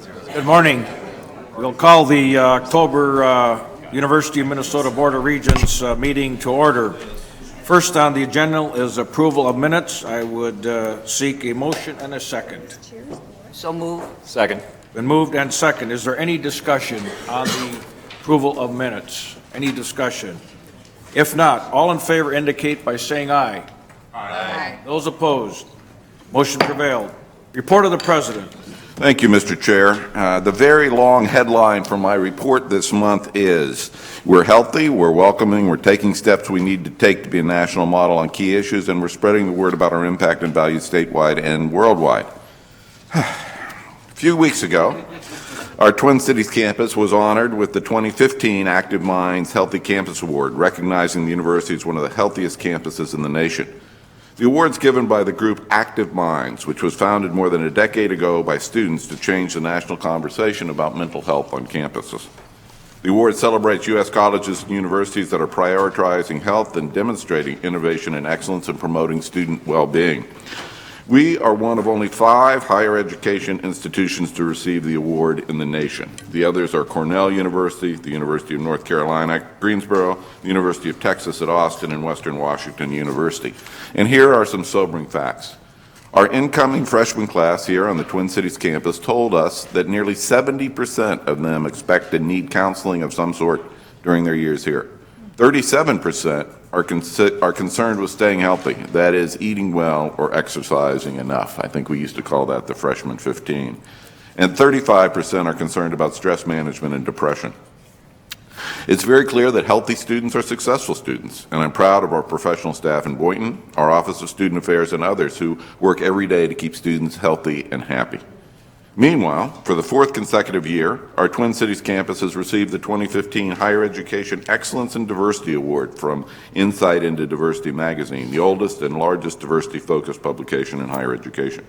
Good morning. We'll call the October University of Minnesota Board of Regents meeting to order. First on the agenda is approval of minutes. I would seek a motion and a second. So move. Second. Been moved and second. Is there any discussion on the approval of minutes? Any discussion? If not, all in favor indicate by saying aye. Aye. Those opposed? Motion prevailed. Report of the President. Thank you, Mr. Chair. The very long headline for my report this month is, we're healthy, we're welcoming, we're taking steps we need to take to be a national model on key issues, and we're spreading the word about our impact and value statewide and worldwide. A few weeks ago, our Twin Cities campus was honored with the 2015 Active Minds Healthy Campus Award, recognizing the university as one of the healthiest campuses in the nation. The award's given by the group Active Minds, which was founded more than a decade ago by students to change the national conversation about mental health on campuses. The award celebrates U.S. colleges and universities that are prioritizing health and demonstrating innovation and excellence in promoting student well-being. We are one of only 5 higher education institutions to receive the award in the nation. The others are Cornell University, the University of North Carolina at Greensboro, the University of Texas at Austin, and Western Washington University. And here are some sobering facts. Our incoming freshman class here on the Twin Cities campus told us that nearly 70% of them expect to need counseling of some sort during their years here. 37% are concerned with staying healthy, that is, eating well or exercising enough. I think we used to call that the freshman 15. And 35% are concerned about stress management and depression. It's very clear that healthy students are successful students, and I'm proud of our professional staff in Boynton, our Office of Student Affairs, and others who work every day to keep students healthy and happy. Meanwhile, for the 4th consecutive year, our Twin Cities campus has received the 2015 Higher Education Excellence in Diversity Award from Insight into Diversity magazine, the oldest and largest diversity-focused publication in higher education.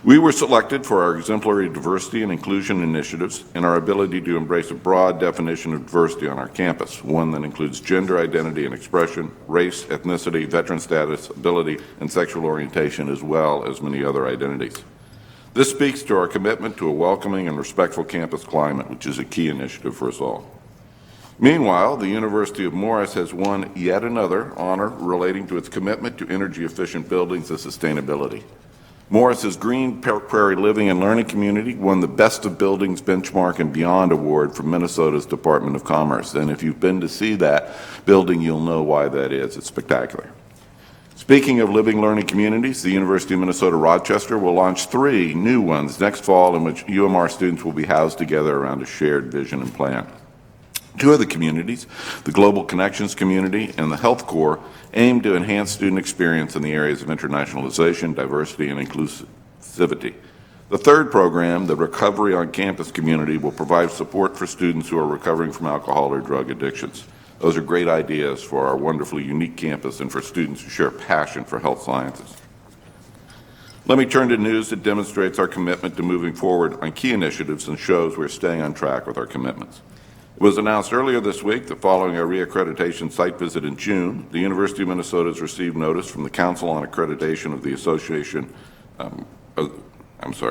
We were selected for our exemplary diversity and inclusion initiatives and our ability to embrace a broad definition of diversity on our campus, one that includes gender identity and expression, race, ethnicity, veteran status, ability, and sexual orientation, as well as many other identities. This speaks to our commitment to a welcoming and respectful campus climate, which is a key initiative for us all. Meanwhile, the University of Morris has won yet another honor relating to its commitment to energy-efficient buildings and sustainability. Morris's Green Prairie Living and Learning Community won the Best of Buildings Benchmark and Beyond Award from Minnesota's Department of Commerce. And if you've been to see that building, you'll know why that is. It's spectacular. Speaking of living learning communities, the University of Minnesota Rochester will launch 3 new ones next fall in which UMR students will be housed together around a shared vision and plan. 2 of the communities, the Global Connections Community and the Health Corps, aim to enhance student experience in the areas of internationalization, diversity, and inclusivity. The 3rd program, the Recovery on Campus Community, will provide support for students who are recovering from alcohol or drug addictions. Those are great ideas for our wonderfully unique campus and for students who share a passion for health sciences. Let me turn to news that demonstrates our commitment to moving forward on key initiatives and shows we're staying on track with our commitments. It was announced earlier this week that following our reaccreditation site visit in June, the University of Minnesota has received notice from the Council on Accreditation of the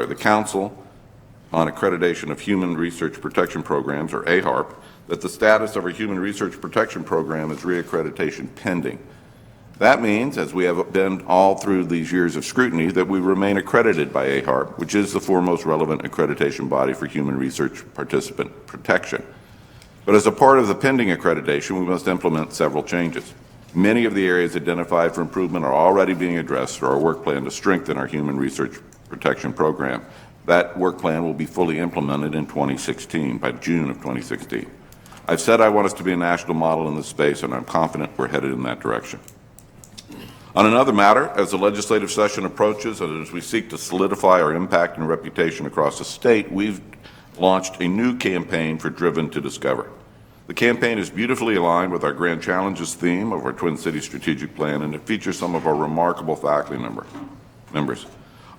the Council on Accreditation of Human Research Protection Programs, or AHRP, that the status of our Human Research Protection Program is reaccreditation pending. That means, as we have been all through these years of scrutiny, that we remain accredited by AHRP, which is the foremost relevant accreditation body for human research participant protection. But as a part of the pending accreditation, we must implement several changes. Many of the areas identified for improvement are already being addressed through our work plan to strengthen our Human Research Protection Program. That work plan will be fully implemented in 2016, by June of 2016. I've said I want us to be a national model in this space, and I'm confident we're headed in that direction. On another matter, as the legislative session approaches and as we seek to solidify our impact and reputation across the state, we've launched a new campaign for Driven to Discover. The campaign is beautifully aligned with our Grand Challenges theme of our Twin Cities Strategic Plan, and it features some of our remarkable faculty members.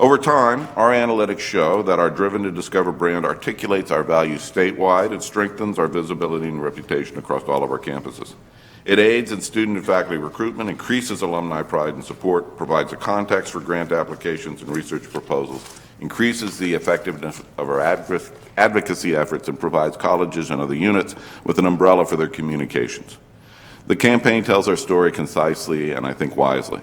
Over time, our analytics show that our Driven to Discover brand articulates our values statewide and strengthens our visibility and reputation across all of our campuses. It aids in student and faculty recruitment, increases alumni pride and support, provides a context for grant applications and research proposals, increases the effectiveness of our advocacy efforts, and provides colleges and other units with an umbrella for their communications. The campaign tells our story concisely and I think wisely.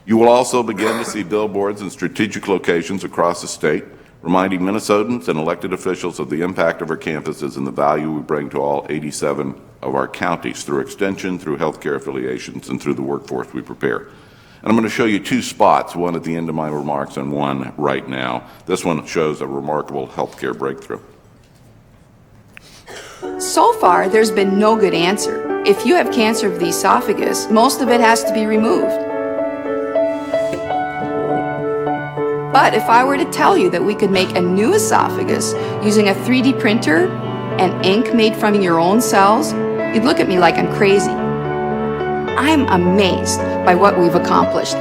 You will also begin to see billboards in strategic locations across the state, reminding Minnesotans and elected officials of the impact of our campuses and the value we bring to all 87 of our counties through extension, through healthcare affiliations, and through the workforce we prepare. And I'm going to show you two spots, one at the end of my remarks and one right now. This one shows a remarkable healthcare breakthrough. So far, there's been no good answer. If you have cancer of the esophagus, most of it has to be removed. But if I were to tell you that we could make a new esophagus using a 3D printer and ink made from your own cells, you'd look at me like I'm crazy. I'm amazed by what we've accomplished.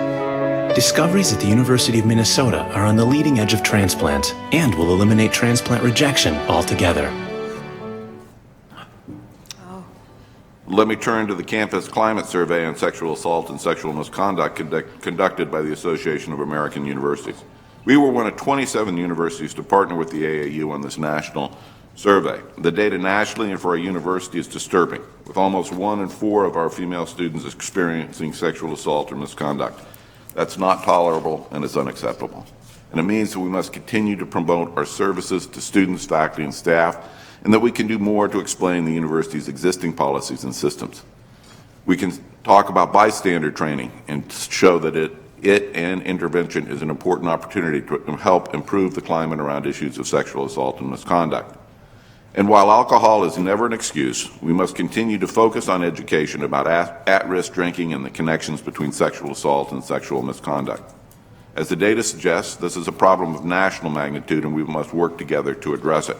Discoveries at the University of Minnesota are on the leading edge of transplant and will eliminate transplant rejection altogether. Let me turn to the campus climate survey on sexual assault and sexual misconduct conducted by the Association of American Universities. We were one of 27 universities to partner with the AAU on this national survey. The data nationally and for our university is disturbing, with almost 1 in 4 of our female students experiencing sexual assault or misconduct. That's not tolerable and is unacceptable. And it means that we must continue to promote our services to students, faculty, and staff, and that we can do more to explain the university's existing policies and systems. We can talk about bystander training and show that it and intervention is an important opportunity to help improve the climate around issues of sexual assault and misconduct. And while alcohol is never an excuse, we must continue to focus on education about at-risk drinking and the connections between sexual assault and sexual misconduct. As the data suggests, this is a problem of national magnitude and we must work together to address it.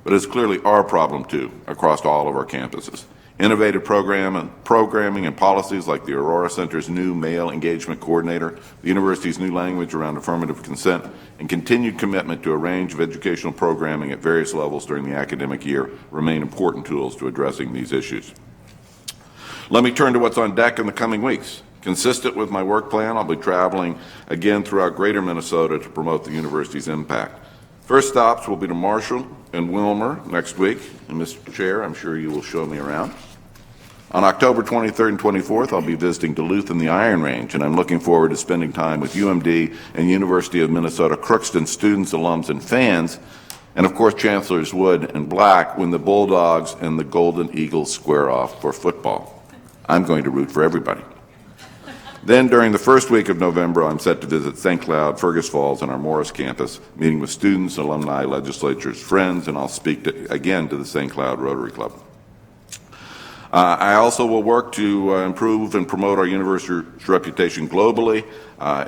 But it's clearly our problem too, across all of our campuses. Innovative programming and policies like the Aurora Center's new male engagement coordinator, the university's new language around affirmative consent, and continued commitment to a range of educational programming at various levels during the academic year remain important tools to addressing these issues. Let me turn to what's on deck in the coming weeks. Consistent with my work plan, I'll be traveling again throughout greater Minnesota to promote the university's impact. First stops will be to Marshall and Wilmer next week. And Mr. Chair, I'm sure you will show me around. On October 23rd and 24th, I'll be visiting Duluth and the Iron Range, and I'm looking forward to spending time with UMD and University of Minnesota Crookston students, alums, and fans, and of course Chancellors Wood and Black when the Bulldogs and the Golden Eagles square off for football. I'm going to root for everybody. Then during the first week of November, I'm set to visit St. Cloud, Fergus Falls, and our Morris campus, meeting with students, alumni, legislatures, friends, and I'll speak again to the St. Cloud Rotary Club. I also will work to improve and promote our university's reputation globally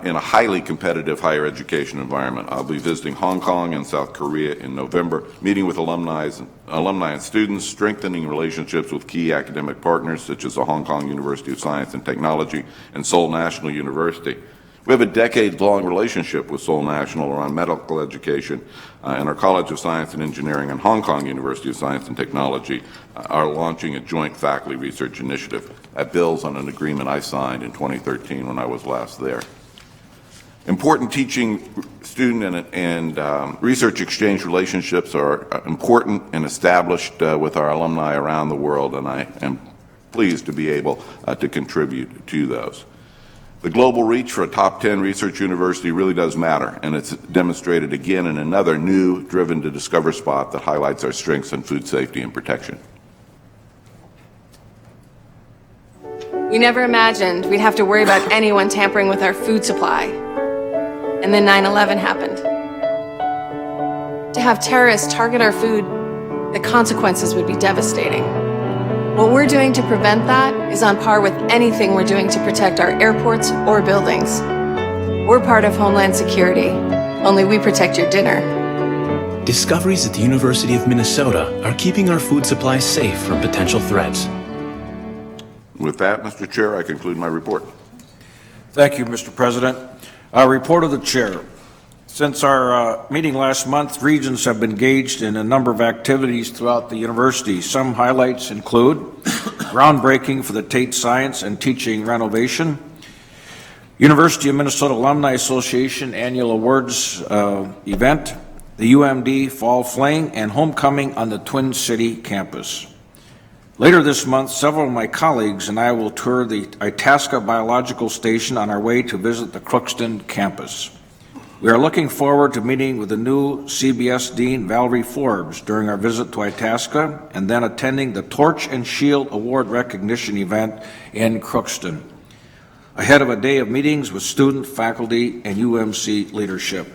in a highly competitive higher education environment. I'll be visiting Hong Kong and South Korea in November, meeting with alumni and students, strengthening relationships with key academic partners such as the Hong Kong University of Science and Technology and Seoul National University. We have a decades-long relationship with Seoul National around medical education, and our College of Science and Engineering and Hong Kong University of Science and Technology are launching a joint faculty research initiative that builds on an agreement I signed in 2013 when I was last there. Important teaching, student, and research exchange relationships are important and established with our alumni around the world, and I am pleased to be able to contribute to those. The global reach for a top 10 research university really does matter, and it's demonstrated again in another new Driven to Discover spot that highlights our strengths in food safety and protection. We never imagined we'd have to worry about anyone tampering with our food supply. And then 9/11 happened. To have terrorists target our food, the consequences would be devastating. What we're doing to prevent that is on par with anything we're doing to protect our airports or buildings. We're part of Homeland Security, only we protect your dinner. Discoveries at the University of Minnesota are keeping our food supply safe from potential threats. With that, Mr. Chair, I conclude my report. Thank you, Mr. President. Report of the Chair. Since our meeting last month, Regents have been engaged in a number of activities throughout the university. Some highlights include groundbreaking for the Tate Science and Teaching renovation, University of Minnesota Alumni Association Annual Awards event, the UMD Fall Fling, and Homecoming on the Twin City campus. Later this month, several of my colleagues and I will tour the Itasca Biological Station on our way to visit the Crookston campus. We are looking forward to meeting with the new CBS Dean Valerie Forbes during our visit to Itasca and then attending the Torch and Shield Award recognition event in Crookston, ahead of a day of meetings with student, faculty, and UMC leadership.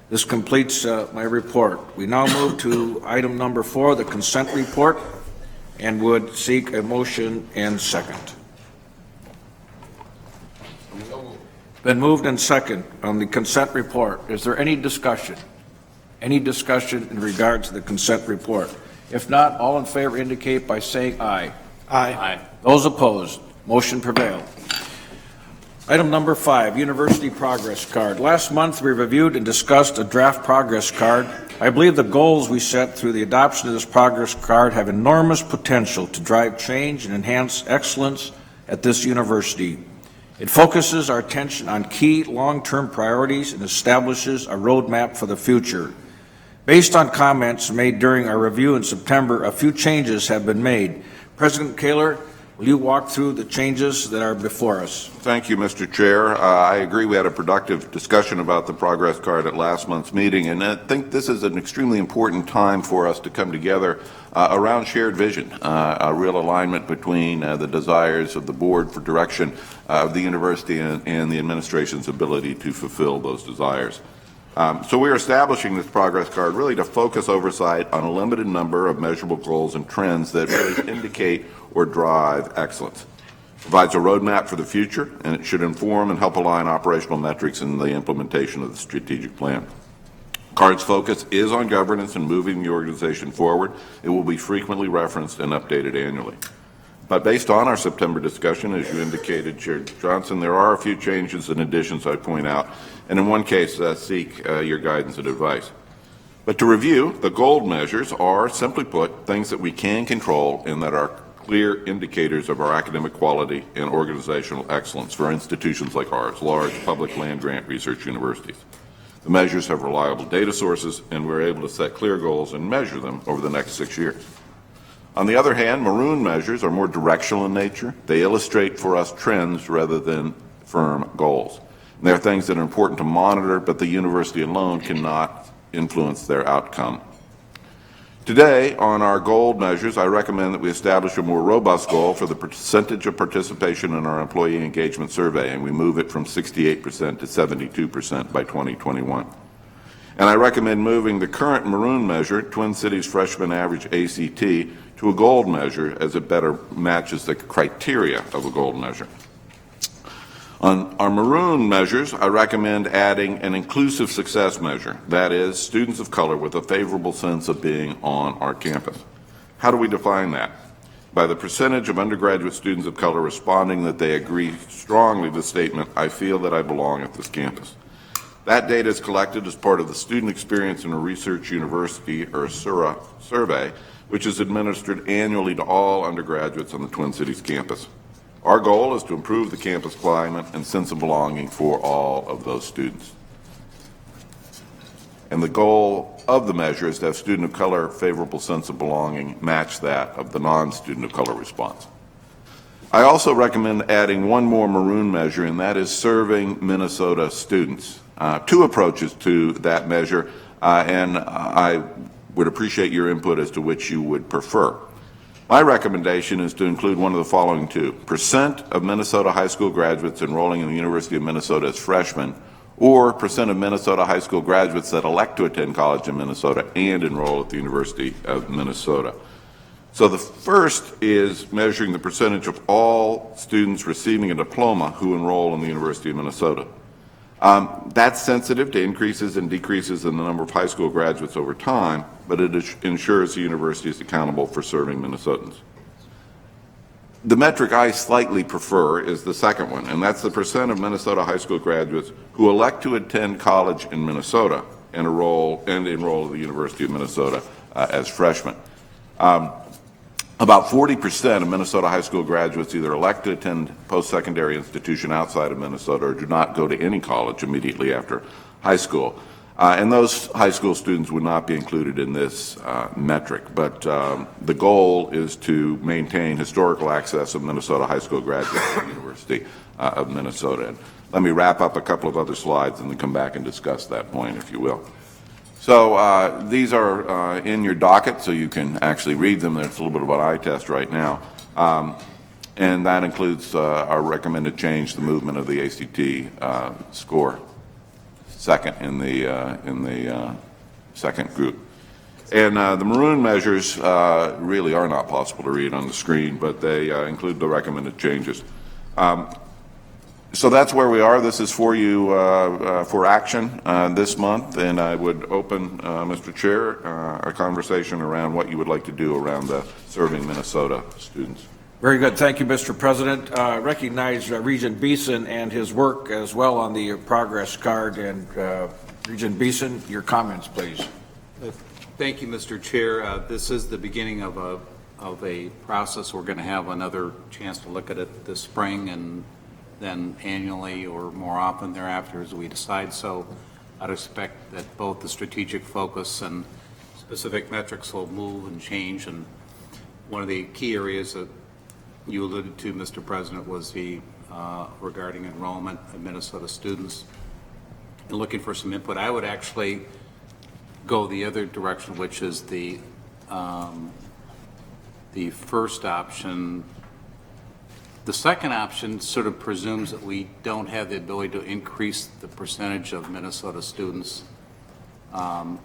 This completes my report. We now move to item number 4, the consent report, and would seek a motion and second. Been moved and second on the consent report. Is there any discussion? Any discussion in regards to the consent report? If not, all in favor indicate by saying aye. Aye. Those opposed, motion prevailed. Item number 5, University Progress Card. Last month, we reviewed and discussed a draft progress card. I believe the goals we set through the adoption of this progress card have enormous potential to drive change and enhance excellence at this university. It focuses our attention on key long-term priorities and establishes a roadmap for the future. Based on comments made during our review in September, a few changes have been made. President Kaler, will you walk through the changes that are before us? Thank you, Mr. Chair. I agree we had a productive discussion about the progress card at last month's meeting, and I think this is an extremely important time for us to come together around shared vision, a real alignment between the desires of the board for direction of the university and the administration's ability to fulfill those desires. So we're establishing this progress card really to focus oversight on a limited number of measurable goals and trends that really indicate or drive excellence. It provides a roadmap for the future, and it should inform and help align operational metrics in the implementation of the strategic plan. CARD's focus is on governance and moving the organization forward. It will be frequently referenced and updated annually. But based on our September discussion, as you indicated, Chair Johnson, there are a few changes and additions I point out, and in one case seek your guidance and advice. But to review, the gold measures are, simply put, things that we can control and that are clear indicators of our academic quality and organizational excellence for institutions like ours, large public land-grant research universities. The measures have reliable data sources, and we're able to set clear goals and measure them over the next 6 years. On the other hand, maroon measures are more directional in nature. They illustrate for us trends rather than firm goals. And they're things that are important to monitor, but the university alone cannot influence their outcome. Today, on our gold measures, I recommend that we establish a more robust goal for the percentage of participation in our employee engagement survey, and we move it from 68% to 72% by 2021. And I recommend moving the current maroon measure, Twin Cities Freshman Average ACT, to a gold measure as it better matches the criteria of a gold measure. On our maroon measures, I recommend adding an inclusive success measure, that is, students of color with a favorable sense of being on our campus. How do we define that? By the percentage of undergraduate students of color responding that they agree strongly with the statement, "I feel that I belong at this campus." That data is collected as part of the Student Experience in a Research University, or SURA, survey, which is administered annually to all undergraduates on the Twin Cities campus. Our goal is to improve the campus climate and sense of belonging for all of those students. And the goal of the measure is to have student of color favorable sense of belonging match that of the non-student of color response. I also recommend adding one more maroon measure, and that is serving Minnesota students. Two approaches to that measure, and I would appreciate your input as to which you would prefer. My recommendation is to include one of the following two: percent of Minnesota high school graduates enrolling in the University of Minnesota as freshmen, or percent of Minnesota high school graduates that elect to attend college in Minnesota and enroll at the University of Minnesota. So the first is measuring the percentage of all students receiving a diploma who enroll in the University of Minnesota. That's sensitive to increases and decreases in the number of high school graduates over time, but it ensures the university is accountable for serving Minnesotans. The metric I slightly prefer is the second one, and that's the percent of Minnesota high school graduates who elect to attend college in Minnesota and enroll at the University of Minnesota as freshmen. About 40% of Minnesota high school graduates either elect to attend post-secondary institution outside of Minnesota or do not go to any college immediately after high school. And those high school students would not be included in this metric. But the goal is to maintain historical access of Minnesota high school graduates to the University of Minnesota. And let me wrap up a couple of other slides and then come back and discuss that point, if you will. So these are in your docket, so you can actually read them. It's a little bit of an eye test right now. And that includes our recommended change, the movement of the ACT score, second in the second group. And the maroon measures really are not possible to read on the screen, but they include the recommended changes. So that's where we are. This is for you for action this month, and I would open, Mr. Chair, a conversation around what you would like to do around the serving Minnesota students. Very good. Thank you, Mr. President. Recognize Regent Beeson and his work as well on the progress card. And Regent Beeson, your comments, please. Thank you, Mr. Chair. This is the beginning of a process. We're going to have another chance to look at it this spring and then annually or more often thereafter as we decide. So I'd expect that both the strategic focus and specific metrics will move and change. And one of the key areas that you alluded to, Mr. President, was the regarding enrollment of Minnesota students and looking for some input. I would actually go the other direction, which is the first option. The second option sort of presumes that we don't have the ability to increase the percentage of Minnesota students, the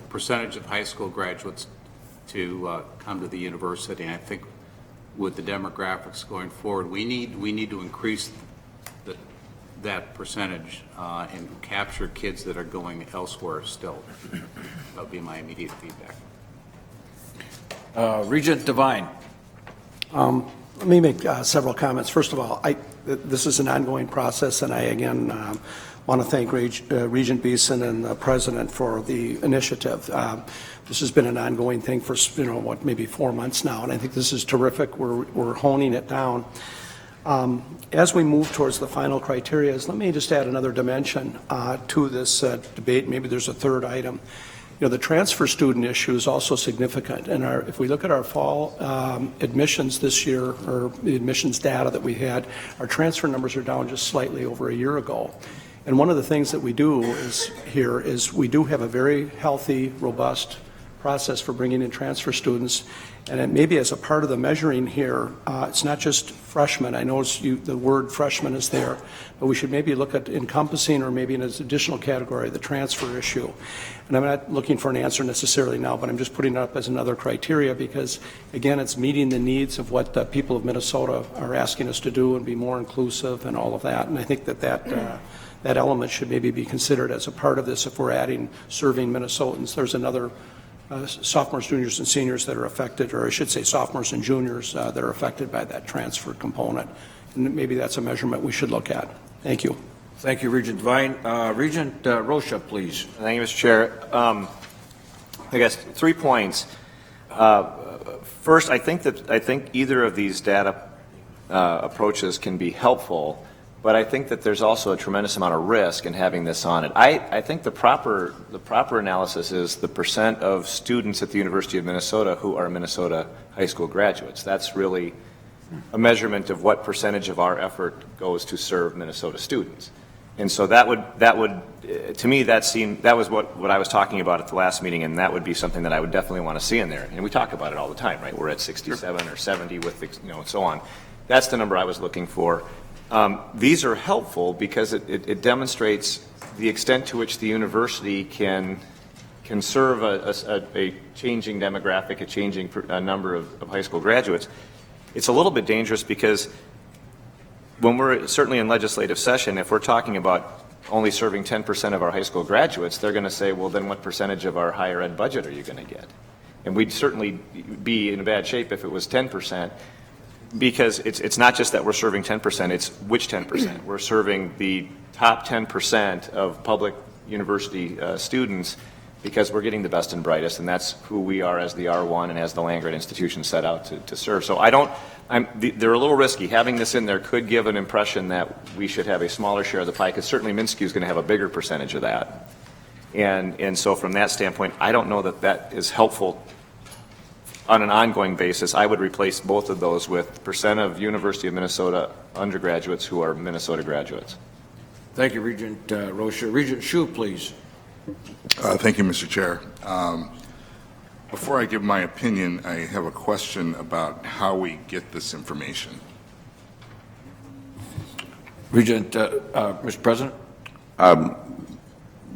percentage of high school graduates to come to the university. And I think with the demographics going forward, we need to increase that percentage and capture kids that are going elsewhere still. That would be my immediate feedback. Regent Devine. Let me make several comments. First of all, this is an ongoing process, and I again want to thank Regent Beeson and the President for the initiative. This has been an ongoing thing for maybe 4 months now, and I think this is terrific. We're honing it down. As we move towards the final criteria, let me just add another dimension to this debate. Maybe there's a third item. The transfer student issue is also significant, and if we look at our fall admissions this year, or the admissions data that we had, our transfer numbers are down just slightly over a year ago. And one of the things that we do is we do have a very healthy, robust process for bringing in transfer students, and it maybe as a part of the measuring here, it's not just freshmen. I know the word freshman is there, but we should maybe look at encompassing or maybe in an additional category, the transfer issue. And I'm not looking for an answer necessarily now, but I'm just putting it up as another criteria because, again, it's meeting the needs of what the people of Minnesota are asking us to do and be more inclusive and all of that. And I think that element should maybe be considered as a part of this if we're adding serving Minnesotans. There's another sophomores, juniors, and seniors that are affected, or I should say sophomores and juniors that are affected by that transfer component. And maybe that's a measurement we should look at. Thank you. Thank you, Regent Devine. Regent Rocha, please. Thank you, Mr. Chair. I guess 3 points. First, I think either of these data approaches can be helpful, but I think that there's also a tremendous amount of risk in having this on it. I think the proper analysis is the percent of students at the University of Minnesota who are Minnesota high school graduates. That's really a measurement of what percentage of our effort goes to serve Minnesota students. And so that would to me that was what I was talking about at the last meeting, and that would be something that I would definitely want to see in there. And we talk about it all the time, right? We're at 67 or 70 with and so on. That's the number I was looking for. These are helpful because it demonstrates the extent to which the university can serve a changing demographic, a changing number of high school graduates. It's a little bit dangerous because when we're certainly in legislative session, if we're talking about only serving 10% of our high school graduates, they're going to say, well, then what percentage of our higher ed budget are you going to get? And we'd certainly be in bad shape if it was 10%. Because it's not just that we're serving 10%, it's which 10%. We're serving the top 10% of public university students because we're getting the best and brightest, and that's who we are as the R1 and as the land-grant institution set out to serve. So they're a little risky. Having this in there could give an impression that we should have a smaller share of the pie, because certainly Minsky is going to have a bigger percentage of that. And so from that standpoint, I don't know that that is helpful on an ongoing basis. I would replace both of those with percent of University of Minnesota undergraduates who are Minnesota graduates. Thank you, Regent Rocha. Regent Hsu, please. Thank you, Mr. Chair. Before I give my opinion, I have a question about how we get this information. Regent, Mr. President?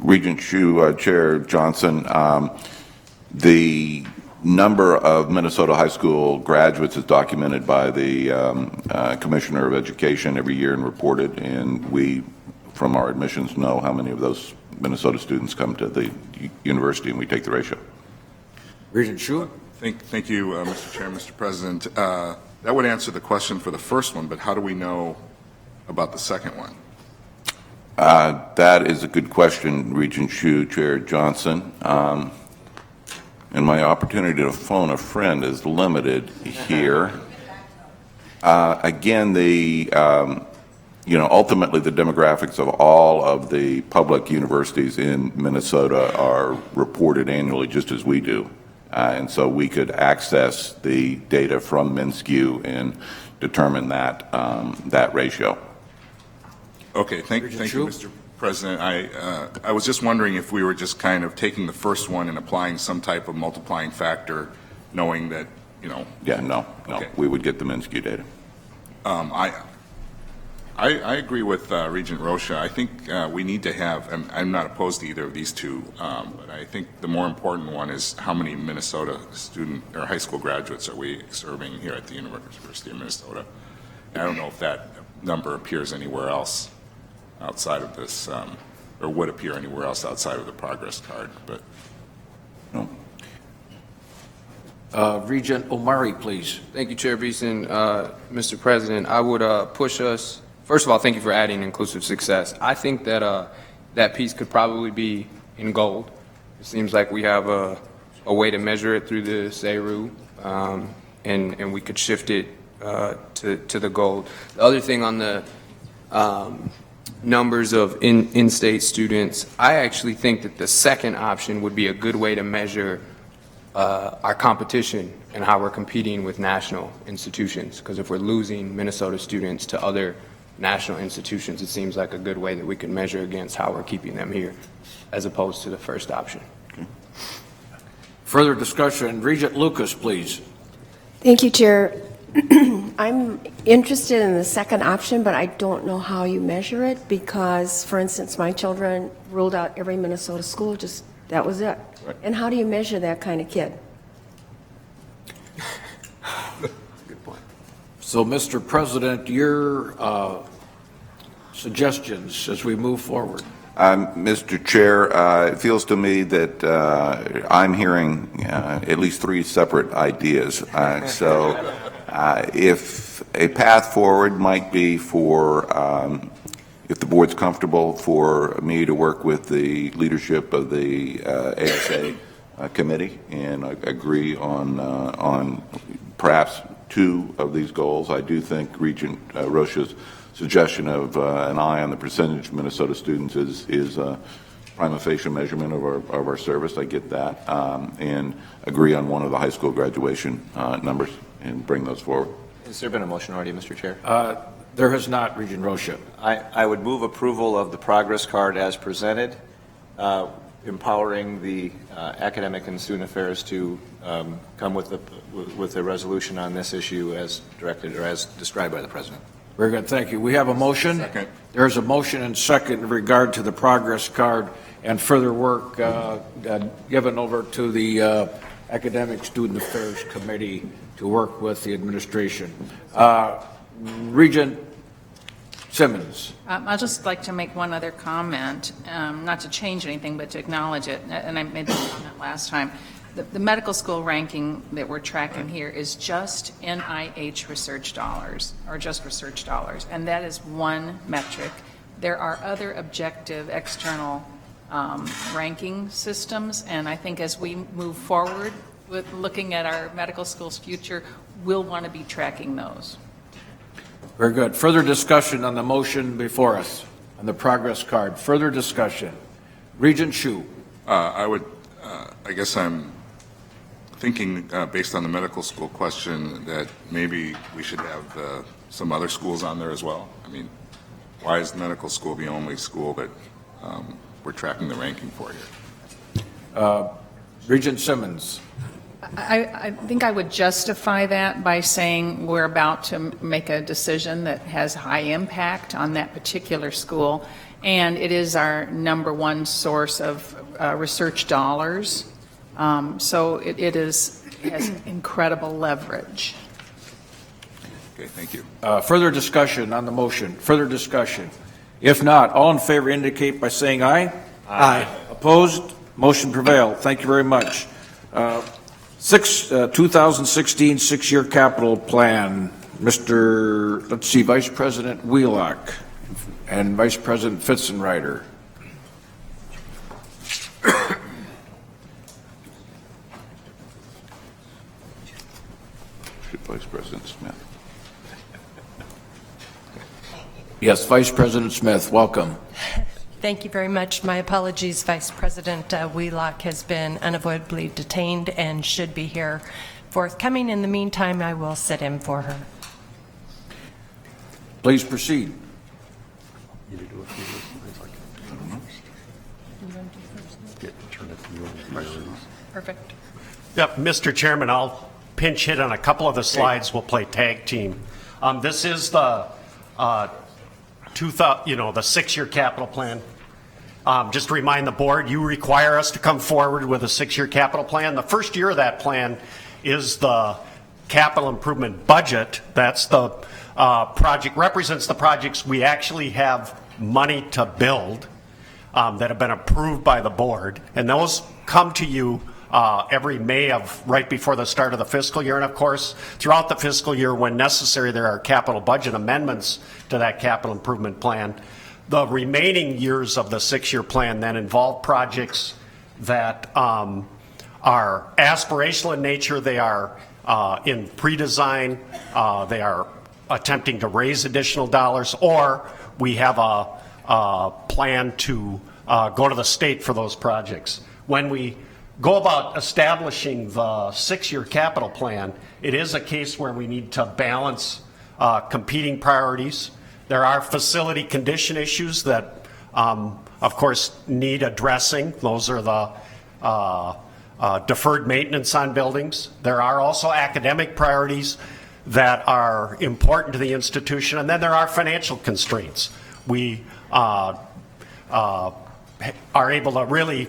Regent Hsu, Chair Johnson, the number of Minnesota high school graduates is documented by the Commissioner of Education every year and reported, and we, from our admissions, know how many of those Minnesota students come to the university, and we take the ratio. Regent Hsu? Thank you, Mr. Chair, Mr. President. That would answer the question for the first one, but how do we know about the second one? That is a good question, Regent Hsu, Chair Johnson. And my opportunity to phone a friend is limited here. Again, ultimately the demographics of all of the public universities in Minnesota are reported annually just as we do. And so we could access the data from Minsky and determine that ratio. Okay, thank you, Mr. President. I was just wondering if we were just kind of taking the first one and applying some type of multiplying factor, knowing that, Yeah, no. Okay. We would get the Minsky data. I agree with Regent Rocha. I think we need to have, and I'm not opposed to either of these two, but I think the more important one is how many Minnesota student or high school graduates are we serving here at the University of Minnesota. I don't know if that number appears anywhere else outside of this, or would appear anywhere else outside of the progress card, but. No. Regent Omari, please. Thank you, Chair Beeson. Mr. President, I would push us. First of all, thank you for adding inclusive success. I think that that piece could probably be in gold. It seems like we have a way to measure it through the SARU, and we could shift it to the gold. The other thing on the numbers of in-state students, I actually think that the second option would be a good way to measure our competition and how we're competing with national institutions. Because if we're losing Minnesota students to other national institutions, it seems like a good way that we can measure against how we're keeping them here, as opposed to the first option. Okay. Further discussion, Regent Lucas, please. Thank you, Chair. I'm interested in the second option, but I don't know how you measure it because, for instance, my children ruled out every Minnesota school, just that was it. Right. And how do you measure that kind of kid? Good point. So, Mr. President, your suggestions as we move forward. Mr. Chair, it feels to me that I'm hearing at least three separate ideas. If a path forward might be for, if the board's comfortable, for me to work with the leadership of the ASA committee and agree on perhaps two of these goals. I do think Regent Rocha's suggestion of an eye on the percentage of Minnesota students is a prima facie measurement of our service. I get that, and agree on one of the high school graduation numbers and bring those forward. Has there been a motion already, Mr. Chair? There has not, Regent Rocha. I would move approval of the progress card as presented, empowering the academic and student affairs to come with a resolution on this issue as directed or as described by the President. Very good, thank you. We have a motion. Second. There's a motion and second in regard to the progress card and further work given over to the Academic Student Affairs Committee to work with the administration. Regent Simmons. I'd just like to make one other comment, not to change anything, but to acknowledge it, and I made this comment last time. The medical school ranking that we're tracking here is just NIH research dollars, or just research dollars, and that is one metric. There are other objective external ranking systems, and I think as we move forward with looking at our medical school's future, we'll want to be tracking those. Very good. Further discussion on the motion before us, on the progress card. Further discussion. Regent Hsu. I guess I'm thinking, based on the medical school question, that maybe we should have some other schools on there as well. I mean, why is the medical school the only school that we're tracking the ranking for here? Regent Simmons. I think I would justify that by saying we're about to make a decision that has high impact on that particular school, and it is our number one source of research dollars. So it has incredible leverage. Okay, thank you. Further discussion on the motion. Further discussion. If not, all in favor indicate by saying aye. Aye. Opposed? Motion prevailed. Thank you very much. 2016 six-year capital plan. Vice President Wheelock and Vice President Fitzenreiter. Vice President Smith. Yes, Vice President Smith, welcome. Thank you very much. My apologies, Vice President Wheelock has been unavoidably detained and should be here forthcoming. In the meantime, I will sit in for her. Please proceed. Perfect. Yep, Mr. Chairman, I'll pinch hit on a couple of the slides. We'll play tag team. This is the the six-year capital plan. Just to remind the board, you require us to come forward with a six-year capital plan. The first year of that plan is the capital improvement budget. That's the project, represents the projects we actually have money to build that have been approved by the board. And those come to you every May of right before the start of the fiscal year. And of course, throughout the fiscal year, when necessary, there are capital budget amendments to that capital improvement plan. The remaining years of the six-year plan then involve projects that are aspirational in nature. They are in pre-design. They are attempting to raise additional dollars, or we have a plan to go to the state for those projects. When we go about establishing the six-year capital plan, it is a case where we need to balance competing priorities. There are facility condition issues that, of course, need addressing. Those are the deferred maintenance on buildings. There are also academic priorities that are important to the institution, and then there are financial constraints. We are able to really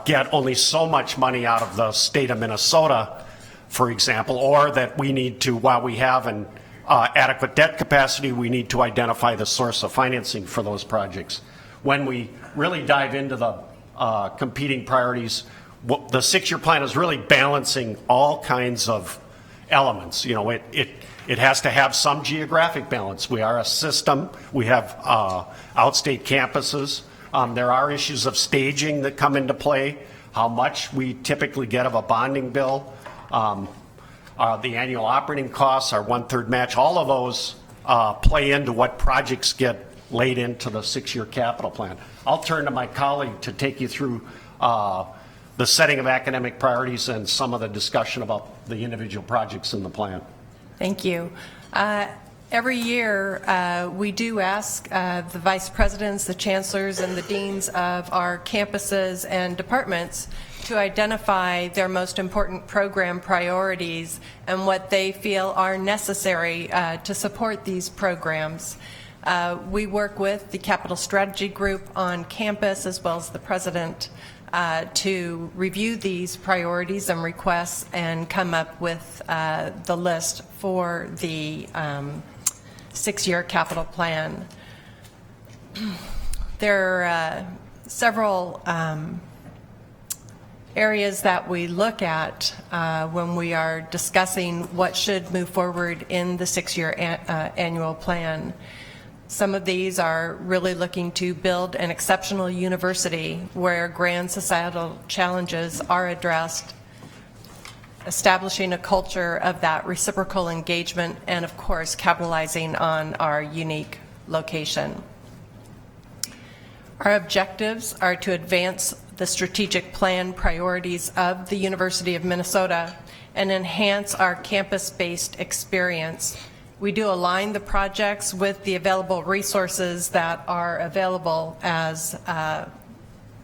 get only so much money out of the state of Minnesota, for example, or that we need to, while we have an adequate debt capacity, we need to identify the source of financing for those projects. When we really dive into the competing priorities, the six-year plan is really balancing all kinds of elements. You know, it has to have some geographic balance. We are a system. We have outstate campuses. There are issues of staging that come into play, how much we typically get of a bonding bill, the annual operating costs, our one-third match, all of those play into what projects get laid into the six-year capital plan. I'll turn to my colleague to take you through the setting of academic priorities and some of the discussion about the individual projects in the plan. Thank you. Every year, we do ask the vice presidents, the chancellors, and the deans of our campuses and departments to identify their most important program priorities and what they feel are necessary to support these programs. We work with the Capital Strategy Group on campus, as well as the president, to review these priorities and requests and come up with the list for the six-year capital plan. There are several areas that we look at when we are discussing what should move forward in the six-year annual plan. Some of these are really looking to build an exceptional university where grand societal challenges are addressed, establishing a culture of that reciprocal engagement, and of course, capitalizing on our unique location. Our objectives are to advance the strategic plan priorities of the University of Minnesota and enhance our campus-based experience. We do align the projects with the available resources that are available, as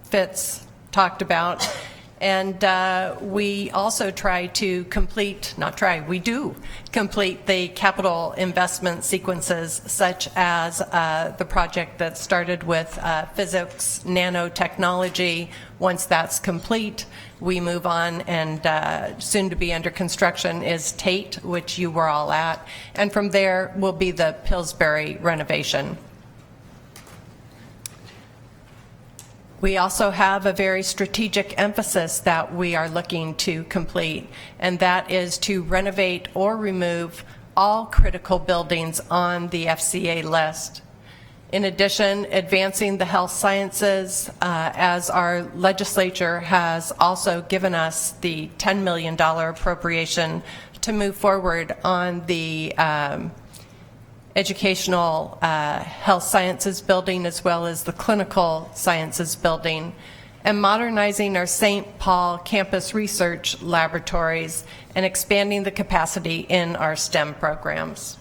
Fitz talked about. And we also try to complete, not try, we do complete the capital investment sequences, such as the project that started with physics nanotechnology. Once that's complete, we move on, and soon to be under construction is Tate, which you were all at. And from there will be the Pillsbury renovation. We also have a very strategic emphasis that we are looking to complete, and that is to renovate or remove all critical buildings on the FCA list. In addition, advancing the health sciences, as our legislature has also given us the $10 million appropriation to move forward on the educational health sciences building, as well as the clinical sciences building, and modernizing our St. Paul campus research laboratories and expanding the capacity in our STEM programs.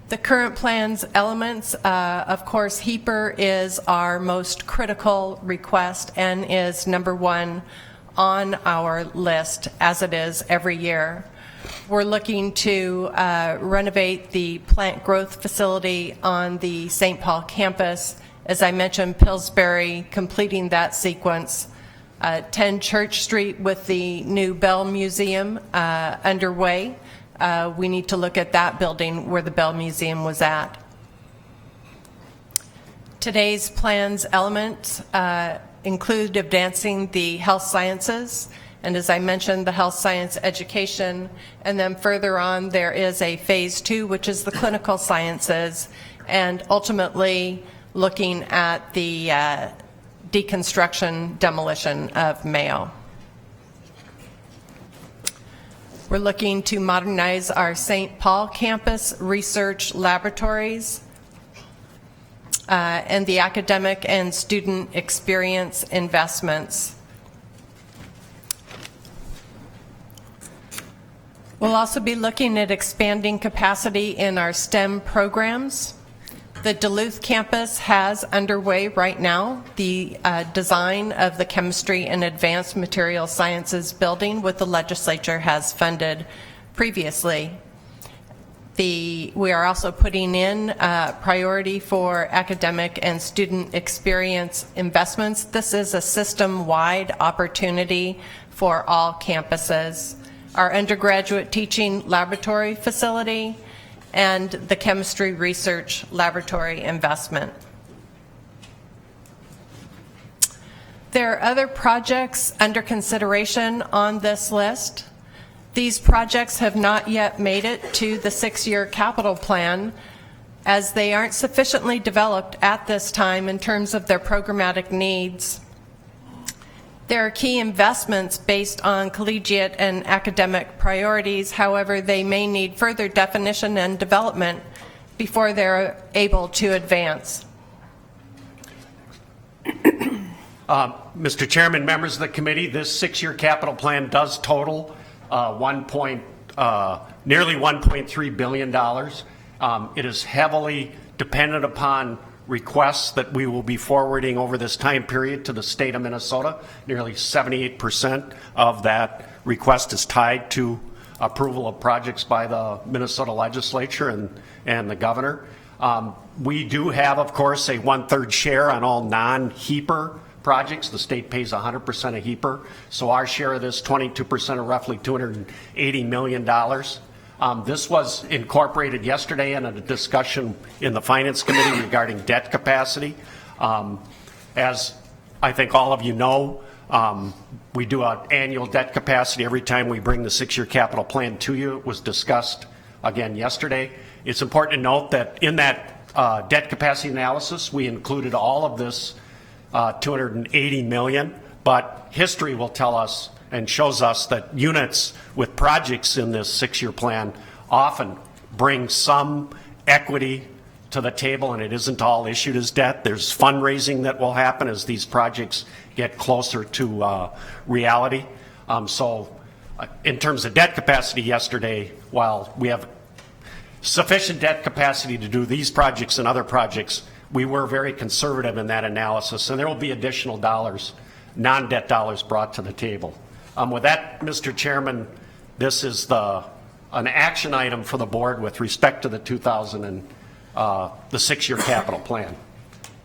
The current plan's elements, of course, HEAPR is our most critical request and is number one on our list, as it is every year. We're looking to renovate the plant growth facility on the St. Paul campus. As I mentioned, Pillsbury, completing that sequence. 10 Church Street with the new Bell Museum underway. We need to look at that building where the Bell Museum was at. Today's plan's elements include advancing the health sciences, and as I mentioned, the health science education, and then further on there is a phase 2, which is the clinical sciences, and ultimately looking at the deconstruction, demolition of Mayo. We're looking to modernize our St. Paul campus research laboratories and the academic and student experience investments. We'll also be looking at expanding capacity in our STEM programs. The Duluth campus has underway right now the design of the chemistry and advanced material sciences building, what the legislature has funded previously. We are also putting in priority for academic and student experience investments. This is a system-wide opportunity for all campuses. Our undergraduate teaching laboratory facility and the chemistry research laboratory investment. There are other projects under consideration on this list. These projects have not yet made it to the 6-year capital plan, as they aren't sufficiently developed at this time in terms of their programmatic needs. There are key investments based on collegiate and academic priorities. However, they may need further definition and development before they're able to advance. Mr. Chairman, members of the committee, this 6-year capital plan does total nearly $1.3 billion. It is heavily dependent upon requests that we will be forwarding over this time period to the state of Minnesota. Nearly 78% of that request is tied to approval of projects by the Minnesota legislature and the governor. We do have, of course, a 1/3 share on all non-HEAPR projects. The state pays 100% of HEAPR. So our share of this, 22% of roughly $280 million. This was incorporated yesterday in a discussion in the Finance Committee regarding debt capacity. As I think all of you know, we do an annual debt capacity every time we bring the 6-year capital plan to you. It was discussed again yesterday, It's important to note that in that debt capacity analysis, we included all of this $280 million, but history will tell us and shows us that units with projects in this 6-year plan often bring some equity to the table, and it isn't all issued as debt. There's fundraising that will happen as these projects get closer to reality. In terms of debt capacity yesterday, while we have sufficient debt capacity to do these projects and other projects, we were very conservative in that analysis, and there will be additional dollars, non-debt dollars, brought to the table. With that, Mr. Chairman, this is an action item for the board with respect to the 6-year capital plan.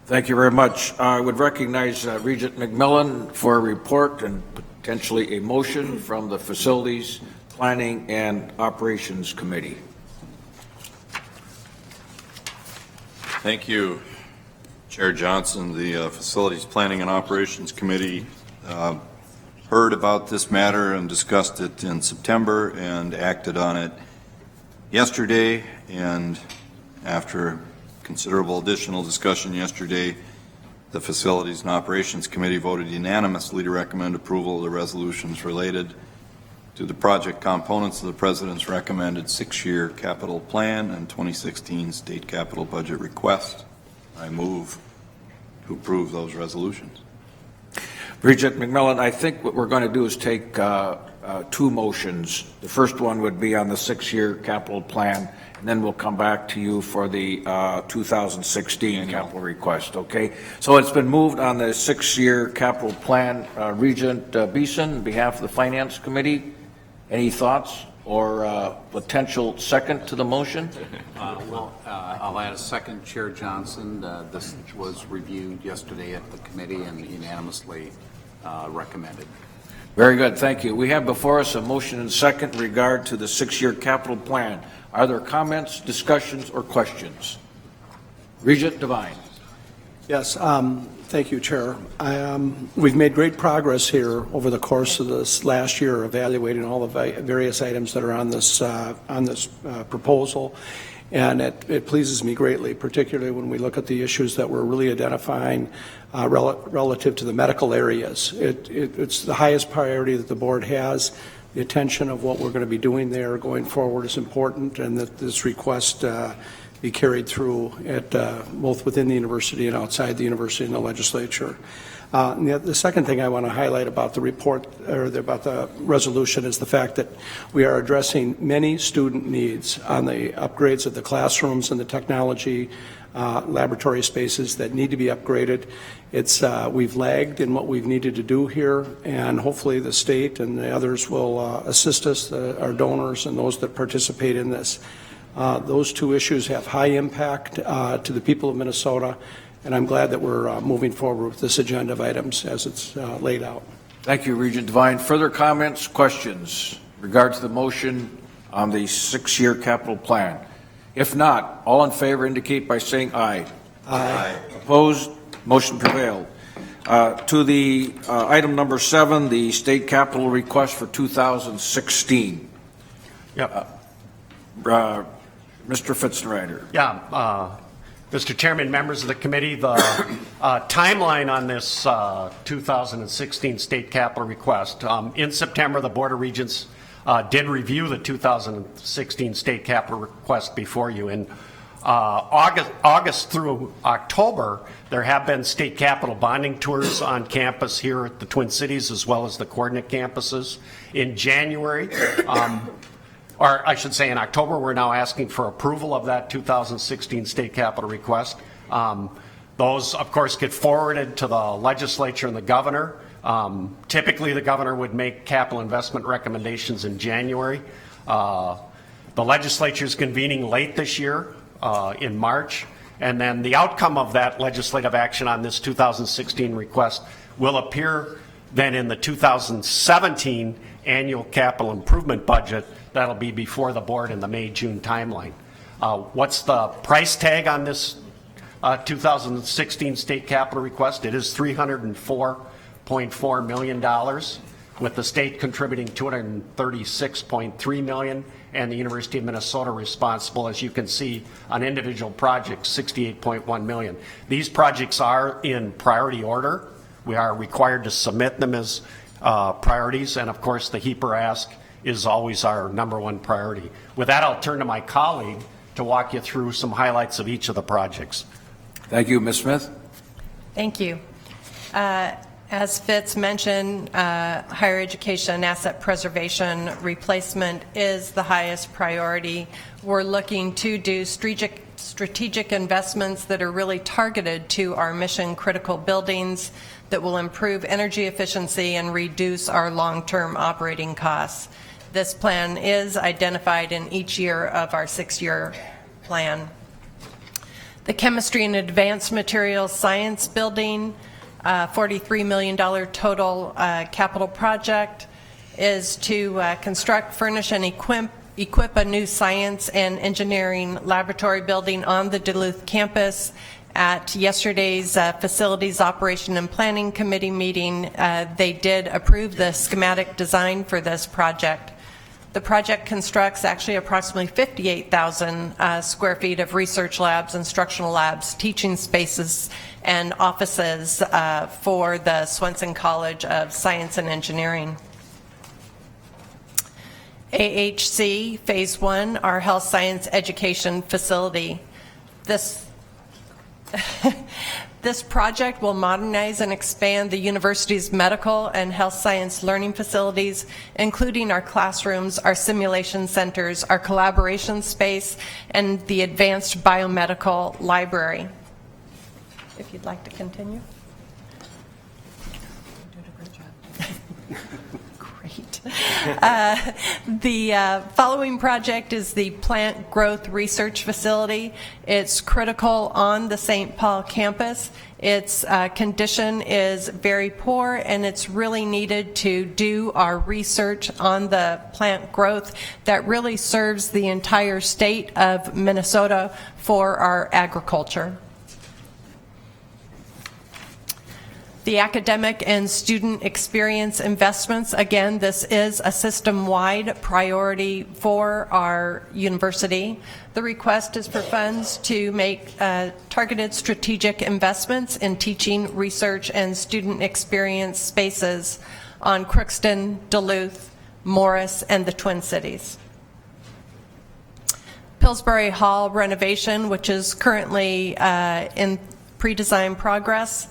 Thank you very much. I would recognize Regent McMillan for a report and potentially a motion from the Facilities, Planning, and Operations Committee. Thank you, Chair Johnson. The Facilities, Planning, and Operations Committee heard about this matter and discussed it in September and acted on it yesterday, and after considerable additional discussion yesterday, the Facilities and Operations Committee voted unanimously to recommend approval of the resolutions related to the project components of the President's recommended 6-year capital plan and 2016 state capital budget request. I move to approve those resolutions. Regent McMillan, I think what we're going to do is take two motions. The first one would be on the 6-year capital plan, and then we'll come back to you for the 2016 capital request, okay? So it's been moved on the 6-year capital plan. Regent Beeson, on behalf of the Finance Committee, any thoughts or potential second to the motion? I'll add a second, Chair Johnson. This was reviewed yesterday at the committee and unanimously recommended. Very good, thank you. We have before us a motion and second in regard to the 6-year capital plan. Are there comments, discussions, or questions? Regent Devine. Yes, thank you, Chair. We've made great progress here over the course of this last year, evaluating all the various items that are on this proposal, and it pleases me greatly, particularly when we look at the issues that we're really identifying relative to the medical areas. It's the highest priority that the board has. The attention of what we're going to be doing there going forward is important, and that this request be carried through at both within the university and outside the university and the legislature. And the second thing I want to highlight about the report, or about the resolution, is the fact that we are addressing many student needs on the upgrades of the classrooms and the technology laboratory spaces that need to be upgraded. We've lagged in what we've needed to do here, and hopefully the state and the others will assist us, our donors and those that participate in this. Those two issues have high impact to the people of Minnesota, and I'm glad that we're moving forward with this agenda of items as it's laid out. Thank you, Regent Devine. Further comments, questions in regard to the motion on the 6-year capital plan? If not, all in favor indicate by saying aye. Aye. Opposed? Motion prevailed. To the item number 7, the state capital request for 2016. Yep. Mr. Fitzenreiter. Yeah, Mr. Chairman, members of the committee, the timeline on this 2016 state capital request. In September, the Board of Regents did review the 2016 state capital request before you. In August through October, there have been state capital bonding tours on campus here at the Twin Cities as well as the coordinate campuses. In January, or I should say in October, we're now asking for approval of that 2016 state capital request. Those, of course, get forwarded to the legislature and the governor. Typically, the governor would make capital investment recommendations in January. The legislature is convening late this year in March, and then the outcome of that legislative action on this 2016 request will appear then in the 2017 annual capital improvement budget that'll be before the board in the May-June timeline. What's the price tag on this 2016 state capital request? It is $304.4 million. with the state contributing $236.3 million and the University of Minnesota responsible, as you can see, on individual projects, $68.1 million. These projects are in priority order. We are required to submit them as priorities, and of course the HEAPR ask is always our #1 priority. With that, I'll turn to my colleague to walk you through some highlights of each of the projects. Thank you, Ms. Smith. Thank you. As Fitz mentioned, higher education and asset preservation replacement is the highest priority. We're looking to do strategic investments that are really targeted to our mission-critical buildings that will improve energy efficiency and reduce our long-term operating costs. This plan is identified in each year of our 6-year plan. The Chemistry and Advanced Materials Science Building, $43 million total capital project, is to construct, furnish, and equip a new science and engineering laboratory building on the Duluth campus. At yesterday's Facilities Operation and Planning Committee meeting, they did approve the schematic design for this project. The project constructs actually approximately 58,000 square feet of research labs, instructional labs, teaching spaces, and offices for the Swenson College of Science and Engineering. AHC Phase 1, our health science education facility. This project will modernize and expand the university's medical and health science learning facilities, including our classrooms, our simulation centers, our collaboration space, and the advanced biomedical library. If you'd like to continue. Great. The following project is the Plant Growth Research Facility. It's critical on the St. Paul campus. Its condition is very poor, and it's really needed to do our research on the plant growth that really serves the entire state of Minnesota for our agriculture. The academic and student experience investments, again, this is a system-wide priority for our university. The request is for funds to make targeted strategic investments in teaching, research, and student experience spaces on Crookston, Duluth, Morris, and the Twin Cities. Pillsbury Hall renovation, which is currently in pre-design progress.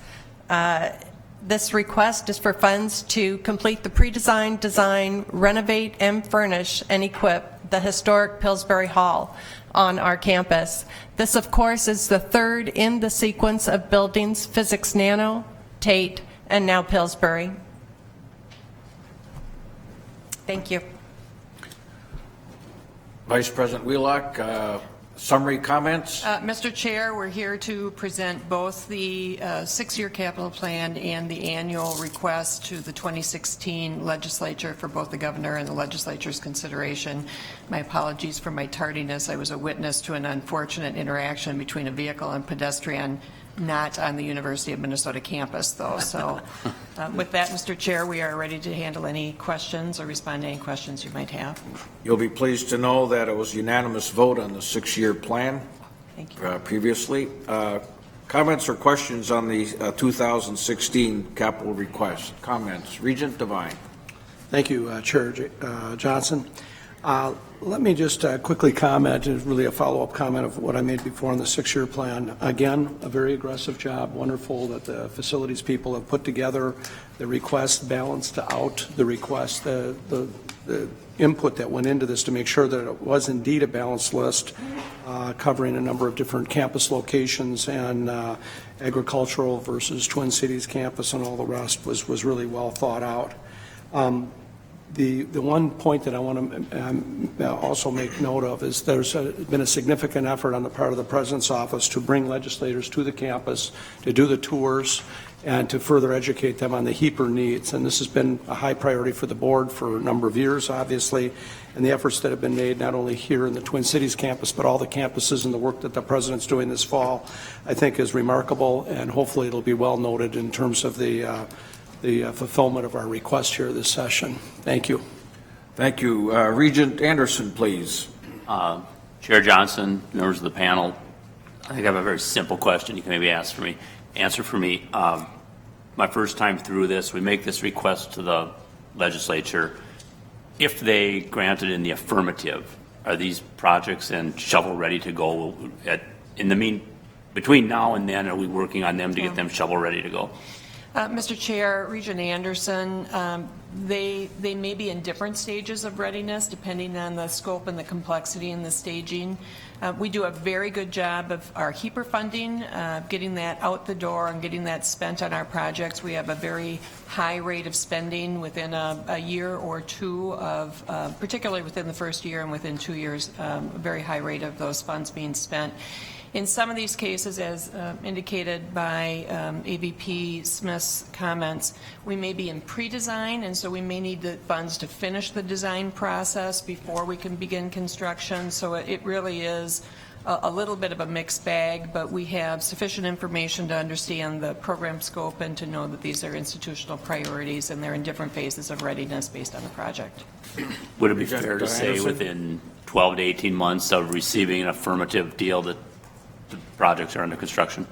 This request is for funds to complete the pre-design, design, renovate, and furnish and equip the historic Pillsbury Hall on our campus. This, of course, is the third in the sequence of buildings, Physics Nano, Tate, and now Pillsbury. Thank you. Vice President Wheelock, summary comments? Mr. Chair, we're here to present both the 6-year capital plan and the annual request to the 2016 legislature for both the governor and the legislature's consideration. My apologies for my tardiness. I was a witness to an unfortunate interaction between a vehicle and pedestrian, not on the University of Minnesota campus, though. So with that, Mr. Chair, we are ready to handle any questions or respond to any questions you might have. You'll be pleased to know that it was unanimous vote on the 6-year plan. Thank you. Previously. Comments or questions on the 2016 capital request? Comments? Regent Devine. Thank you, Chair Johnson. Let me just quickly comment, and really a follow-up comment of what I made before on the 6-year plan. Again, a very aggressive job. Wonderful that the facilities people have put together the request, balanced out the request, the input that went into this to make sure that it was indeed a balanced list covering a number of different campus locations, and agricultural versus Twin Cities campus and all the rest was really well thought out. The one point that I want to also make note of is there's been a significant effort on the part of the President's office to bring legislators to the campus, to do the tours, and to further educate them on the HEAPR needs. And this has been a high priority for the board for a number of years, obviously, and the efforts that have been made not only here in the Twin Cities campus, but all the campuses, and the work that the President's doing this fall, I think is remarkable, and hopefully it'll be well noted in terms of the the fulfillment of our request here this session. Thank you. Thank you. Regent Anderson, please. Chair Johnson, members of the panel, I think I have a very simple question you can maybe answer for me. My first time through this, we make this request to the legislature. If they grant it in the affirmative, are these projects then shovel ready to go? Between now and then, are we working on them to get them shovel ready to go? Mr. Chair, Regent Anderson, they may be in different stages of readiness depending on the scope and the complexity and the staging. We do a very good job of our HEAPR funding, getting that out the door and getting that spent on our projects. We have a very high rate of spending within a year or two of, particularly within the first year and within 2 years, a very high rate of those funds being spent. In some of these cases, as indicated by AVP Smith's comments, we may be in pre-design, and so we may need the funds to finish the design process before we can begin construction. So it really is a little bit of a mixed bag, but we have sufficient information to understand the program scope and to know that these are institutional priorities and they're in different phases of readiness based on the project. Would it be fair to say within 12 to 18 months of receiving an affirmative deal that the projects are under construction?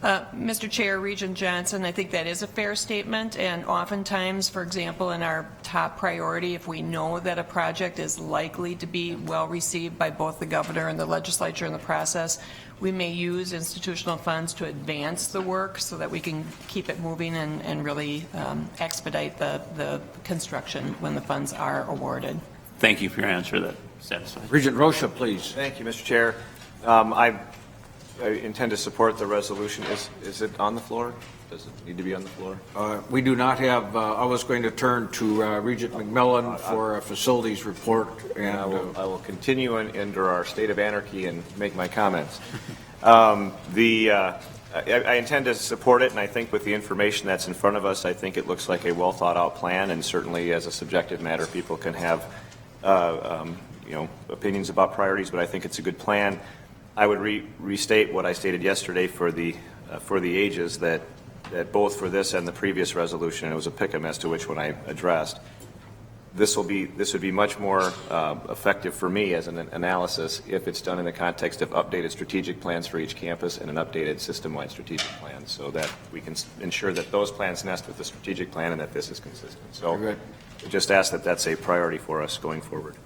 Mr. Chair, Regent Johnson, I think that is a fair statement, and oftentimes, for example, in our top priority, if we know that a project is likely to be well received by both the governor and the legislature in the process, we may use institutional funds to advance the work so that we can keep it moving and really expedite the construction when the funds are awarded. Thank you for your answer. That satisfies. Regent Rocha, please. Thank you, Mr. Chair. I intend to support the resolution. Is it on the floor? Does it need to be on the floor? We do not have, I was going to turn to Regent McMillan for a facilities report. And I will continue under our state of anarchy and make my comments. I intend to support it, and I think with the information that's in front of us, I think it looks like a well thought out plan, and certainly as a subjective matter, people can have opinions about priorities, but I think it's a good plan. I would restate what I stated yesterday for the ages, that both for this and the previous resolution, it was a pick-em as to which one I addressed. This would be much more effective for me as an analysis if it's done in the context of updated strategic plans for each campus and an updated system-wide strategic plan, so that we can ensure that those plans nest with the strategic plan and that this is consistent. So I just ask that that's a priority for us going forward.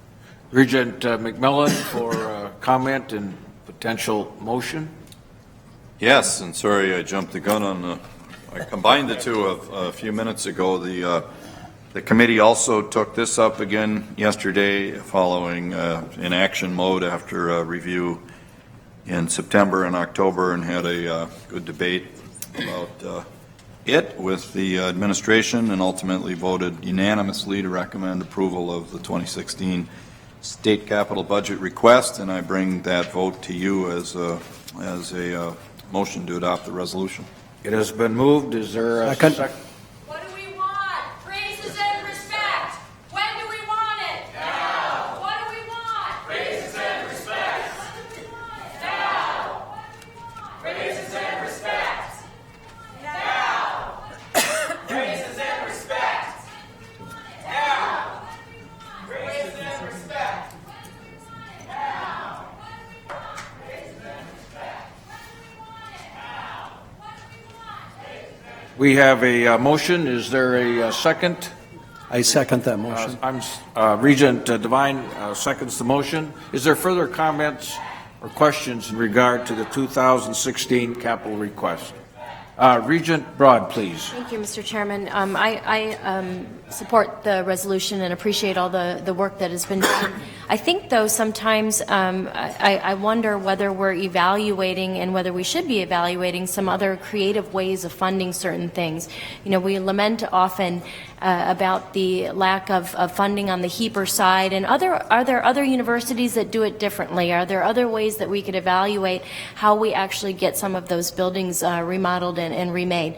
Regent McMillan for comment and potential motion. Yes, and sorry I jumped the gun on I combined the two a few minutes ago. The committee also took this up again yesterday following in action mode after a review in September and October, and had a good debate about it with the administration, and ultimately voted unanimously to recommend approval of the 2016 state capital budget request, and I bring that vote to you as a motion to adopt the resolution. It has been moved. Is there a second? What do we want? Praises and respect. When do we want it? Now. What do we want? Praises and respect. When do we want it? Now. What do we want? Praises and respect. Now. Praises and respect. Now. Praises and respect. Now. We have a motion. Is there a second? I second that motion. Regent Devine seconds the motion. Is there further comments or questions in regard to the 2016 capital request? Regent Broad, please. Thank you, Mr. Chairman. I support the resolution and appreciate all the work that has been done. I think, though, sometimes I wonder whether we're evaluating and whether we should be evaluating some other creative ways of funding certain things. You know, we lament often about the lack of funding on the HEAPR side, and are there other universities that do it differently? Are there other ways that we could evaluate how we actually get some of those buildings remodeled and remade?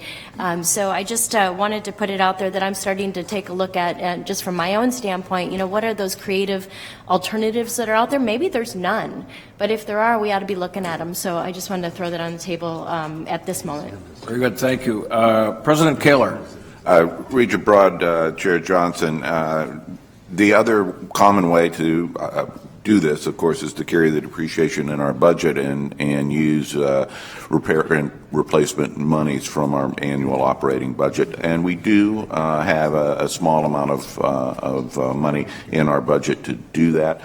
So I just wanted to put it out there that I'm starting to take a look at, just from my own standpoint, you know, what are those creative alternatives that are out there? Maybe there's none, but if there are, we ought to be looking at them. So I just wanted to throw that on the table at this moment. Very good, thank you. President Kaler. Regent Broad, Chair Johnson, the other common way to do this, of course, is to carry the depreciation in our budget and use repair and replacement monies from our annual operating budget. And we do have a small amount of money in our budget to do that.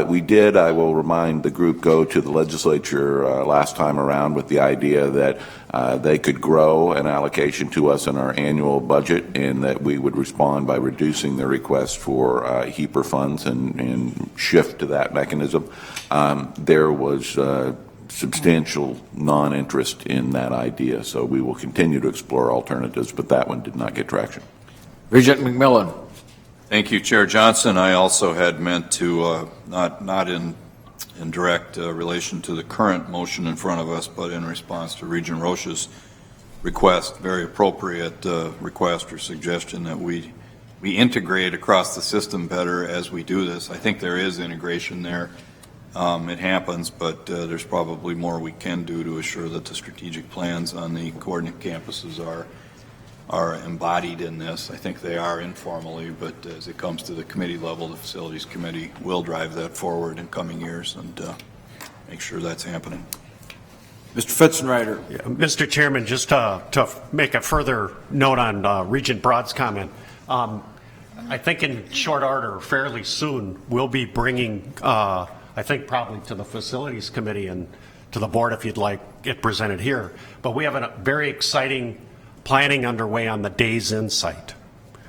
We did, I will remind the group, go to the legislature last time around with the idea that they could grow an allocation to us in our annual budget and that we would respond by reducing their request for HEAPR funds and shift to that mechanism. There was substantial non-interest in that idea, so we will continue to explore alternatives, but that one did not get traction. Regent McMillan. Thank you, Chair Johnson. I also had meant to, not in direct relation to the current motion in front of us, but in response to Regent Roche's request, very appropriate request or suggestion that we integrate across the system better as we do this. I think there is integration there. It happens, but there's probably more we can do to assure that the strategic plans on the coordinate campuses are embodied in this. I think they are informally, but as it comes to the committee level, the Facilities Committee will drive that forward in coming years and make sure that's happening. Mr. Fitzenreiter. Yeah, Mr. Chairman, just to make a further note on Regent Broad's comment, I think in short order, fairly soon, we'll be bringing, I think probably to the Facilities Committee and to the board if you'd like it presented here, but we have a very exciting planning underway on the Days Inn site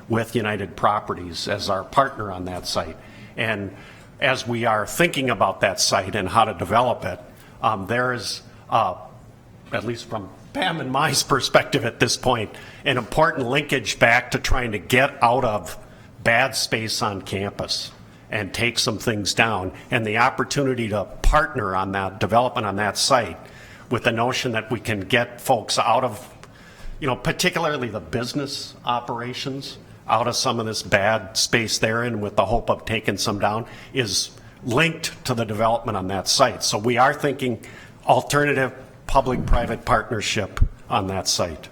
with United Properties as our partner on that site. And as we are thinking about that site and how to develop it, there is, at least from Pam and my perspective at this point, an important linkage back to trying to get out of bad space on campus and take some things down, and the opportunity to partner on that development on that site with the notion that we can get folks out of, particularly the business operations, out of some of this bad space they're in with the hope of taking some down, is linked to the development on that site. So we are thinking alternative public-private partnership on that site.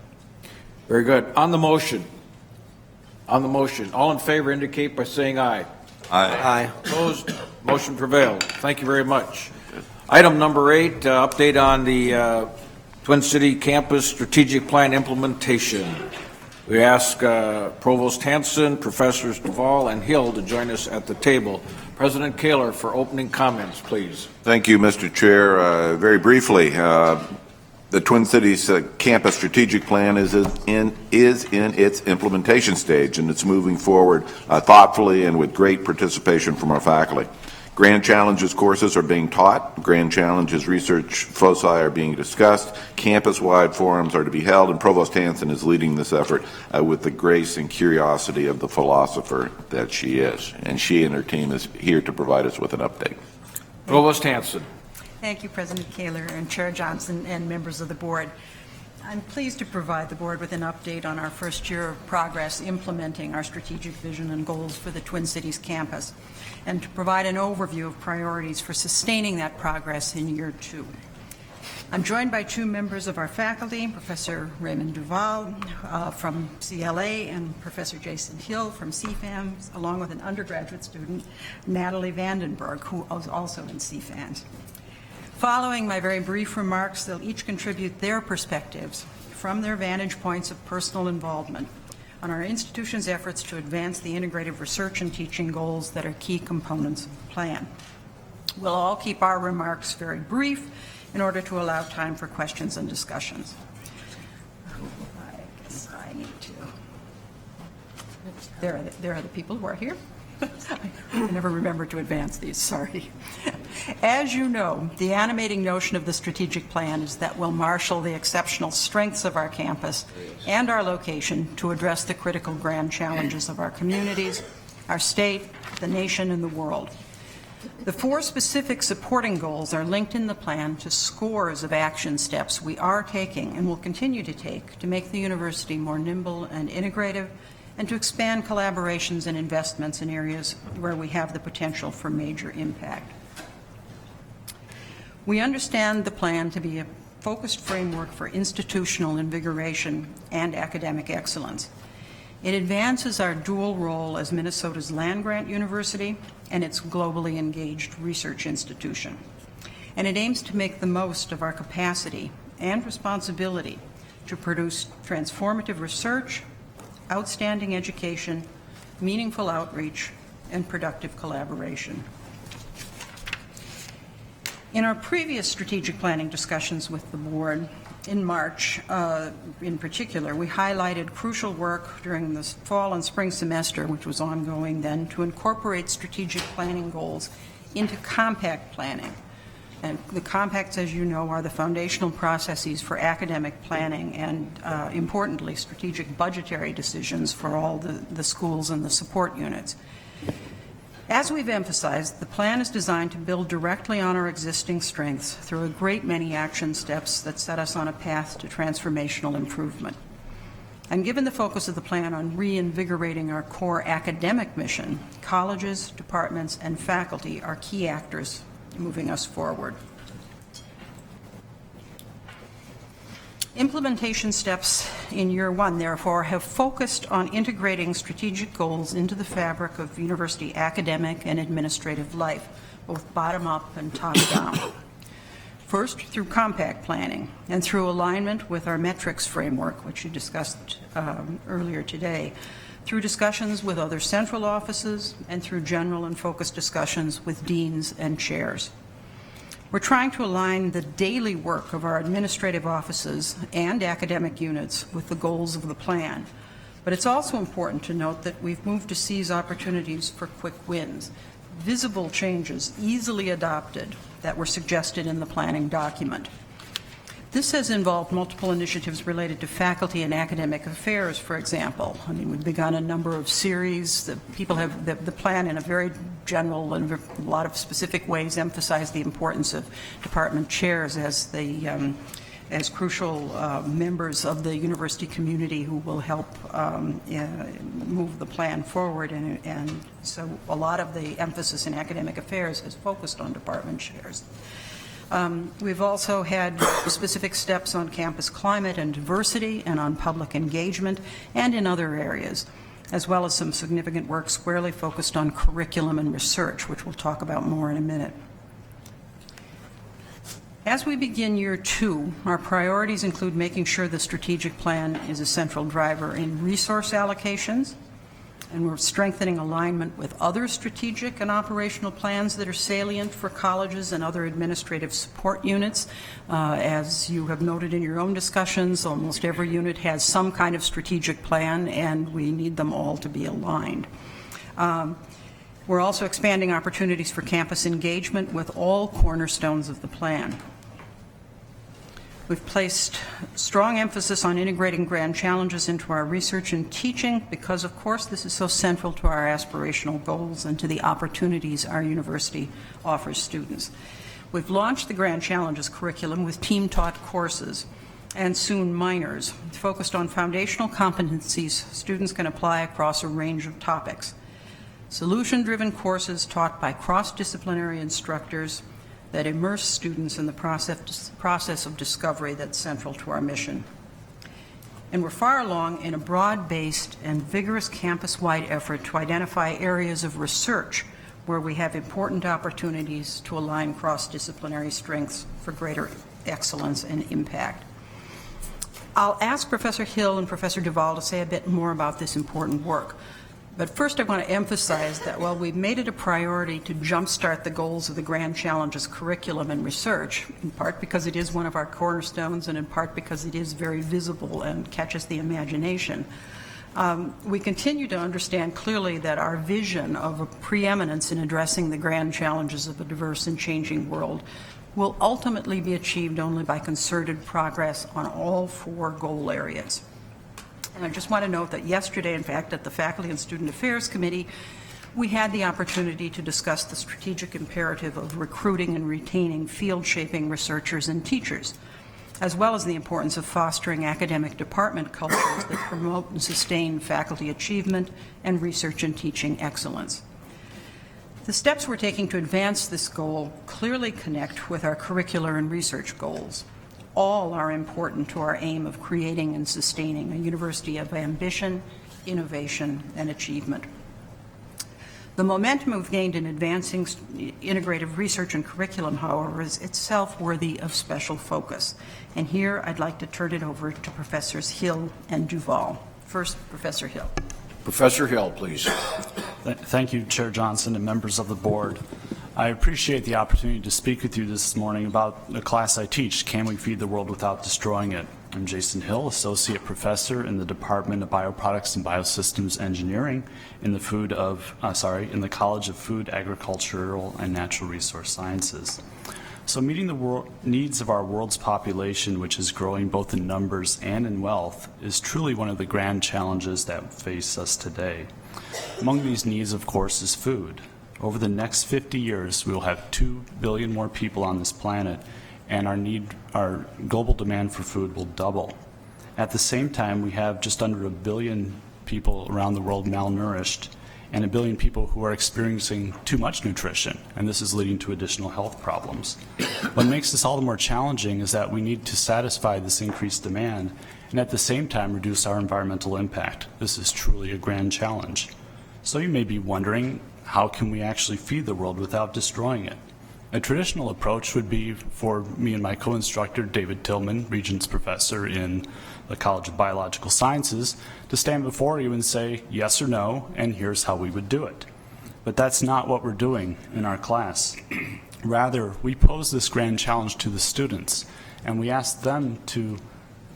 Very good. On the motion, all in favor indicate by saying aye. Aye. Opposed? Motion prevailed. Thank you very much. Item number 8, update on the Twin City Campus Strategic Plan implementation. We ask Provost Hanson, Professors Duvall and Hill to join us at the table. President Kaler for opening comments, please. Thank you, Mr. Chair. Very briefly, the Twin Cities Campus Strategic Plan is in its implementation stage, and it's moving forward thoughtfully and with great participation from our faculty. Grand Challenges courses are being taught. Grand Challenges research foci are being discussed. Campus-wide forums are to be held, and Provost Hanson is leading this effort with the grace and curiosity of the philosopher that she is. And she and her team is here to provide us with an update. Provost Hanson. Thank you, President Kaler and Chair Johnson and members of the board. I'm pleased to provide the board with an update on our first year of progress implementing our strategic vision and goals for the Twin Cities campus, and to provide an overview of priorities for sustaining that progress in year 2. I'm joined by 2 members of our faculty, Professor Raymond Duvall from CLA and Professor Jason Hill from CFAM, along with an undergraduate student, Natalie Vandenberg, who is also in CFAM. Following my very brief remarks, they'll each contribute their perspectives from their vantage points of personal involvement on our institution's efforts to advance the integrative research and teaching goals that are key components of the plan. We'll all keep our remarks very brief in order to allow time for questions and discussions. I guess I need to. There are the people who are here. I never remember to advance these, sorry. As you know, the animating notion of the strategic plan is that we'll marshal the exceptional strengths of our campus and our location to address the critical grand challenges of our communities, our state, the nation, and the world. The 4 specific supporting goals are linked in the plan to scores of action steps we are taking and will continue to take to make the university more nimble and integrative, and to expand collaborations and investments in areas where we have the potential for major impact. We understand the plan to be a focused framework for institutional invigoration and academic excellence. It advances our dual role as Minnesota's land-grant university and its globally engaged research institution. And it aims to make the most of our capacity and responsibility to produce transformative research, outstanding education, meaningful outreach, and productive collaboration. In our previous strategic planning discussions with the board, in March, in particular, we highlighted crucial work during the fall and spring semester, which was ongoing then, to incorporate strategic planning goals into compact planning. And the compacts, as you know, are the foundational processes for academic planning and, importantly, strategic budgetary decisions for all the schools and the support units. As we've emphasized, the plan is designed to build directly on our existing strengths through a great many action steps that set us on a path to transformational improvement. And given the focus of the plan on reinvigorating our core academic mission, colleges, departments, and faculty are key actors moving us forward. Implementation steps in year one, therefore, have focused on integrating strategic goals into the fabric of university academic and administrative life, both bottom-up and top-down. First, through compact planning and through alignment with our metrics framework, which you discussed earlier today, through discussions with other central offices, and through general and focused discussions with deans and chairs. We're trying to align the daily work of our administrative offices and academic units with the goals of the plan. But it's also important to note that we've moved to seize opportunities for quick wins, visible changes easily adopted that were suggested in the planning document. This has involved multiple initiatives related to faculty and academic affairs, for example. I mean, we've begun a number of series. People have the plan in a very general and a lot of specific ways emphasized the importance of department chairs as as crucial members of the university community who will help move the plan forward. And so a lot of the emphasis in academic affairs has focused on department chairs. We've also had specific steps on campus climate and diversity and on public engagement and in other areas, as well as some significant work squarely focused on curriculum and research, which we'll talk about more in a minute. As we begin year two, our priorities include making sure the strategic plan is a central driver in resource allocations, and we're strengthening alignment with other strategic and operational plans that are salient for colleges and other administrative support units. As you have noted in your own discussions, almost every unit has some kind of strategic plan, and we need them all to be aligned. We're also expanding opportunities for campus engagement with all cornerstones of the plan. We've placed strong emphasis on integrating grand challenges into our research and teaching because, of course, this is so central to our aspirational goals and to the opportunities our university offers students. We've launched the Grand Challenges curriculum with team-taught courses and soon minors, focused on foundational competencies students can apply across a range of topics. Solution-driven courses taught by cross-disciplinary instructors that immerse students in the process of discovery that's central to our mission. And we're far along in a broad-based and vigorous campus-wide effort to identify areas of research where we have important opportunities to align cross-disciplinary strengths for greater excellence and impact. I'll ask Professor Hill and Professor Duvall to say a bit more about this important work. But first I want to emphasize that while we've made it a priority to jumpstart the goals of the Grand Challenges curriculum and research, in part because it is one of our cornerstones and in part because it is very visible and catches the imagination, we continue to understand clearly that our vision of a preeminence in addressing the grand challenges of a diverse and changing world will ultimately be achieved only by concerted progress on all four goal areas. And I just want to note that yesterday, in fact, at the Faculty and Student Affairs Committee, we had the opportunity to discuss the strategic imperative of recruiting and retaining field-shaping researchers and teachers, as well as the importance of fostering academic department cultures that promote and sustain faculty achievement and research and teaching excellence. The steps we're taking to advance this goal clearly connect with our curricular and research goals. All are important to our aim of creating and sustaining a university of ambition, innovation, and achievement. The momentum we've gained in advancing integrative research and curriculum, however, is itself worthy of special focus. And here I'd like to turn it over to Professors Hill and Duval. First, Professor Hill. Professor Hill, please. Thank you, Chair Johnson and members of the board. I appreciate the opportunity to speak with you this morning about the class I teach, Can We Feed the World Without Destroying It? I'm Jason Hill, Associate Professor in the Department of Bioproducts and Biosystems Engineering in the College of Food, Agricultural, and Natural Resource Sciences. So meeting the needs of our world's population, which is growing both in numbers and in wealth, is truly one of the grand challenges that face us today. Among these needs, of course, is food. Over the next 50 years, we will have 2 billion more people on this planet, and our global demand for food will double. At the same time, we have just under 1 billion people around the world malnourished, and 1 billion people who are experiencing too much nutrition, and this is leading to additional health problems. What makes this all the more challenging is that we need to satisfy this increased demand and at the same time reduce our environmental impact. This is truly a grand challenge. So you may be wondering, how can we actually feed the world without destroying it? A traditional approach would be for me and my co-instructor, David Tillman, Regents Professor in the College of Biological Sciences, to stand before you and say yes or no, and here's how we would do it. But that's not what we're doing in our class. Rather, we pose this grand challenge to the students, and we ask them to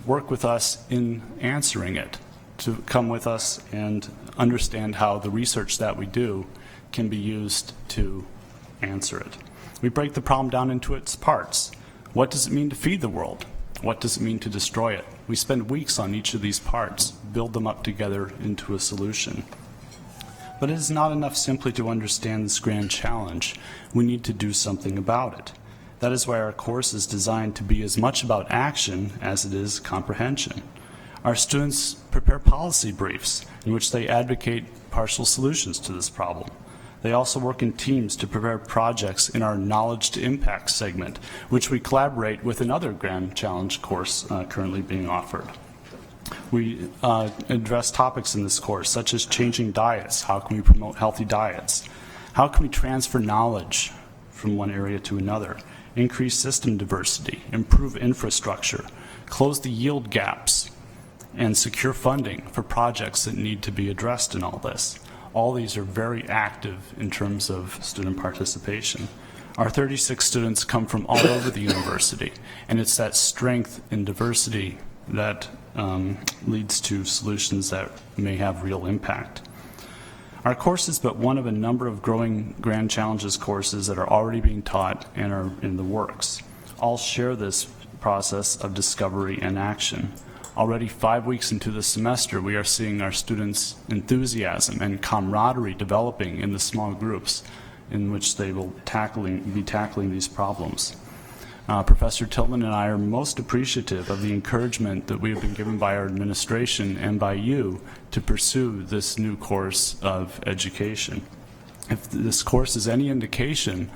work with us in answering it, to come with us and understand how the research that we do can be used to answer it. We break the problem down into its parts. What does it mean to feed the world? What does it mean to destroy it? We spend weeks on each of these parts, build them up together into a solution. But it is not enough simply to understand this grand challenge. We need to do something about it. That is why our course is designed to be as much about action as it is comprehension. Our students prepare policy briefs in which they advocate partial solutions to this problem. They also work in teams to prepare projects in our Knowledge to Impact segment, which we collaborate with another Grand Challenge course currently being offered. We address topics in this course, such as changing diets. How can we promote healthy diets? How can we transfer knowledge from one area to another? Increase system diversity, improve infrastructure, close the yield gaps, and secure funding for projects that need to be addressed in all this. All these are very active in terms of student participation. Our 36 students come from all over the university, and it's that strength in diversity that leads to solutions that may have real impact. Our course is but one of a number of growing Grand Challenges courses that are already being taught and are in the works. All share this process of discovery and action. Already 5 weeks into the semester, we are seeing our students' enthusiasm and camaraderie developing in the small groups in which they will be tackling these problems. Professor Tillman and I are most appreciative of the encouragement that we have been given by our administration and by you to pursue this new course of education. If this course is any indication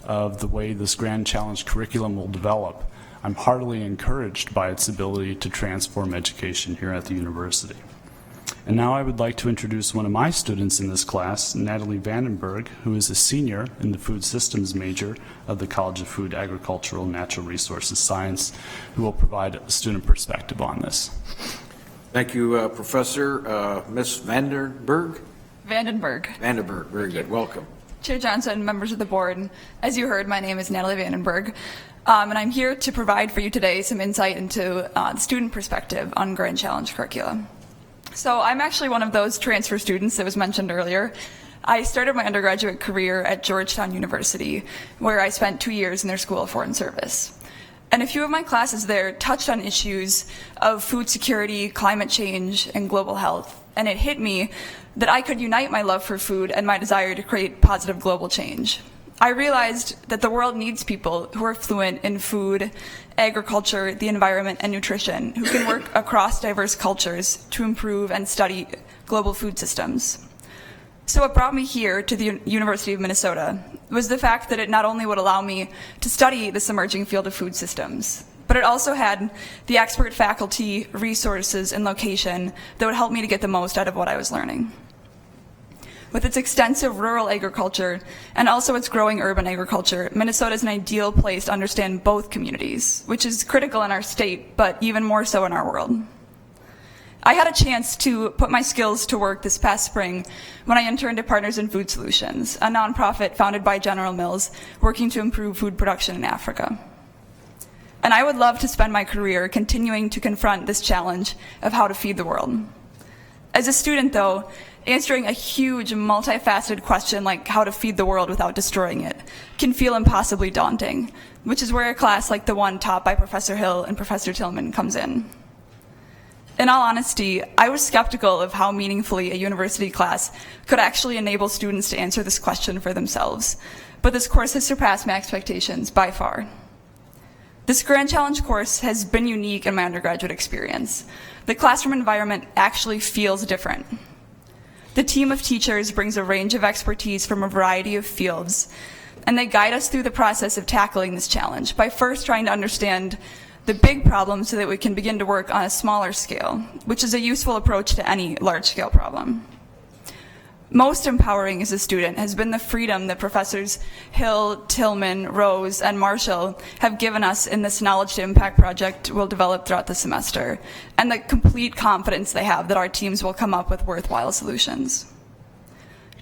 of the way this Grand Challenge curriculum will develop, I'm heartily encouraged by its ability to transform education here at the university. And now I would like to introduce one of my students in this class, Natalie Vandenberg, who is a senior in the Food Systems major of the College of Food, Agricultural, and Natural Resources Science, who will provide a student perspective on this. Thank you, Professor. Ms. Vandenberg? Vandenberg. Vandenberg, very good. Welcome. Chair Johnson, members of the board, as you heard, my name is Natalie Vandenberg, and I'm here to provide for you today some insight into the student perspective on Grand Challenge curriculum. So I'm actually one of those transfer students that was mentioned earlier. I started my undergraduate career at Georgetown University, where I spent 2 years in their School of Foreign Service. And a few of my classes there touched on issues of food security, climate change, and global health. And it hit me that I could unite my love for food and my desire to create positive global change. I realized that the world needs people who are fluent in food, agriculture, the environment, and nutrition, who can work across diverse cultures to improve and study global food systems. So what brought me here to the University of Minnesota was the fact that it not only would allow me to study this emerging field of food systems, but it also had the expert faculty, resources, and location that would help me to get the most out of what I was learning. With its extensive rural agriculture and also its growing urban agriculture, Minnesota is an ideal place to understand both communities, which is critical in our state, but even more so in our world. I had a chance to put my skills to work this past spring when I interned at Partners in Food Solutions, a nonprofit founded by General Mills working to improve food production in Africa. And I would love to spend my career continuing to confront this challenge of how to feed the world. As a student, though, answering a huge, multifaceted question like how to feed the world without destroying it can feel impossibly daunting, which is where a class like the one taught by Professor Hill and Professor Tillman comes in. In all honesty, I was skeptical of how meaningfully a university class could actually enable students to answer this question for themselves, but this course has surpassed my expectations by far. This Grand Challenge course has been unique in my undergraduate experience. The classroom environment actually feels different. The team of teachers brings a range of expertise from a variety of fields, and they guide us through the process of tackling this challenge by first trying to understand the big problem so that we can begin to work on a smaller scale, which is a useful approach to any large-scale problem. Most empowering as a student has been the freedom that Professors Hill, Tillman, Rose, and Marshall have given us in this Knowledge to Impact project we'll develop throughout the semester, and the complete confidence they have that our teams will come up with worthwhile solutions.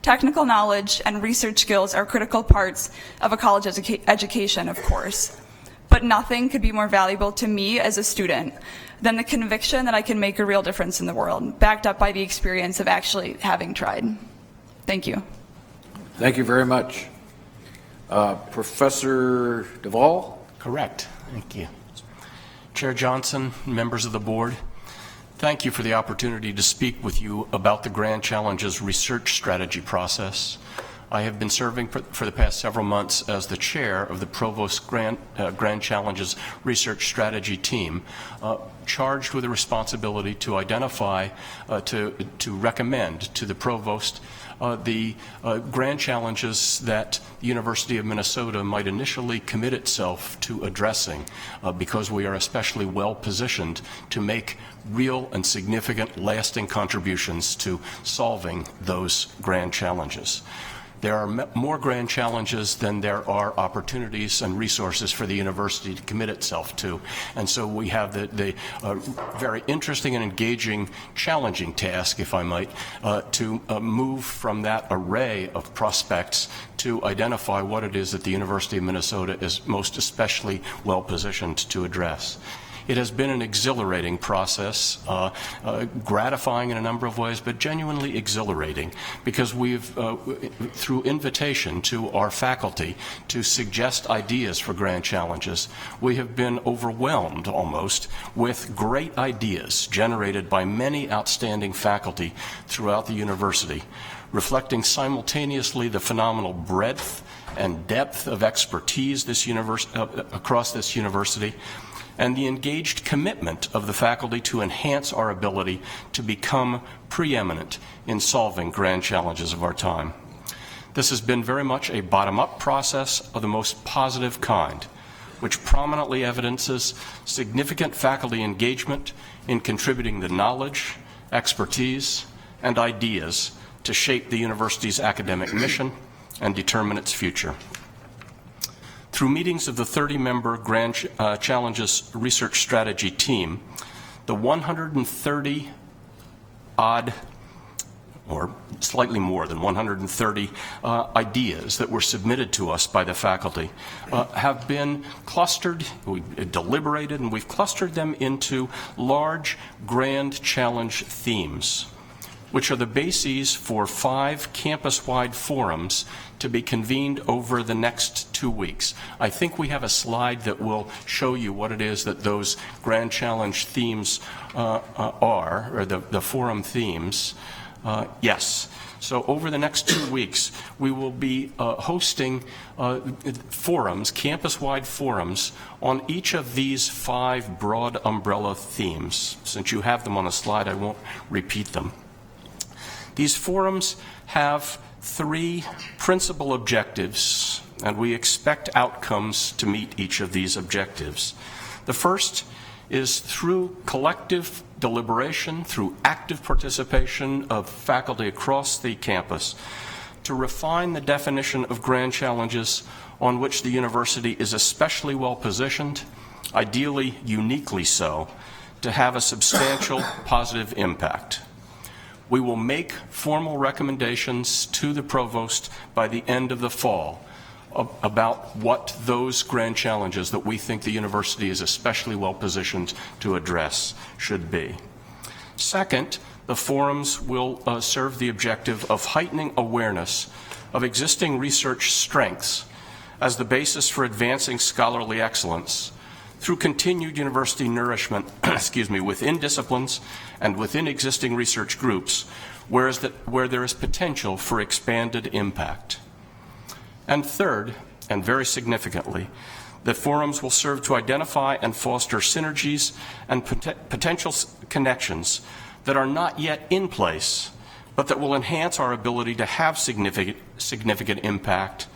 Technical knowledge and research skills are critical parts of a college education, of course, but nothing could be more valuable to me as a student than the conviction that I can make a real difference in the world, backed up by the experience of actually having tried. Thank you. Thank you very much. Professor Duvall? Correct. Thank you. Chair Johnson, members of the board, thank you for the opportunity to speak with you about the Grand Challenges research strategy process. I have been serving for the past several months as the chair of the Provost Grand Challenges Research Strategy Team, charged with the responsibility to identify, to recommend to the Provost the grand challenges that the University of Minnesota might initially commit itself to addressing, because we are especially well positioned to make real and significant lasting contributions to solving those grand challenges. There are more grand challenges than there are opportunities and resources for the university to commit itself to. And so we have the very interesting and engaging, challenging task, if I might, to move from that array of prospects to identify what it is that the University of Minnesota is most especially well positioned to address. It has been an exhilarating process, gratifying in a number of ways, but genuinely exhilarating, because we've, through invitation to our faculty to suggest ideas for grand challenges, we have been overwhelmed almost with great ideas generated by many outstanding faculty throughout the university, reflecting simultaneously the phenomenal breadth and depth of expertise across this university, and the engaged commitment of the faculty to enhance our ability to become preeminent in solving grand challenges of our time. This has been very much a bottom-up process of the most positive kind, which prominently evidences significant faculty engagement in contributing the knowledge, expertise, and ideas to shape the university's academic mission and determine its future. Through meetings of the 30-member Grand Challenges Research Strategy Team, the 130-odd, or slightly more than 130 ideas that were submitted to us by the faculty have been clustered, we deliberated, and we've clustered them into large grand challenge themes, which are the bases for 5 campus-wide forums to be convened over the next 2 weeks. I think we have a slide that will show you what it is that those grand challenge themes are, or the forum themes. Yes. So over the next 2 weeks, we will be hosting forums, campus-wide forums, on each of these 5 broad umbrella themes. Since you have them on a slide, I won't repeat them. These forums have 3 principal objectives, and we expect outcomes to meet each of these objectives. The first is through collective deliberation, through active participation of faculty across the campus, to refine the definition of grand challenges on which the university is especially well positioned, ideally uniquely so, to have a substantial positive impact. We will make formal recommendations to the provost by the end of the fall about what those grand challenges that we think the university is especially well positioned to address should be. Second, the forums will serve the objective of heightening awareness of existing research strengths as the basis for advancing scholarly excellence through continued university nourishment within disciplines and within existing research groups, where there is potential for expanded impact. And third, and very significantly, the forums will serve to identify and foster synergies and potential connections that are not yet in place, but that will enhance our ability to have significant impact,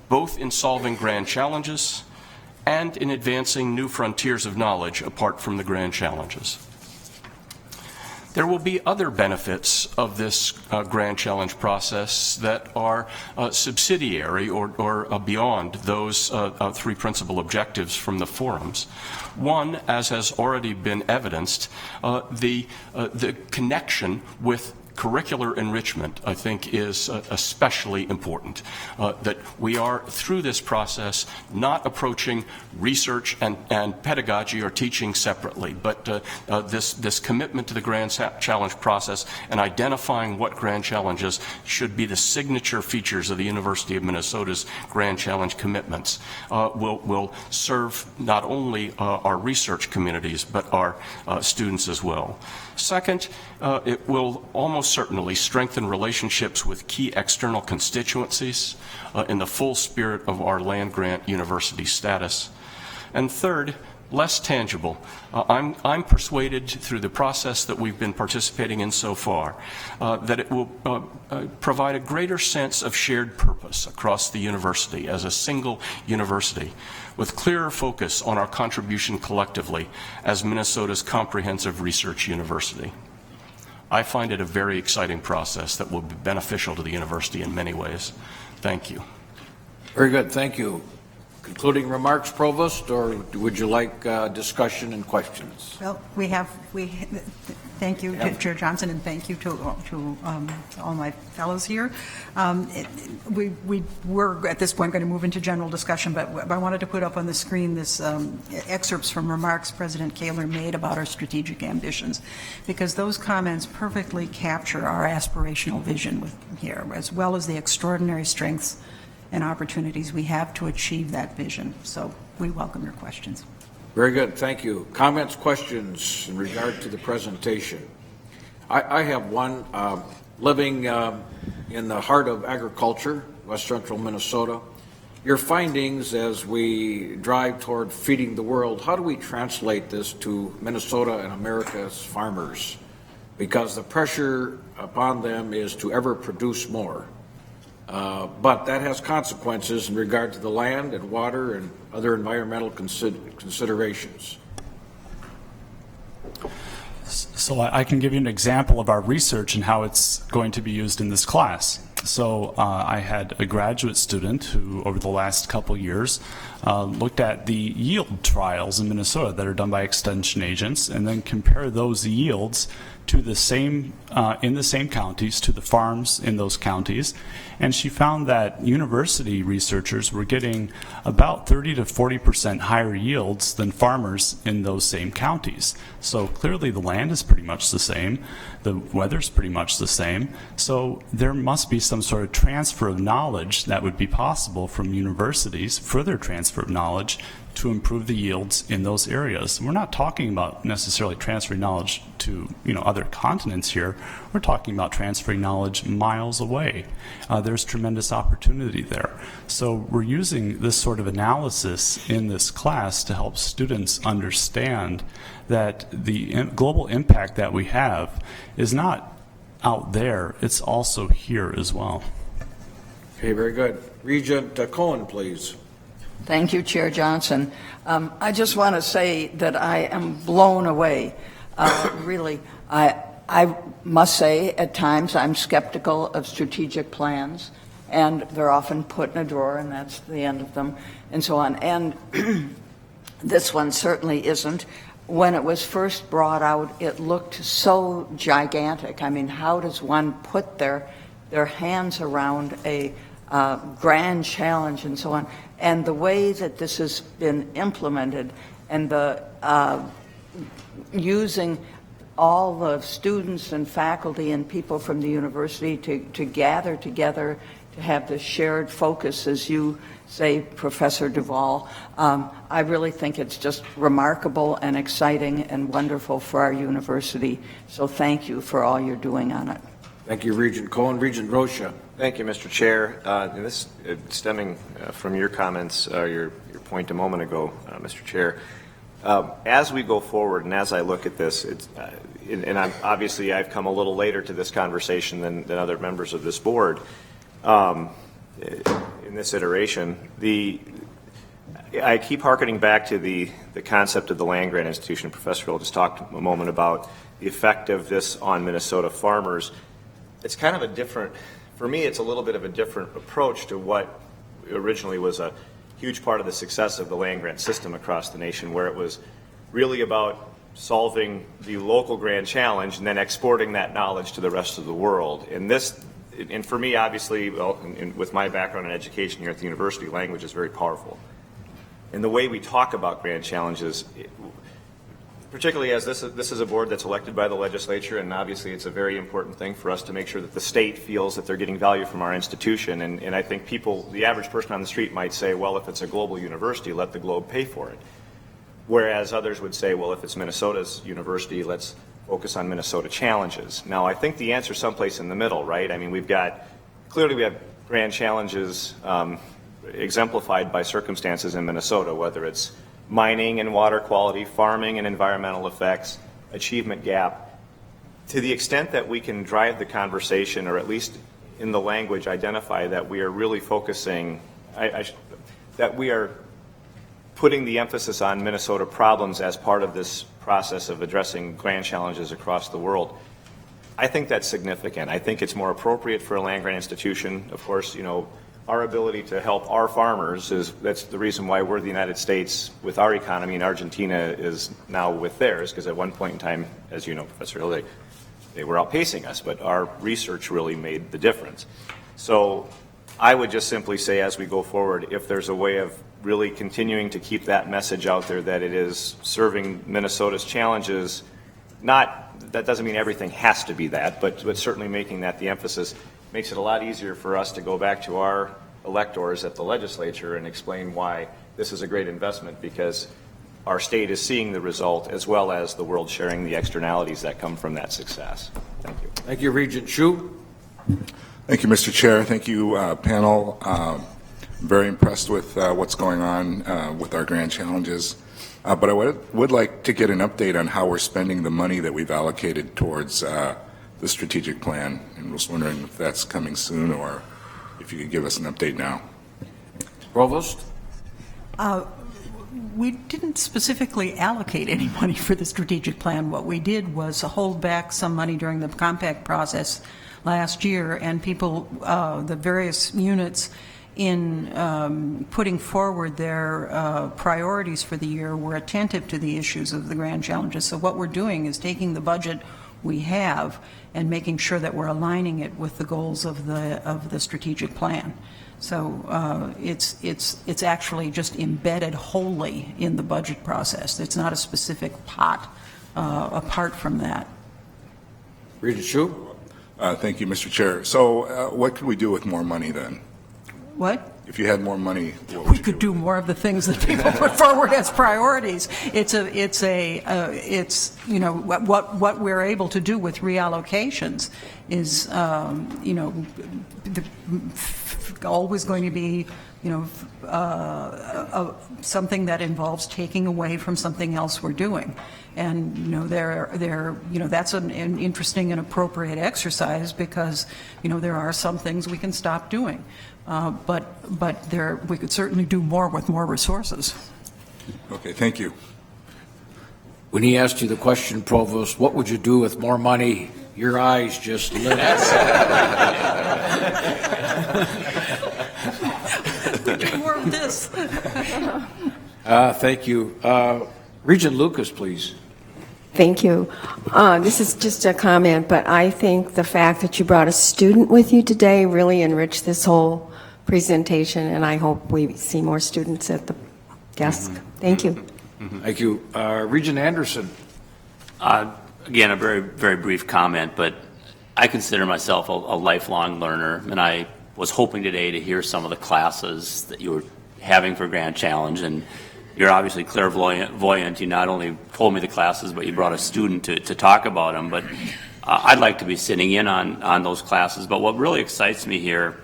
both in solving grand challenges and in advancing new frontiers of knowledge apart from the grand challenges. There will be other benefits of this grand challenge process that are subsidiary or beyond those three principal objectives from the forums. One, as has already been evidenced, the connection with curricular enrichment, I think, is especially important. That we are, through this process, not approaching research and pedagogy or teaching separately, but this commitment to the Grand Challenge process and identifying what Grand Challenges should be the signature features of the University of Minnesota's Grand Challenge commitments will serve not only our research communities, but our students as well. Second, it will almost certainly strengthen relationships with key external constituencies in the full spirit of our land-grant university status. And third, less tangible, I'm persuaded through the process that we've been participating in so far that it will provide a greater sense of shared purpose across the university as a single university, with clearer focus on our contribution collectively as Minnesota's comprehensive research university. I find it a very exciting process that will be beneficial to the university in many ways. Thank you. Very good, thank you. Concluding remarks, Provost, or would you like discussion and questions? Well, thank you, Chair Johnson, and thank you to all my fellows here. We're at this point going to move into general discussion, but I wanted to put up on the screen this excerpts from remarks President Kaler made about our strategic ambitions, because those comments perfectly capture our aspirational vision here, as well as the extraordinary strengths and opportunities we have to achieve that vision. So we welcome your questions. Very good, thank you. Comments, questions in regard to the presentation? I have one. Living in the heart of agriculture, West Central Minnesota, your findings as we drive toward feeding the world, how do we translate this to Minnesota and America's farmers? Because the pressure upon them is to ever produce more. But that has consequences in regard to the land and water and other environmental considerations. So I can give you an example of our research and how it's going to be used in this class. So I had a graduate student who, over the last couple years, looked at the yield trials in Minnesota that are done by extension agents, and then compare those yields to the same in the same counties, to the farms in those counties, and she found that university researchers were getting about 30 to 40% higher yields than farmers in those same counties. So clearly the land is pretty much the same, the weather's pretty much the same, so there must be some sort of transfer of knowledge that would be possible from universities, further transfer of knowledge to improve the yields in those areas. We're not talking about necessarily transferring knowledge to other continents here. We're talking about transferring knowledge miles away. There's tremendous opportunity there. So we're using this sort of analysis in this class to help students understand that the global impact that we have is not out there, it's also here as well. Okay, very good. Regent Cohen, please. Thank you, Chair Johnson. I just want to say that I am blown away. Really, I must say at times I'm skeptical of strategic plans, and they're often put in a drawer and that's the end of them and so on. And this one certainly isn't. When it was first brought out, it looked so gigantic. I mean, how does one put their hands around a grand challenge and so on? And the way that this has been implemented and the using all the students and faculty and people from the university to gather together to have this shared focus, as you say, Professor Duvall, I really think it's just remarkable and exciting and wonderful for our university. So thank you for all you're doing on it. Thank you, Regent Cohen. Regent Rocha. Thank you, Mr. Chair. This stemming from your comments, your point a moment ago, Mr. Chair. As we go forward and as I look at this, and obviously I've come a little later to this conversation than other members of this board in this iteration. I keep hearkening back to the concept of the land-grant institution. Professor Hill just talked a moment about the effect of this on Minnesota farmers. It's kind of a different, for me, it's a little bit of a different approach to what originally was a huge part of the success of the land-grant system across the nation, where it was really about solving the local grand challenge and then exporting that knowledge to the rest of the world. And for me, obviously, with my background in education here at the university, language is very powerful. And the way we talk about grand challenges, particularly as this is a board that's elected by the legislature, and obviously it's a very important thing for us to make sure that the state feels that they're getting value from our institution. And I think the average person on the street might say, well, if it's a global university, let the globe pay for it. Whereas others would say, well, if it's Minnesota's university, let's focus on Minnesota challenges. Now, I think the answer is someplace in the middle, right? I mean, clearly we have grand challenges exemplified by circumstances in Minnesota, whether it's mining and water quality, farming and environmental effects, achievement gap. To the extent that we can drive the conversation, or at least in the language identify that we are really focusing, that we are putting the emphasis on Minnesota problems as part of this process of addressing grand challenges across the world, I think that's significant. I think it's more appropriate for a land-grant institution. Of course, our ability to help our farmers that's the reason why we're the United States with our economy, and Argentina is now with theirs, because at one point in time, as you know, Professor Hill, they were outpacing us, but our research really made the difference. So I would just simply say, as we go forward, if there's a way of really continuing to keep that message out there that it is serving Minnesota's challenges, that doesn't mean everything has to be that, but certainly making that the emphasis makes it a lot easier for us to go back to our electors at the legislature and explain why this is a great investment, because our state is seeing the result as well as the world sharing the externalities that come from that success. Thank you. Thank you, Regent Hsu. Thank you, Mr. Chair. Thank you, panel. I'm very impressed with what's going on with our grand challenges. But I would like to get an update on how we're spending the money that we've allocated towards the strategic plan, and was wondering if that's coming soon or if you could give us an update now. Provost? We didn't specifically allocate any money for the strategic plan. What we did was hold back some money during the compact process last year, and people, the various units in putting forward their priorities for the year were attentive to the issues of the grand challenges. So what we're doing is taking the budget we have and making sure that we're aligning it with the goals of the strategic plan. So it's actually just embedded wholly in the budget process. It's not a specific pot apart from that. Regent Hsu? Thank you, Mr. Chair. So what could we do with more money then? What? If you had more money, what would we could do more of the things that people put forward as priorities. It's what we're able to do with reallocations is always going to be, something that involves taking away from something else we're doing. And, that's an interesting and appropriate exercise because, there are some things we can stop doing. But we could certainly do more with more resources. Okay, thank you. When he asked you the question, Provost, what would you do with more money? Your eyes just lit up. We do more of this. Thank you. Regent Lucas, please. Thank you. This is just a comment, but I think the fact that you brought a student with you today really enriched this whole presentation, and I hope we see more students at the desk. Thank you. Thank you. Regent Anderson. Again, a very, very brief comment, but I consider myself a lifelong learner, and I was hoping today to hear some of the classes that you were having for Grand Challenge, and you're obviously clairvoyant. You not only told me the classes, but you brought a student to talk about them. But I'd like to be sitting in on those classes. But what really excites me here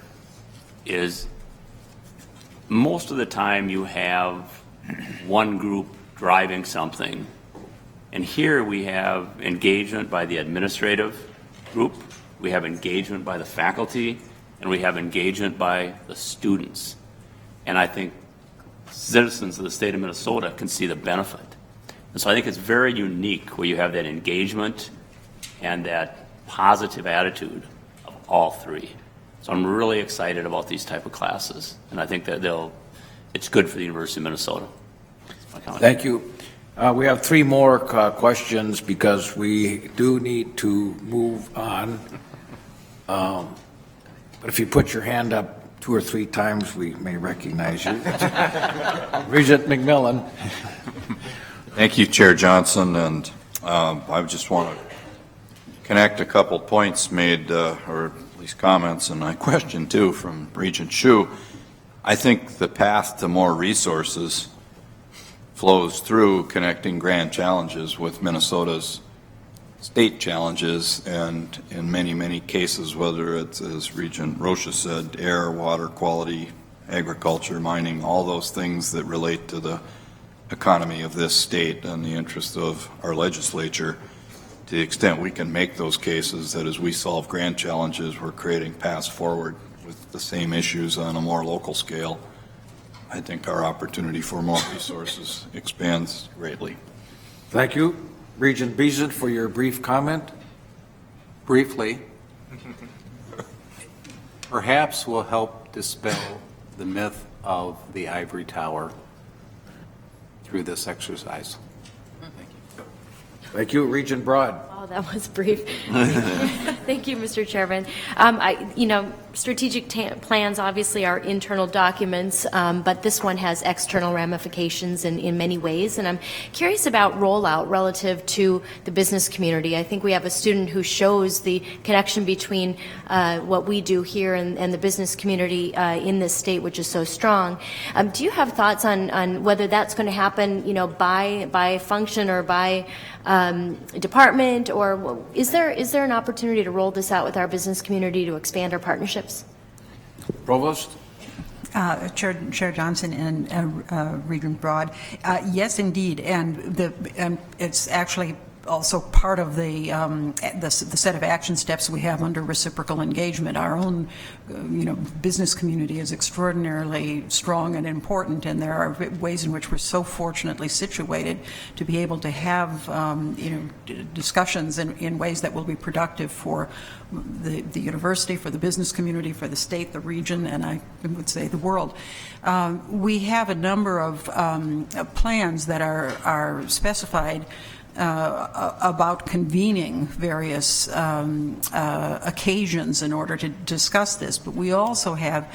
is most of the time you have one group driving something. And here we have engagement by the administrative group, we have engagement by the faculty, and we have engagement by the students. And I think citizens of the state of Minnesota can see the benefit. And so I think it's very unique where you have that engagement and that positive attitude of all three. So I'm really excited about these type of classes, and I think that it's good for the University of Minnesota. Thank you. We have three more questions because we do need to move on. But if you put your hand up 2 or 3 times, we may recognize you. Regent McMillan. Thank you, Chair Johnson, and I just want to connect a couple points made, or at least comments, and a question too from Regent Hsu. I think the path to more resources flows through connecting grand challenges with Minnesota's state challenges, and in many, many cases, whether it's, as Regent Rocha said, air, water quality, agriculture, mining, all those things that relate to the economy of this state and the interest of our legislature, to the extent we can make those cases that as we solve grand challenges, we're creating paths forward with the same issues on a more local scale. I think our opportunity for more resources expands greatly. Thank you. Regent Beeson, for your brief comment. Briefly, perhaps will help dispel the myth of the ivory tower through this exercise. Thank you. Thank you. Regent Broad. Oh, that was brief. Thank you, Mr. Chairman. Strategic plans obviously are internal documents, but this one has external ramifications in many ways. And I'm curious about rollout relative to the business community. I think we have a student who shows the connection between what we do here and the business community in this state, which is so strong. Do you have thoughts on whether that's going to happen, by function or by department, or is there an opportunity to roll this out with our business community to expand our partnerships? Provost? Chair Johnson and Regent Broad, yes, indeed, and it's actually also part of the set of action steps we have under reciprocal engagement. Our own, business community is extraordinarily strong and important, and there are ways in which we're so fortunately situated to be able to have, discussions in ways that will be productive for the university, for the business community, for the state, the region, and I would say the world. We have a number of plans that are specified about convening various occasions in order to discuss this, but we also have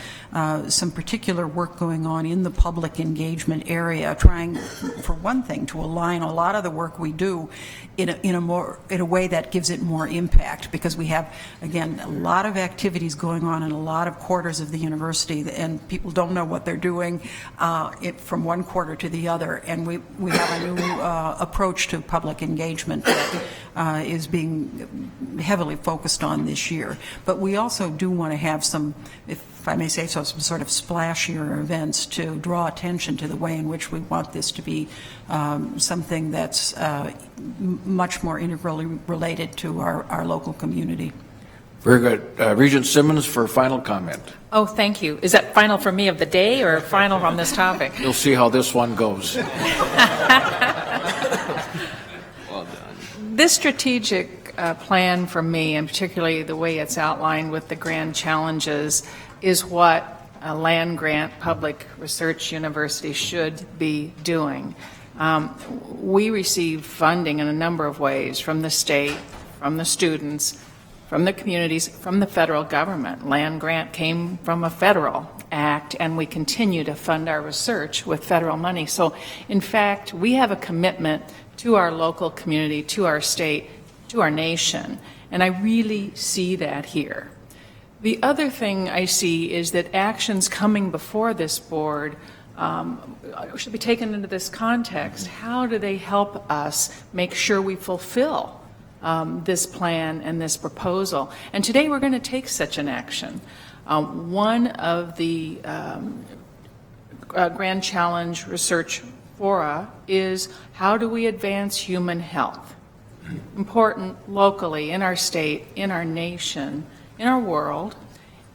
some particular work going on in the public engagement area, trying, for one thing, to align a lot of the work we do in a way that gives it more impact, because we have, again, a lot of activities going on in a lot of quarters of the university, and people don't know what they're doing from one quarter to the other, and we have a new approach to public public engagement that is being heavily focused on this year. But we also do want to have some, if I may say so, some sort of splashier events to draw attention to the way in which we want this to be something that's much more integrally related to our local community. Very good. Regent Simmons for final comment. Oh, thank you. Is that final for me of the day or final on this topic? You'll see how this one goes. This strategic plan for me, and particularly the way it's outlined with the grand challenges, is what a land-grant public research university should be doing. We receive funding in a number of ways from the state, from the students, from the communities, from the federal government. Land grant came from a federal act, and we continue to fund our research with federal money. So, in fact, we have a commitment to our local community, to our state, to our nation, and I really see that here. The other thing I see is that actions coming before this board should be taken into this context. How do they help us make sure we fulfill this plan and this proposal? And today we're going to take such an action. One of the Grand Challenge Research Fora is how do we advance human health? Important locally, in our state, in our nation, in our world.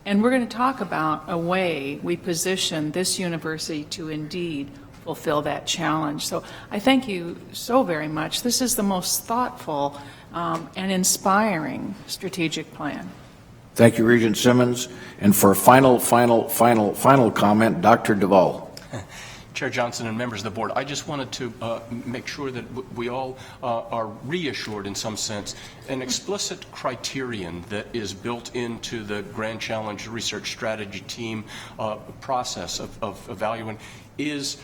And we're going to talk about a way we position this university to indeed fulfill that challenge. So I thank you so very much. This is the most thoughtful and inspiring strategic plan. Thank you, Regent Simmons. And for final comment, Dr. Duvall. Chair Johnson and members of the board, I just wanted to make sure that we all are reassured in some sense. An explicit criterion that is built into the Grand Challenge Research Strategy Team process of evaluating is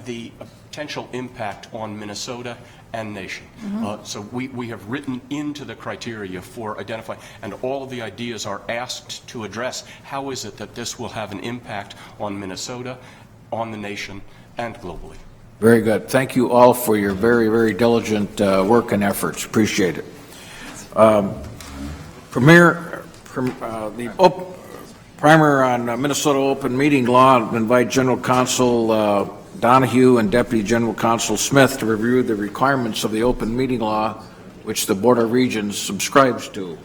the potential impact on Minnesota and nation. So we have written into the criteria for identifying, and all of the ideas are asked to address how is it that this will have an impact on Minnesota, on the nation, and globally. Very good. Thank you all for your very, very diligent work and efforts. Appreciate it. The primer on Minnesota open meeting law, I invite General Counsel Donahue and Deputy General Counsel Smith to review the requirements of the open meeting law, which the Board of Regents subscribes to.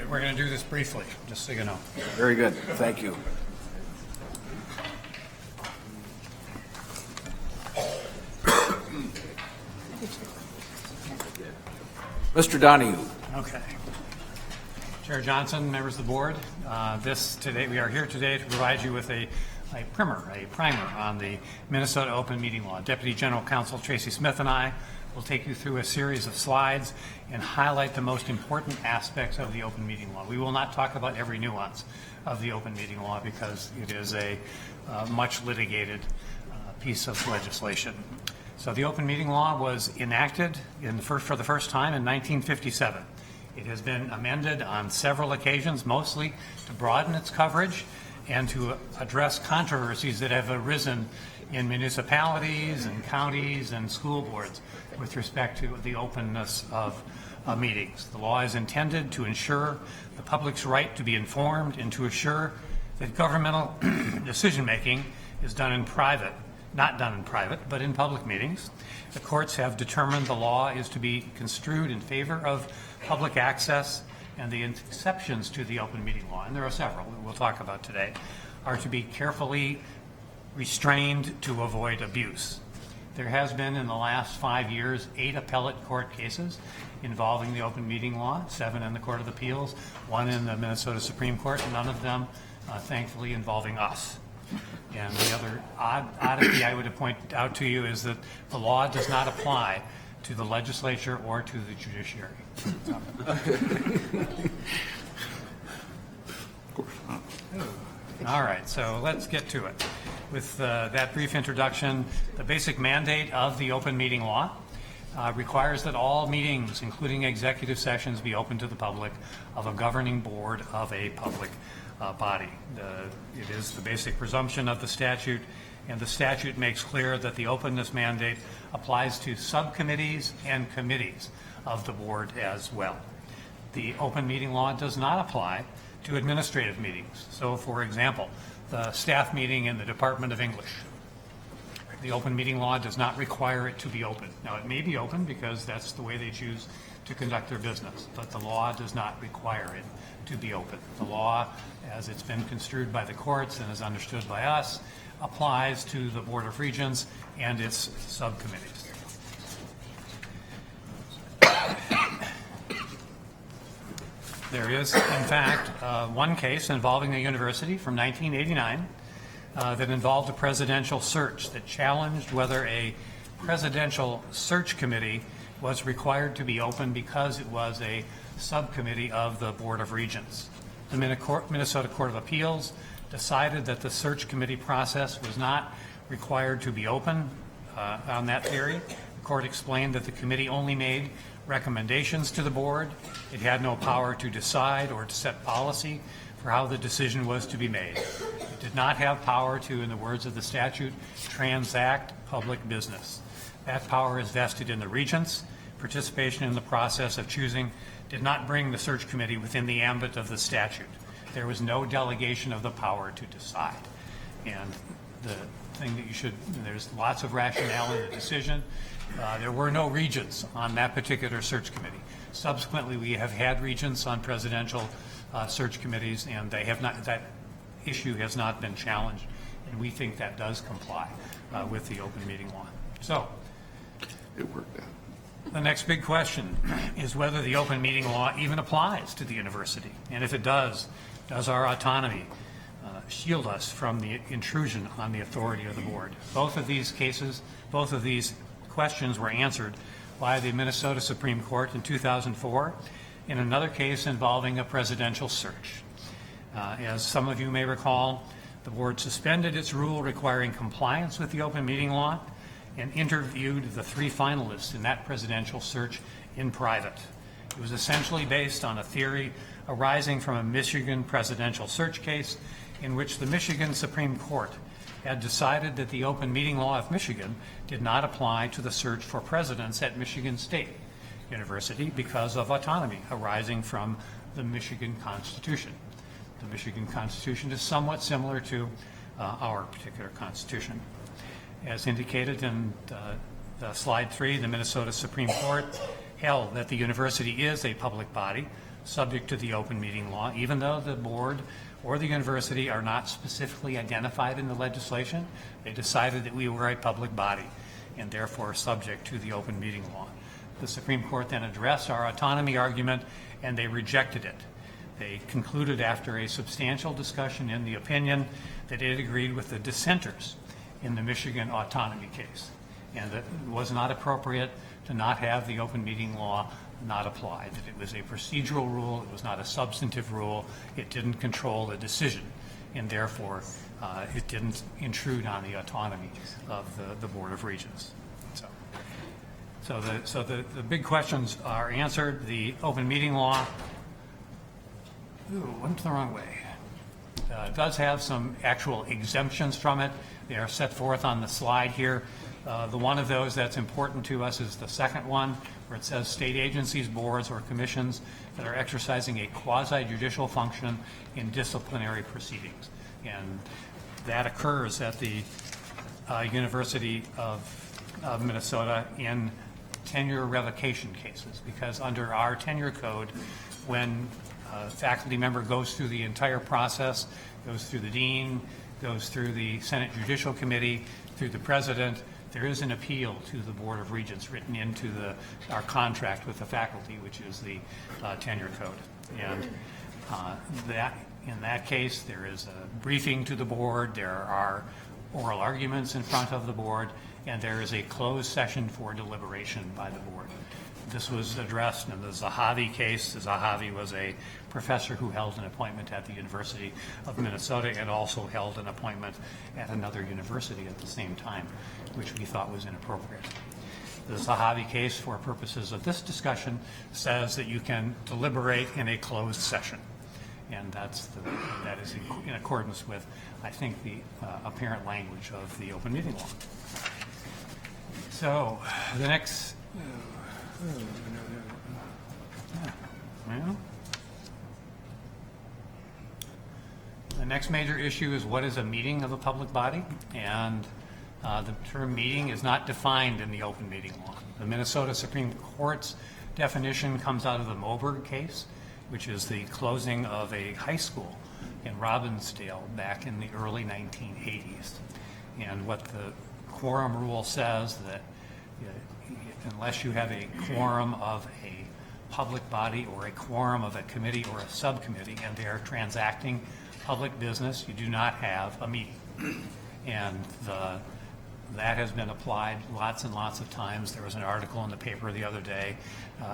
We're going to do this briefly, just so you know. Very good. Thank you. Mr. Donahue. Okay. Chair Johnson, members of the board, we are here today to provide you with a primer on the Minnesota open meeting law. Deputy General Counsel Tracy Smith and I will take you through a series of slides and highlight the most important aspects of the open meeting law. We will not talk about every nuance of the open meeting law because it is a much litigated piece of legislation. So the open meeting law was enacted for the first time in 1957. It has been amended on several occasions, mostly to broaden its coverage and to address controversies that have arisen in municipalities and counties and school boards with respect to the openness of meetings. The law is intended to ensure the public's right to be informed and to assure that governmental decision-making is done in private, not done in private, but in public meetings. The courts have determined the law is to be construed in favor of public access, and the exceptions to the open meeting law, and there are several that we'll talk about today, are to be carefully restrained to avoid abuse. There has been in the last 5 years 8 appellate court cases involving the open meeting law, 7 in the Court of Appeals, 1 in the Minnesota Supreme Court, none of them thankfully involving us. And the other oddity I would point out to you is that the law does not apply to the legislature or to the judiciary. All right, so let's get to it. With that brief introduction, the basic mandate of the open meeting law requires that all meetings, including executive sessions, be open to the public of a governing board of a public body. It is the basic presumption of the statute, and the statute makes clear that the openness mandate applies to subcommittees and committees of the board as well. The open meeting law does not apply to administrative meetings. So, for example, the staff meeting in the Department of English. The open meeting law does not require it to be open. Now, it may be open because that's the way they choose to conduct their business, but the law does not require it to be open. The law, as it's been construed by the courts and is understood by us, applies to the Board of Regents and its subcommittees. There is, in fact, one case involving a university from 1989 that involved a presidential search that challenged whether a presidential search committee was required to be open because it was a subcommittee of the Board of Regents. The Minnesota Court of Appeals decided that the search committee process was not required to be open on that theory. The court explained that the committee only made recommendations to the board. It had no power to decide or to set policy for how the decision was to be made. It did not have power to, in the words of the statute, transact public business. That power is vested in the regents. Participation in the process of choosing did not bring the search committee within the ambit of the statute. There was no delegation of the power to decide. And the thing that you should, there's lots of rationale in the decision. There were no regents on that particular search committee. Subsequently, we have had regents on presidential search committees, and they have not, that issue has not been challenged, and we think that does comply with the open meeting law. So, it worked out. The next big question is whether the open meeting law even applies to the university, and if it does our autonomy shield us from the intrusion on the authority of the board? Both of these cases, both of these questions were answered by the Minnesota Supreme Court in 2004 in another case involving a presidential search. As some of you may recall, the board suspended its rule requiring compliance with the open meeting law and interviewed the 3 finalists in that presidential search in private. It was essentially based on a theory arising from a Michigan presidential search case in which the Michigan Supreme Court had decided that the open meeting law of Michigan did not apply to the search for presidents at Michigan State University because of autonomy arising from the Michigan Constitution. The Michigan Constitution is somewhat similar to our particular Constitution. As indicated in slide 3, the Minnesota Supreme Court held that the university is a public body subject to the open meeting law, even though the board or the university are not specifically identified in the legislation. They decided that we were a public body and therefore subject to the open meeting law. The Supreme Court then addressed our autonomy argument and they rejected it. They concluded after a substantial discussion in the opinion that it agreed with the dissenters in the Michigan autonomy case, and that it was not appropriate to not have the open meeting law not apply, that it was a procedural rule, it was not a substantive rule, it didn't control the decision, and therefore it didn't intrude on the autonomy of the Board of Regents. So the big questions are answered. The open meeting law, went the wrong way. Does have some actual exemptions from it. They are set forth on the slide here. The one of those that's important to us is the second one, where it says state agencies, boards, or commissions that are exercising a quasi-judicial function in disciplinary proceedings. And that occurs at the University of Minnesota in tenure revocation cases, because under our tenure code, when a faculty member goes through the entire process, goes through the dean, goes through the Senate Judicial Committee, through the president, there is an appeal to the Board of Regents written into our contract with the faculty, which is the tenure code. And in that case, there is a briefing to the board, there are oral arguments in front of the board, and there is a closed session for deliberation by the board. This was addressed in the Zahavi case. Zahavi was a professor who held an appointment at the University of Minnesota and also held an appointment at another university at the same time, which we thought was inappropriate. The Zahavi case, for purposes of this discussion, says that you can deliberate in a closed session. And that is in accordance with, I think, the apparent language of the open meeting law. So the next, the next major issue is what is a meeting of a public body, and the term meeting is not defined in the open meeting law. The Minnesota Supreme Court's definition comes out of the Moberg case, which is the closing of a high school in Robbinsdale back in the early 1980s. And what the quorum rule says that unless you have a quorum of a public body or a quorum of a committee or a subcommittee and they are transacting public business, you do not have a meeting. And that has been applied lots and lots of times. There was an article in the paper the other day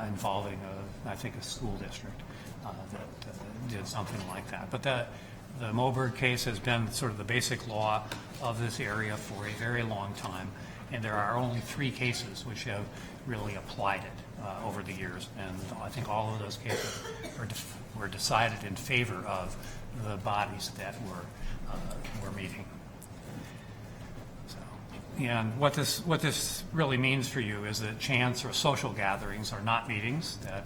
involving, I think, a school district that did something like that. But the Moberg case has been sort of the basic law of this area for a very long time, and there are only 3 cases which have really applied it over the years, and I think all of those cases were decided in favor of the bodies that were meeting. And what this really means for you is that chance or social gatherings are not meetings. That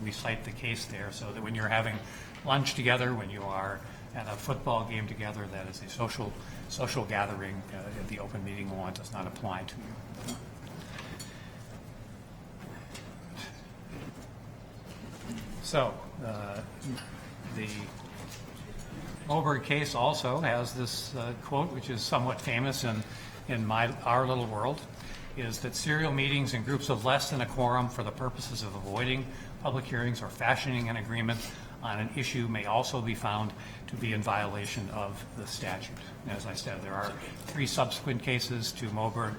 we cite the case there, so that when you're having lunch together, when you are at a football game together, that is a social gathering. The open meeting law does not apply to you. So the Moberg case also has this quote, which is somewhat famous in our little world, is that serial meetings in groups of less than a quorum for the purposes of avoiding public hearings or fashioning an agreement on an issue may also be found to be in violation of the statute. And as I said, there are 3 subsequent cases to Moberg,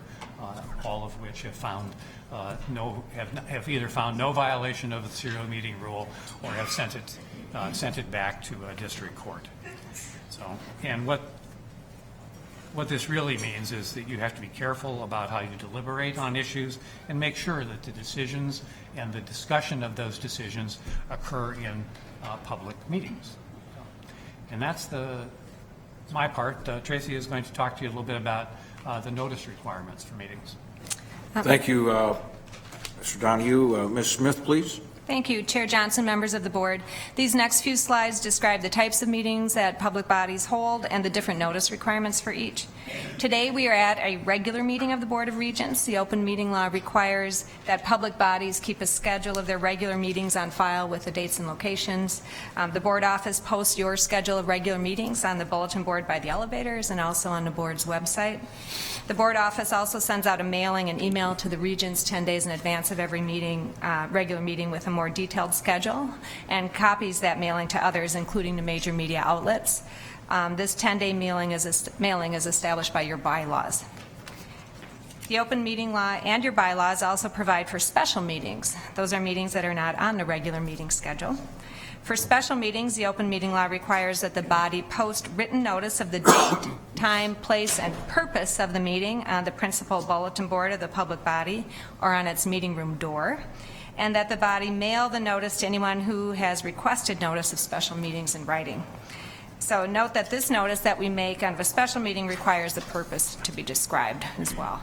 all of which have found have either found no violation of the serial meeting rule or have sent it back to a district court. So, and what this really means is that you have to be careful about how you deliberate on issues and make sure that the decisions and the discussion of those decisions occur in public meetings. And that's my part. Tracy is going to talk to you a little bit about the notice requirements for meetings. Thank you, Mr. Donahue. Ms. Smith, please. Thank you, Chair Johnson, members of the board. These next few slides describe the types of meetings that public bodies hold and the different notice requirements for each. Today we are at a regular meeting of the Board of Regents. The open meeting law requires that public bodies keep a schedule of their regular meetings on file with the dates and locations. The board office posts your schedule of regular meetings on the bulletin board by the elevators and also on the board's website. The board office also sends out a mailing and email to the Regents 10 days in advance of every meeting, regular meeting, with a more detailed schedule, and copies that mailing to others, including the major media outlets. This 10-day mailing is established by your bylaws. The open meeting law and your bylaws also provide for special meetings. Those are meetings that are not on the regular meeting schedule. For special meetings, the open meeting law requires that the body post written notice of the date, time, place, and purpose of the meeting on the principal bulletin board of the public body or on its meeting room door, and that the body mail the notice to anyone who has requested notice of special meetings in writing. So note that this notice that we make on a special meeting requires the purpose to be described as well.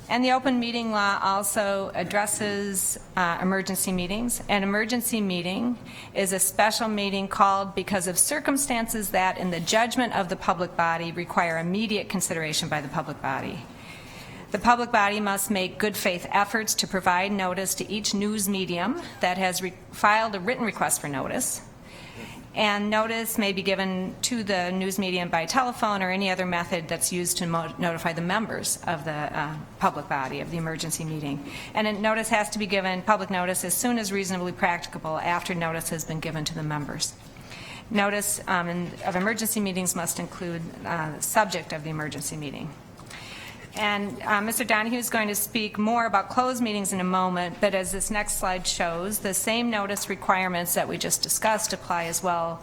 And the open meeting law also addresses emergency meetings. An emergency meeting is a special meeting called because of circumstances that, in the judgment of the public body, require immediate consideration by the public body. The public body must make good faith efforts to provide notice to each news medium that has filed a written request for notice. And notice may be given to the news medium by telephone or any other method that's used to notify the members of the public body of the emergency meeting. And a notice has to be given, public notice, as soon as reasonably practicable after notice has been given to the members. Notice of emergency meetings must include the subject of the emergency meeting. And Mr. Donahue is going to speak more about closed meetings in a moment, but as this next slide shows, the same notice requirements that we just discussed apply as well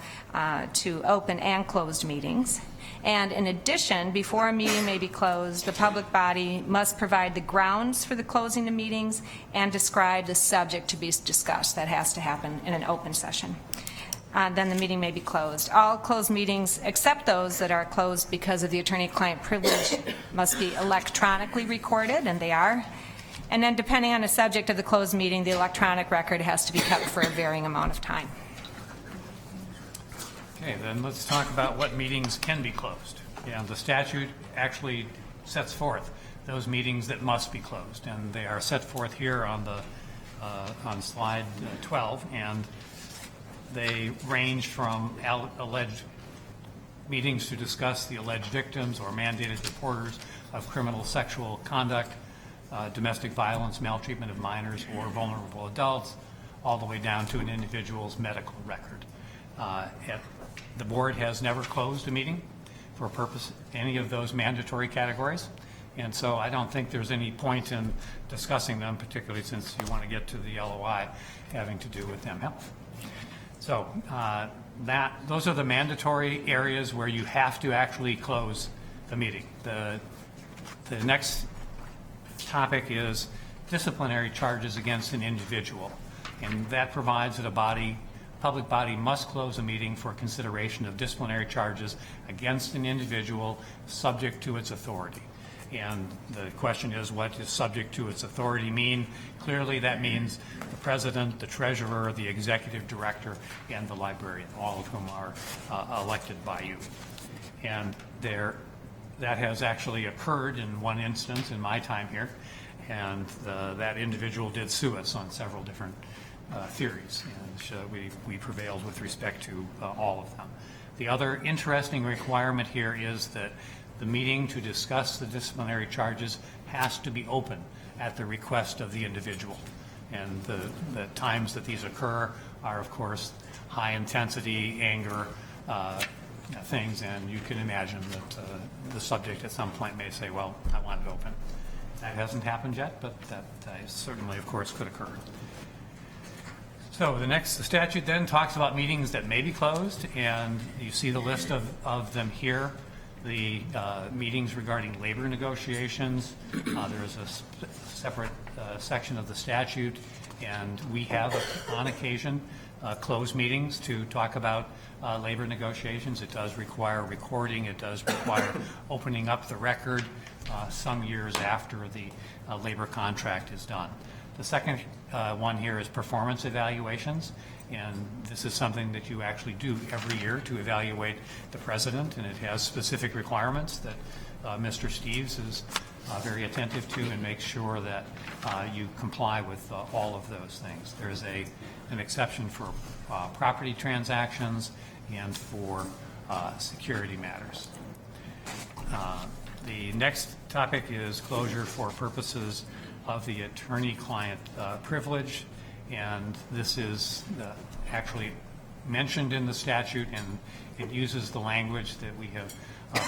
to open and closed meetings. And in addition, before a meeting may be closed, the public body must provide the grounds for the closing of meetings and describe the subject to be discussed. That has to happen in an open session. Then the meeting may be closed. All closed meetings, except those that are closed because of the attorney-client privilege, must be electronically recorded, and they are. And then depending on the subject of the closed meeting, the electronic record has to be kept for a varying amount of time. Okay, then let's talk about what meetings can be closed. And the statute actually sets forth those meetings that must be closed, and they are set forth here on the on slide 12, and they range from alleged meetings to discuss the alleged victims or mandated reporters of criminal sexual conduct, domestic violence, maltreatment of minors or vulnerable adults, all the way down to an individual's medical record. The board has never closed a meeting for purpose any of those mandatory categories, and so I don't think there's any point in discussing them, particularly since you want to get to the LOI having to do with M Health. So those are the mandatory areas where you have to actually close the meeting. The next topic is disciplinary charges against an individual, and that provides that a public body must close a meeting for consideration of disciplinary charges against an individual subject to its authority. And the question is, what does subject to its authority mean? Clearly that means the president, the treasurer, the executive director, and the librarian, all of whom are elected by you. And that has actually occurred in one instance in my time here, and that individual did sue us on several different theories, and we prevailed with respect to all of them. The other interesting requirement here is that the meeting to discuss the disciplinary charges has to be open at the request of the individual. And the times that these occur are, of course, high intensity, anger things, and you can imagine that the subject at some point may say, well, I want it open. That hasn't happened yet, but that certainly, of course, could occur. So the statute then talks about meetings that may be closed, and you see the list of them here. The meetings regarding labor negotiations, there is a separate section of the statute, and we have, on occasion, closed meetings to talk about labor negotiations. It does require recording. It does require opening up the record some years after the labor contract is done. The second one here is performance evaluations, and this is something that you actually do every year to evaluate the president, and it has specific requirements that Mr. Steves is very attentive to and makes sure that you comply with all of those things. There is an exception for property transactions and for security matters. The next topic is closure for purposes of the attorney-client privilege, and this is actually mentioned in the statute, and it uses the language that we have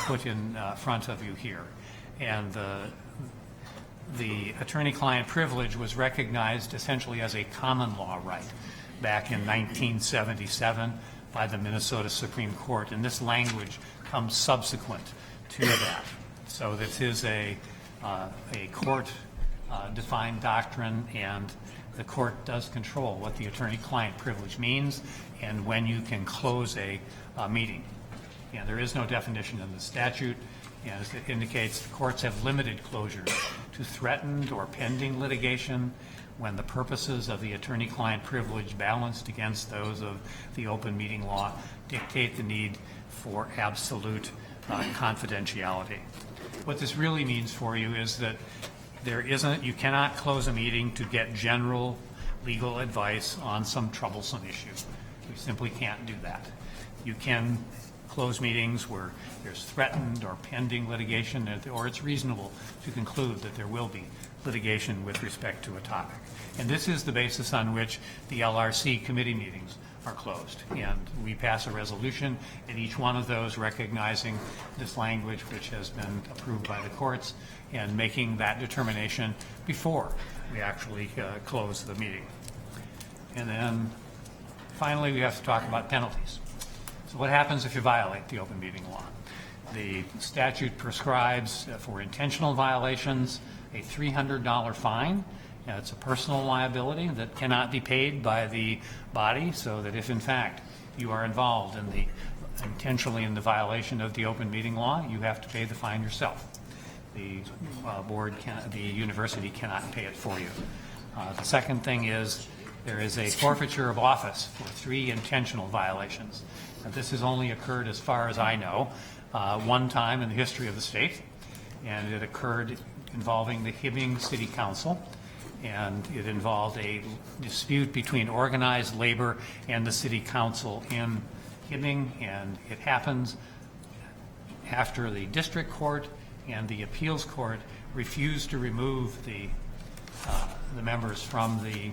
put in front of you here. And the attorney-client privilege was recognized essentially as a common law right back in 1977 by the Minnesota Supreme Court, and this language comes subsequent to that. So this is a court defined doctrine, and the court does control what the attorney-client privilege means and when you can close a meeting. And there is no definition in the statute, and as it indicates, the courts have limited closures to threatened or pending litigation when the purposes of the attorney-client privilege balanced against those of the open meeting law dictate the need for absolute confidentiality. What this really means for you is that you cannot close a meeting to get general legal advice on some troublesome issue. We simply can't do that. You can close meetings where there's threatened or pending litigation, or it's reasonable to conclude that there will be litigation with respect to a topic. And this is the basis on which the LRC committee meetings are closed. And we pass a resolution at each one of those recognizing this language which has been approved by the courts and making that determination before we actually close the meeting. And then finally, we have to talk about penalties. So what happens if you violate the open meeting law? The statute prescribes for intentional violations a $300 fine. It's a personal liability that cannot be paid by the body, so that if in fact you are involved in intentionally in the violation of the open meeting law, you have to pay the fine yourself. The the university cannot pay it for you. The second thing is there is a forfeiture of office for 3 intentional violations. Now, this has only occurred, as far as I know, one time in the history of the state, and it occurred involving the Hibbing City Council, and it involved a dispute between organized labor and the City Council in Hibbing, and it happens after the district court and the appeals court refused to remove the members from the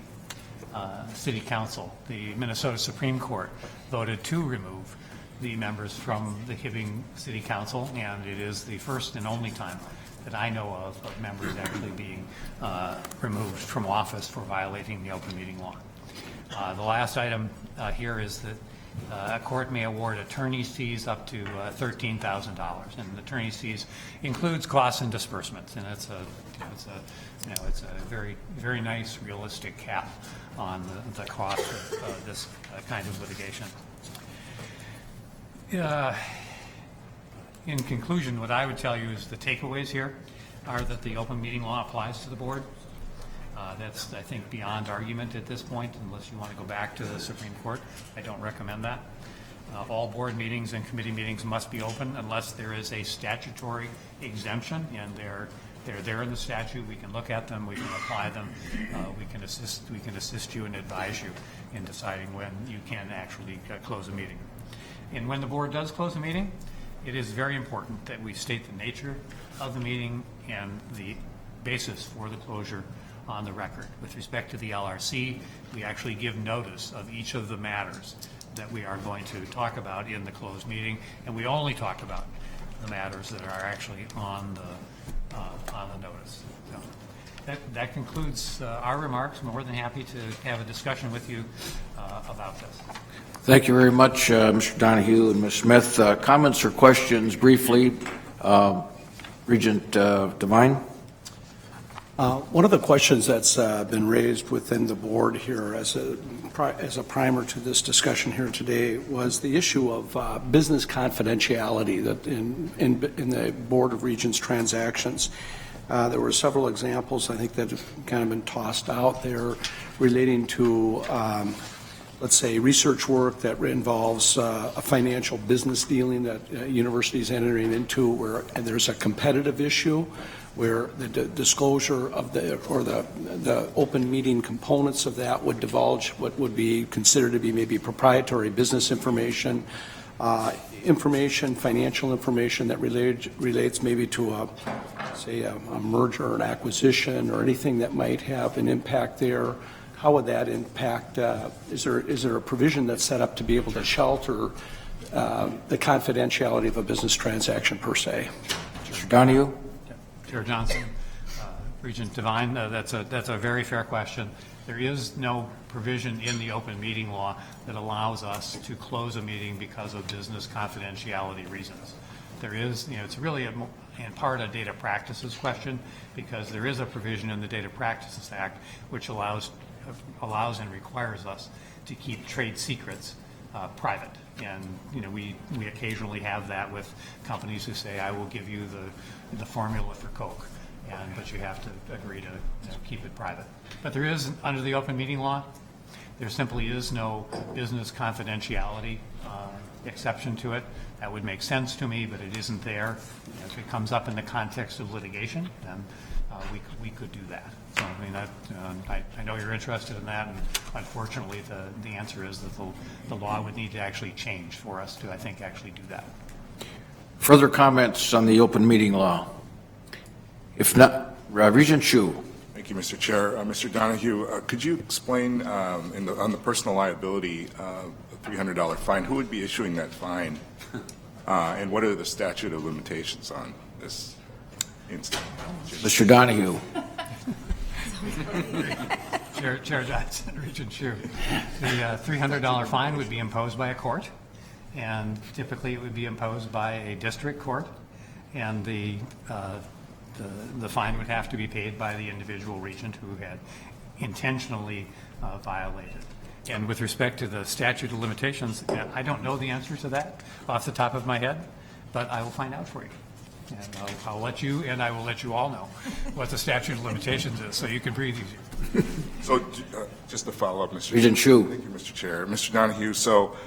City Council. The Minnesota Supreme Court voted to remove the members from the Hibbing City Council, and it is the first and only time that I know of members actually being removed from office for violating the open meeting law. The last item here is that a court may award attorney's fees up to $13,000, and attorney's fees includes costs and disbursements, and it's a very, very nice, realistic cap on the cost of this kind of litigation. In conclusion, what I would tell you is the takeaways here are that the open meeting law applies to the board. That's, I think, beyond argument at this point, unless you want to go back to the Supreme Court. I don't recommend that. All board meetings and committee meetings must be open unless there is a statutory exemption, and they're there in the statute. We can look at them, we can apply them, we can assist you and advise you in deciding when you can actually close a meeting. And when the board does close a meeting, it is very important that we state the nature of the meeting and the basis for the closure on the record. With respect to the LRC, we actually give notice of each of the matters that we are going to talk about in the closed meeting, and we only talk about the matters that are actually on the notice. So that concludes our remarks. I'm more than happy to have a discussion with you about this. Thank you very much, Mr. Donahue and Ms. Smith. Comments or questions briefly? Regent Devine? One of the questions that's been raised within the board here as a primer to this discussion here today was the issue of business confidentiality that in the Board of Regents transactions. There were several examples, I think, that have kind of been tossed out there relating to let's say, research work that involves a financial business dealing that universities entering into, and there's a competitive issue where the disclosure of the open meeting components of that would divulge what would be considered to be maybe proprietary business information, financial information that relates maybe to a merger or an acquisition or anything that might have an impact there. How would that impact? Is there a provision that's set up to be able to shelter the confidentiality of a business transaction per se? Mr. Donahue? Chair Johnson, Regent Devine, that's a very fair question. There is no provision in the open meeting law that allows us to close a meeting because of business confidentiality reasons. There is, it's really in part a data practices question, because there is a provision in the Data Practices Act which allows and requires us to keep trade secrets private. And we occasionally have that with companies who say, I will give you the formula for Coke, but you have to agree to keep it private. But there is, under the open meeting law, there simply is no business confidentiality exception to it. That would make sense to me, but it isn't there. If it comes up in the context of litigation, then we could do that. So, I mean, I know you're interested in that, and unfortunately, the answer is that the law would need to actually change for us to, I think, actually do that. Further comments on the open meeting law? If not, Regent Hsu. Thank you, Mr. Chair. Mr. Donahue, could you explain on the personal liability, $300 fine, who would be issuing that fine? And what are the statute of limitations on this incident? Mr. Donahue. Chair Johnson, Regent Hsu. The $300 fine would be imposed by a court, and typically it would be imposed by a district court, and the fine would have to be paid by the individual regent who had intentionally violated. And with respect to the statute of limitations, I don't know the answer to that off the top of my head, but I will find out for you. And I'll let you, and I will let you all know what the statute of limitations is, so you can breathe easier. So just to follow up, Mr. Regent Hsu. Thank you, Mr. Chair. Mr. Donahue, so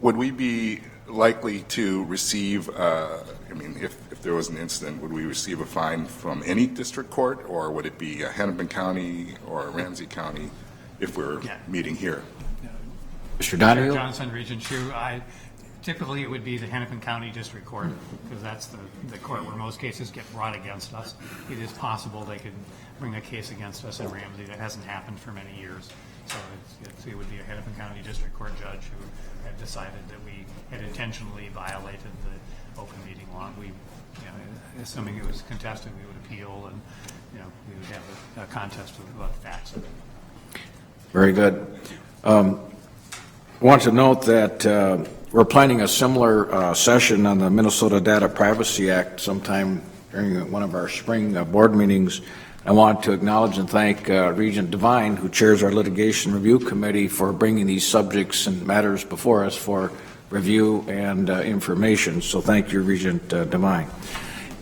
would we be likely to receive, if there was an incident, would we receive a fine from any district court, or would it be Hennepin County or Ramsey County if we're meeting here? Mr. Donahue? Johnson, Regent Hsu. Typically, it would be the Hennepin County District Court, because that's the court where most cases get brought against us. It is possible they could bring a case against us in Ramsey. That hasn't happened for many years. So it would be a Hennepin County District Court judge who had decided that we had intentionally violated the open meeting law. We, assuming it was contested, we would appeal, and we would have a contest about the facts of it. Very good. I want to note that we're planning a similar session on the Minnesota Data Privacy Act sometime during one of our spring board meetings. I want to acknowledge and thank Regent Devine, who chairs our Litigation Review Committee, for bringing these subjects and matters before us for review and information. So thank you, Regent Devine.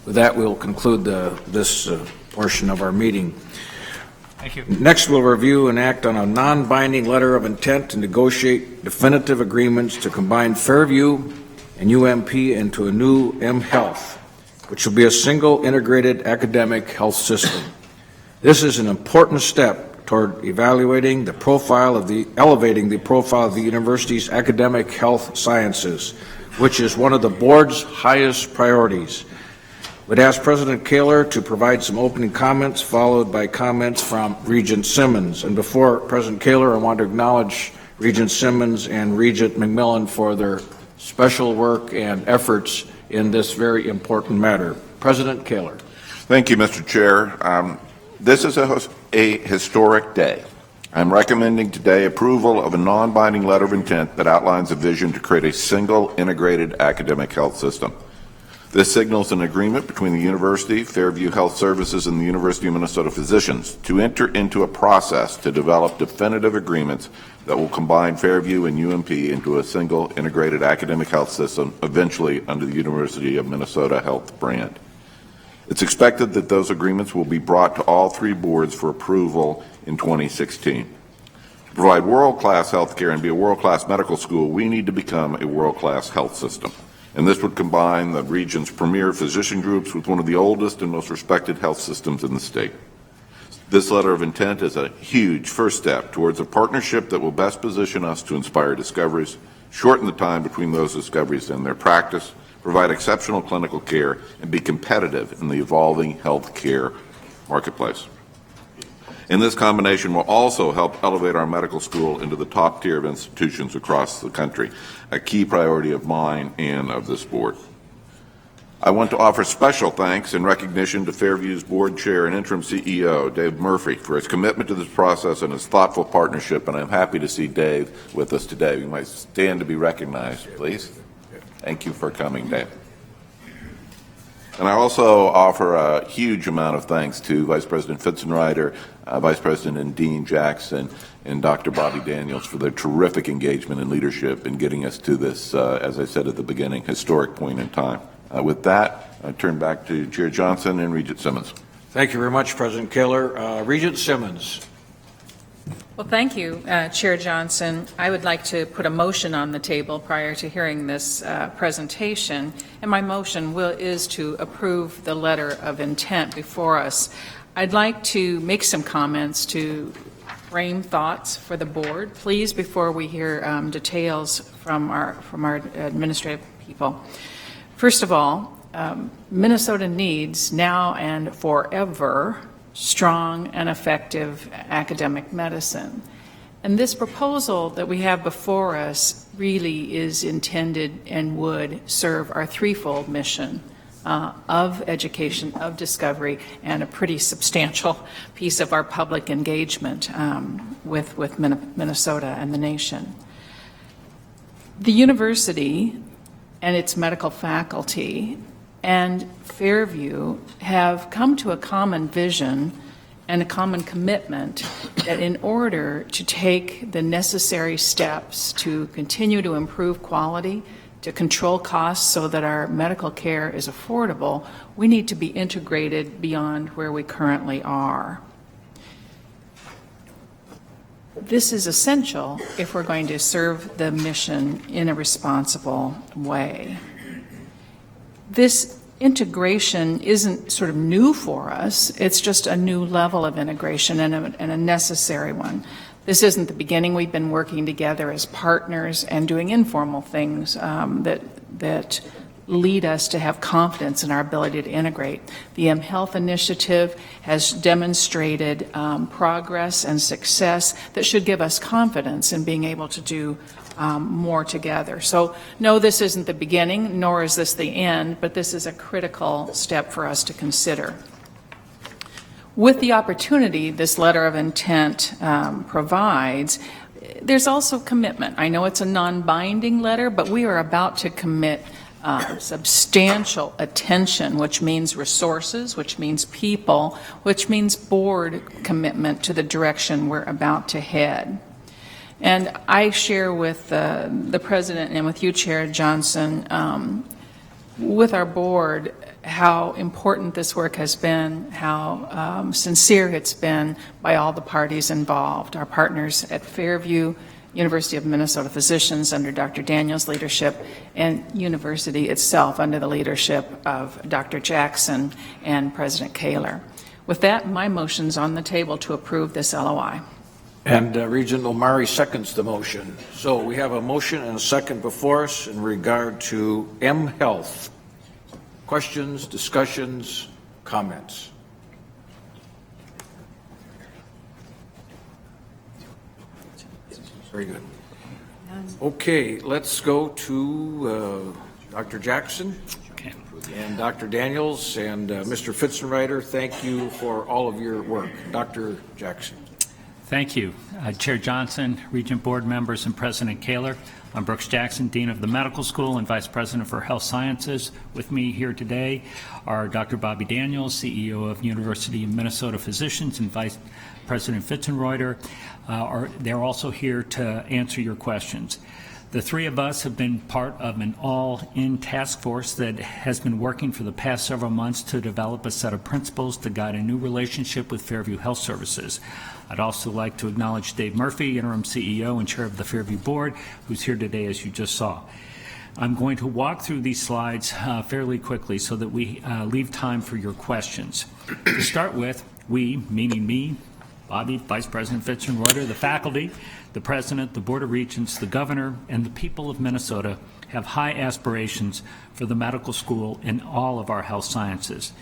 With that, we'll conclude this portion of our meeting. Thank you. Next, we'll review and act on a non-binding letter of intent to negotiate definitive agreements to combine Fairview and UMP into a new mHealth, which will be a single integrated academic health system. This is an important step toward elevating the profile of the university's academic health sciences, which is one of the board's highest priorities. Would ask President Kaler to provide some opening comments, followed by comments from Regent Simmons. And before President Kaler, I want to acknowledge Regent Simmons and Regent McMillan for their special work and efforts in this very important matter. President Kaler. Thank you, Mr. Chair. This is a historic day. I'm recommending today approval of a non-binding letter of intent that outlines a vision to create a single integrated academic health system. This signals an agreement between the University, Fairview Health Services, and the University of Minnesota physicians to enter into a process to develop definitive agreements that will combine Fairview and UMP into a single integrated academic health system, eventually under the University of Minnesota Health brand. It's expected that those agreements will be brought to all three boards for approval in 2016. To provide world-class health care and be a world-class medical school, we need to become a world-class health system. And this would combine the region's premier physician groups with one of the oldest and most respected health systems in the state. This letter of intent is a huge first step towards a partnership that will best position us to inspire discoveries, shorten the time between those discoveries and their practice, provide exceptional clinical care, and be competitive in the evolving health care marketplace. And this combination will also help elevate our medical school into the top tier of institutions across the country, a key priority of mine and of this board. I want to offer special thanks and recognition to Fairview's board chair and interim CEO, Dave Murphy, for his commitment to this process and his thoughtful partnership, and I'm happy to see Dave with us today. You might stand to be recognized, please. Thank you for coming, Dave. And I also offer a huge amount of thanks to Vice President Fitzenreiter, Vice President and Dean Jackson, and Dr. Bobby Daniels for their terrific engagement and leadership in getting us to this, as I said at the beginning, historic point in time. With that, I turn back to Chair Johnson and Regent Simmons. Thank you very much, President Kaler. Regent Simmons. Well, thank you, Chair Johnson. I would like to put a motion on the table prior to hearing this presentation, and my motion is to approve the letter of intent before us. I'd like to make some comments to frame thoughts for the board, please, before we hear details from our administrative people. First of all, Minnesota needs now and forever strong and effective academic medicine. And this proposal that we have before us really is intended and would serve our threefold mission of education, of discovery, and a pretty substantial piece of our public engagement with Minnesota and the nation. The university and its medical faculty and Fairview have come to a common vision and a common commitment that in order to take the necessary steps to continue to improve quality, to control costs so that our medical care is affordable, we need to be integrated beyond where we currently are. This is essential if we're going to serve the mission in a responsible way. This integration isn't sort of new for us, it's just a new level of integration and a necessary one. This isn't the beginning. We've been working together as partners and doing informal things that lead us to have confidence in our ability to integrate. The mHealth initiative has demonstrated progress and success that should give us confidence in being able to do more together. So no, this isn't the beginning, nor is this the end, but this is a critical step for us to consider. With the opportunity this letter of intent provides, there's also commitment. I know it's a non-binding letter, but we are about to commit substantial attention, which means resources, which means people, which means board commitment to the direction we're about to head. And I share with the President and with you, Chair Johnson, with our board, how important this work has been, how sincere it's been by all the parties involved, our partners at Fairview, University of Minnesota physicians under Dr. Daniels' leadership, and university itself under the leadership of Dr. Jackson and President Kaler. With that, my motion's on the table to approve this LOI. And Regent Omari seconds the motion. So we have a motion and a second before us in regard to mHealth. Questions, discussions, comments? Very good. Okay, let's go to Dr. Jackson and Dr. Daniels and Mr. Fitzenreiter. Thank you for all of your work. Dr. Jackson. Thank you. Chair Johnson, Regent Board members, and President Kaler. I'm Brooks Jackson, Dean of the Medical School and Vice President for Health Sciences. With me here today are Dr. Bobby Daniels, CEO of University of Minnesota Physicians, and Vice President Fitzenreiter. They're also here to answer your questions. The three of us have been part of an all-in task force that has been working for the past several months to develop a set of principles to guide a new relationship with Fairview Health Services. I'd also like to acknowledge Dave Murphy, Interim CEO and Chair of the Fairview Board, who's here today, as you just saw. I'm going to walk through these slides fairly quickly so that we leave time for your questions. To start with, we, meaning me, Bobby, Vice President Fitzenreiter, the faculty, the President, the Board of Regents, the Governor, and the people of Minnesota have high aspirations for the medical school and all of our health sciences.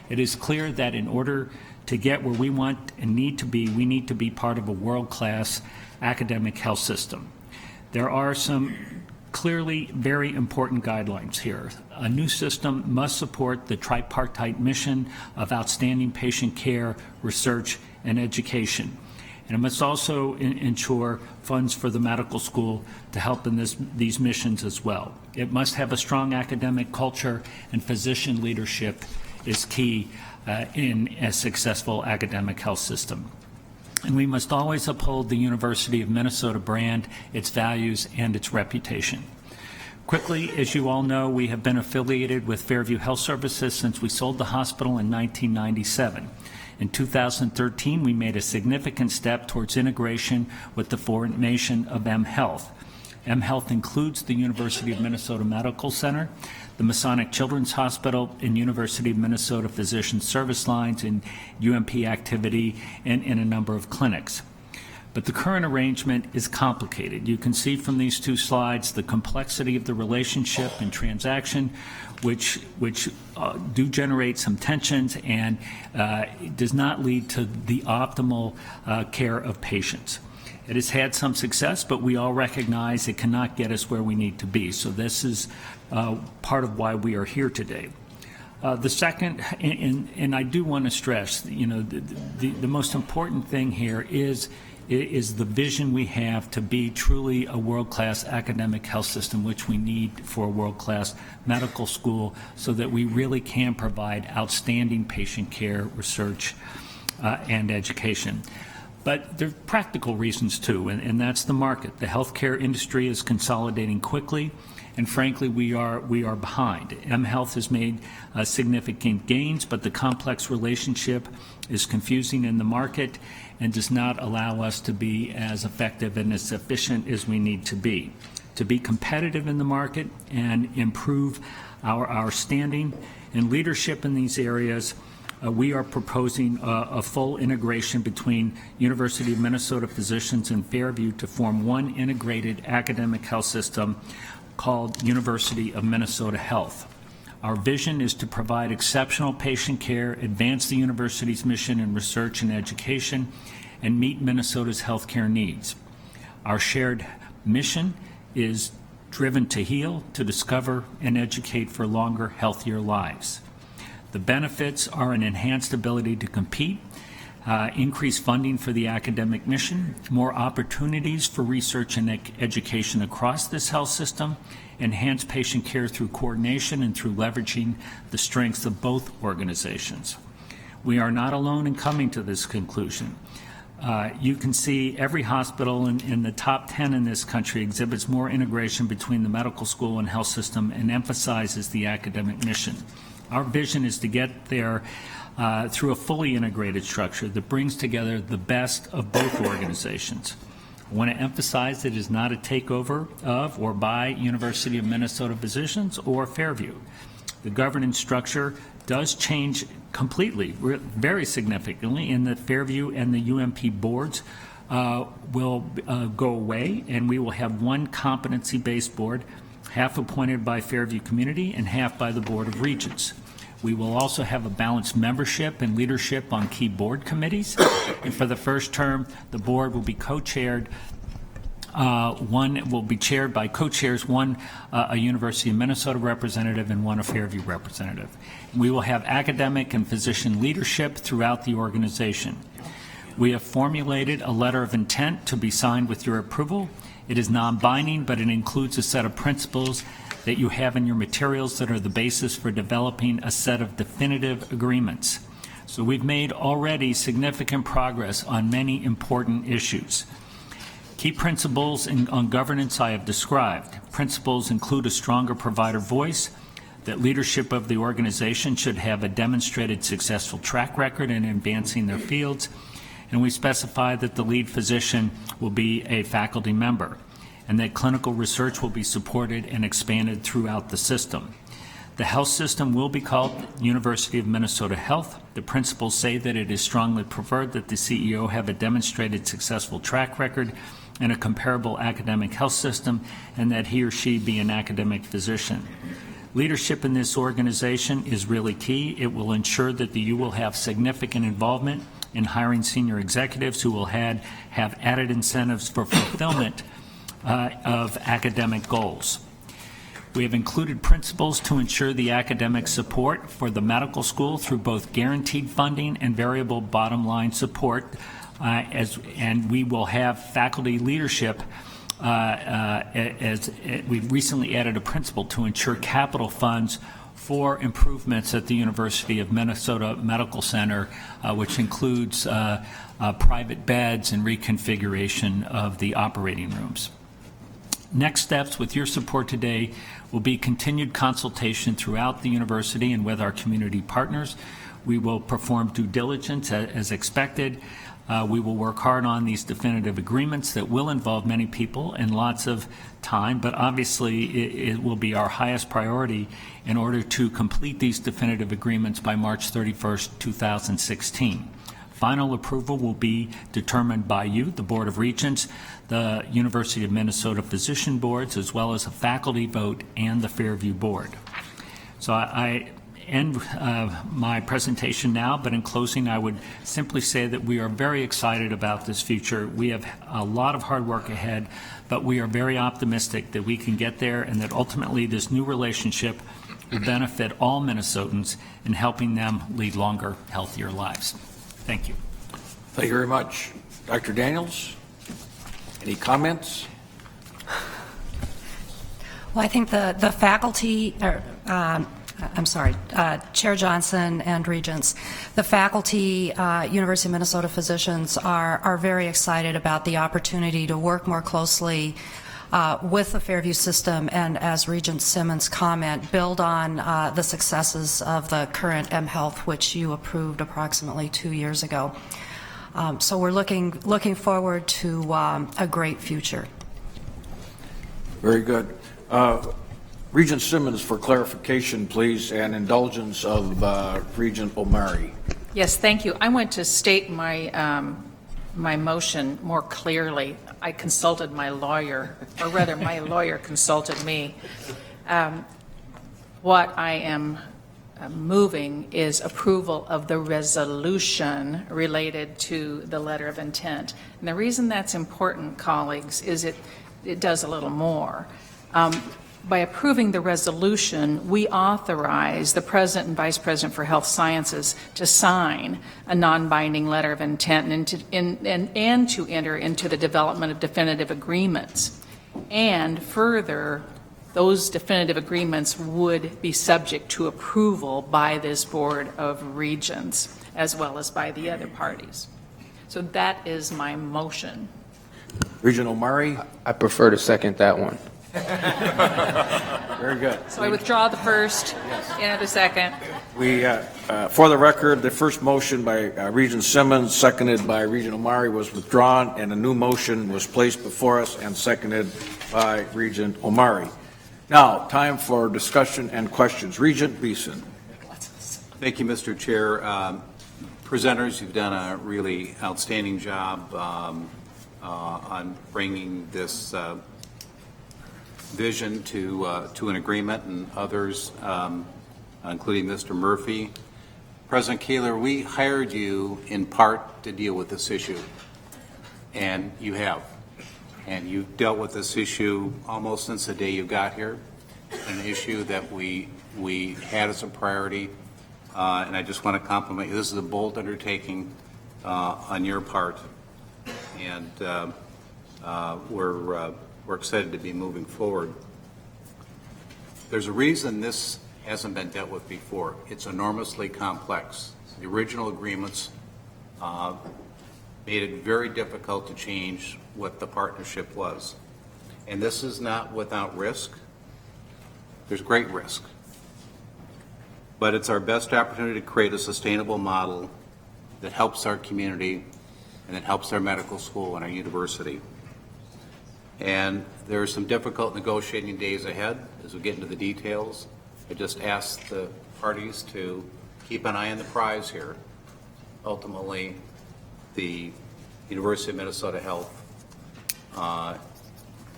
It is clear that in order to get where we want and need to be, we need to be part of a world-class academic health system. There are some clearly very important guidelines here. A new system must support the tripartite mission of outstanding patient care, research, and education. And it must also ensure funds for the medical school to help in these missions as well. It must have a strong academic culture, and physician leadership is key in a successful academic health system. And we must always uphold the University of Minnesota brand, its values, and its reputation. Quickly, as you all know, we have been affiliated with Fairview Health Services since we sold the hospital in 1997. In 2013, we made a significant step towards integration with the formation of mHealth. mHealth includes the University of Minnesota Medical Center, the Masonic Children's Hospital, and University of Minnesota Physician Service Lines and UMP activity, and in a number of clinics. But the current arrangement is complicated. You can see from these two slides the complexity of the relationship and transaction, which do generate some tensions and does not lead to the optimal care of patients. It has had some success, but we all recognize it cannot get us where we need to be. So this is part of why we are here today. The second, and I do want to stress, the most important thing here is the vision we have to be truly a world-class academic health system, which we need for a world-class medical school, so that we really can provide outstanding patient care, research, and education. But there are practical reasons too, and that's the market. The healthcare industry is consolidating quickly, and frankly, we are behind. mHealth has made significant gains, but the complex relationship is confusing in the market and does not allow us to be as effective and as efficient as we need to be. To be competitive in the market and improve our standing and leadership in these areas, we are proposing a full integration between University of Minnesota physicians and Fairview to form one integrated academic health system called University of Minnesota Health. Our vision is to provide exceptional patient care, advance the university's mission in research and education, and meet Minnesota's healthcare needs. Our shared mission is driven to heal, to discover, and educate for longer, healthier lives. The benefits are an enhanced ability to compete, increased funding for the academic mission, more opportunities for research and education across this health system, enhanced patient care through coordination and through leveraging the strengths of both organizations. We are not alone in coming to this conclusion. You can see every hospital in the top 10 in this country exhibits more integration between the medical school and health system and emphasizes the academic mission. Our vision is to get there through a fully integrated structure that brings together the best of both organizations. I want to emphasize that it is not a takeover of or by University of Minnesota physicians or Fairview. The governance structure does change completely, very significantly, in that Fairview and the UMP boards will go away, and we will have one competency-based board, half appointed by Fairview Community and half by the Board of Regents. We will also have a balanced membership and leadership on key board committees. And for the first term, the board will be co-chaired. One will be chaired by co-chairs, one a University of Minnesota representative and one a Fairview representative. We will have academic and physician leadership throughout the organization. We have formulated a letter of intent to be signed with your approval. It is non-binding, but it includes a set of principles that you have in your materials that are the basis for developing a set of definitive agreements. So we've made already significant progress on many important issues. Key principles on governance I have described. Principles include a stronger provider voice, that leadership of the organization should have a demonstrated successful track record in advancing their fields, and we specify that the lead physician will be a faculty member, and that clinical research will be supported and expanded throughout the system. The health system will be called University of Minnesota Health. The principles say that it is strongly preferred that the CEO have a demonstrated successful track record in a comparable academic health system, and that he or she be an academic physician. Leadership in this organization is really key. It will ensure that you will have significant involvement in hiring senior executives who will have added incentives for fulfillment of academic goals. We have included principles to ensure the academic support for the medical school through both guaranteed funding and variable bottom line support, and we will have faculty leadership as we've recently added a principle to ensure capital funds for improvements at the University of Minnesota Medical Center, which includes private beds and reconfiguration of the operating rooms. Next steps with your support today will be continued consultation throughout the university and with our community partners. We will perform due diligence as expected. We will work hard on these definitive agreements that will involve many people and lots of time, but obviously it will be our highest priority in order to complete these definitive agreements by March 31st, 2016. Final approval will be determined by you, the Board of Regents, the University of Minnesota Physician Boards, as well as a faculty vote and the Fairview Board. So I end my presentation now, but in closing, I would simply say that we are very excited about this future. We have a lot of hard work ahead, but we are very optimistic that we can get there and that ultimately this new relationship will benefit all Minnesotans in helping them lead longer, healthier lives. Thank you. Thank you very much. Dr. Daniels, any comments? Well, I think the faculty, Chair Johnson and Regents, the faculty, University of Minnesota physicians are very excited about the opportunity to work more closely with the Fairview system and, as Regent Simmons' comment, build on the successes of the current mHealth, which you approved approximately 2 years ago. So we're looking forward to a great future. Very good. Regent Simmons, for clarification, please, and indulgence of Regent Omari. Yes, thank you. I want to state my my motion more clearly. I consulted my lawyer, or rather my lawyer consulted me. What I am moving is approval of the resolution related to the letter of intent. And the reason that's important, colleagues, is it does a little more. By approving the resolution, we authorize the President and Vice President for Health Sciences to sign a non-binding letter of intent and to enter into the development of definitive agreements. And further, those definitive agreements would be subject to approval by this Board of Regents, as well as by the other parties. So that is my motion. Regent Omari? I prefer to second that one. Very good. So I withdraw the first and the second. We, for the record, the first motion by Regent Simmons, seconded by Regent Omari, was withdrawn, and a new motion was placed before us and seconded by Regent Omari. Now, time for discussion and questions. Regent Beeson. Thank you, Mr. Chair. Presenters, you've done a really outstanding job on bringing this vision to an agreement, and others, including Mr. Murphy. President Kaler, we hired you in part to deal with this issue, and you have. And you've dealt with this issue almost since the day you got here, an issue that we had as a priority, and I just want to compliment you. This is a bold undertaking on your part, and we're excited to be moving forward. There's a reason this hasn't been dealt with before. It's enormously complex. The original agreements made it very difficult to change what the partnership was. And this is not without risk. There's great risk. But it's our best opportunity to create a sustainable model that helps our community and that helps our medical school and our university. And there are some difficult negotiating days ahead as we get into the details. I just ask the parties to keep an eye on the prize here. Ultimately, the University of Minnesota Health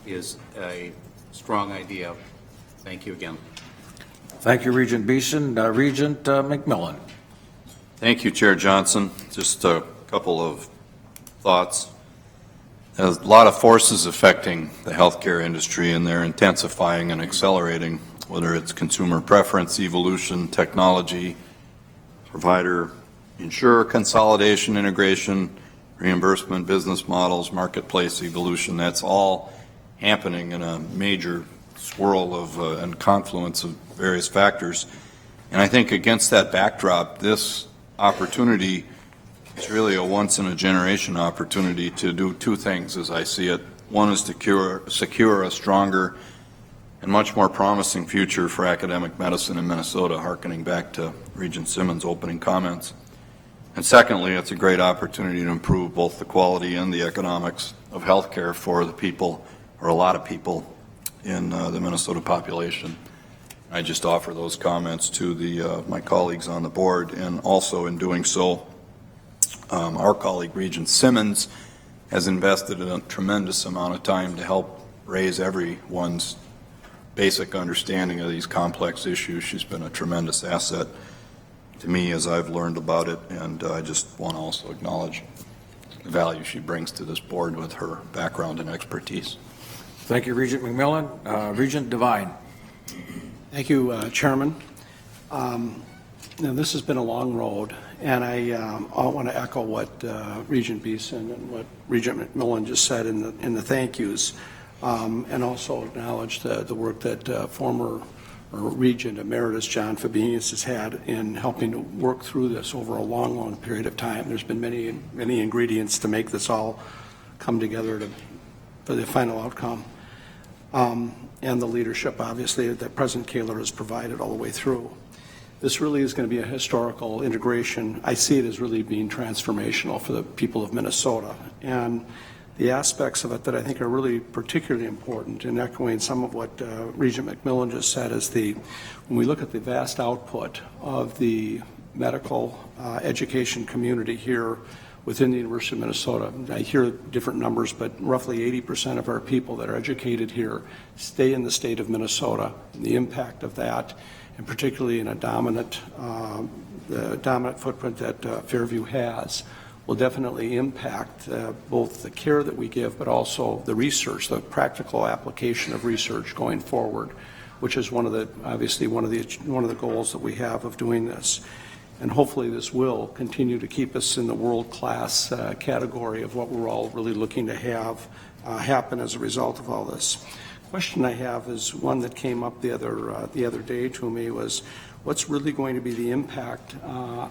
is a strong idea. Thank you again. Thank you, Regent Beeson. Regent McMillan. Thank you, Chair Johnson. Just a couple of thoughts. There's a lot of forces affecting the healthcare industry, and they're intensifying and accelerating, whether it's consumer preference, evolution, technology, provider, insurer consolidation, integration, reimbursement, business models, marketplace evolution. That's all happening in a major swirl of and confluence of various factors. And I think against that backdrop, this opportunity is really a once-in-a-generation opportunity to do two things as I see it. One is to secure a stronger and much more promising future for academic medicine in Minnesota, hearkening back to Regent Simmons' opening comments. And secondly, it's a great opportunity to improve both the quality and the economics of healthcare for the people, or a lot of people, in the Minnesota population. I just offer those comments to my colleagues on the board, and also in doing so, Our colleague, Regent Simmons, has invested a tremendous amount of time to help raise everyone's basic understanding of these complex issues. She's been a tremendous asset to me as I've learned about it, and I just want to also acknowledge the value she brings to this board with her background and expertise. Thank you, Regent McMillan. Regent Devine. Thank you, Chairman. This has been a long road, and I want to echo what Regent Beeson and what Regent McMillan just said in the thank yous, and also acknowledge the work that former Regent Emeritus John Fabinius has had in helping to work through this over a long, long period of time. There's been many ingredients to make this all come together for the final outcome. And the leadership, obviously, that President Kaler has provided all the way through. This really is going to be a historical integration. I see it as really being transformational for the people of Minnesota. And the aspects of it that I think are really particularly important, and echoing some of what Regent McMillan just said, is when we look at the vast output of the medical education community here within the University of Minnesota. I hear different numbers, but roughly 80% of our people that are educated here stay in the state of Minnesota. And the impact of that, and particularly in a dominant footprint that Fairview has, will definitely impact both the care that we give, but also the research, the practical application of research going forward, which is obviously one of the goals that we have of doing this. And hopefully this will continue to keep us in the world-class category of what we're all really looking to have happen as a result of all this. Question I have is one that came up the other day to me was, what's really going to be the impact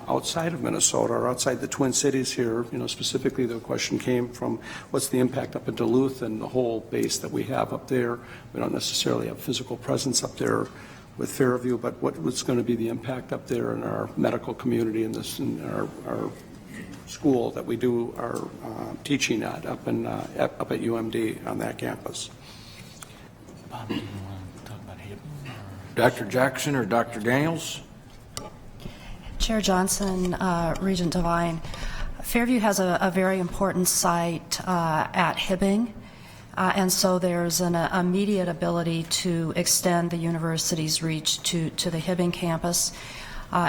outside of Minnesota or outside the Twin Cities here? Specifically the question came from, what's the impact up in Duluth and the whole base that we have up there? We don't necessarily have physical presence up there with Fairview, but what's going to be the impact up there in our medical community in our school that we do our teaching at up at UMD on that campus? Bob, do you want to talk about Haven? Dr. Jackson or Dr. Daniels? Chair Johnson, Regent Devine, Fairview has a very important site at Hibbing. And so there's an immediate ability to extend the university's reach to the Hibbing campus.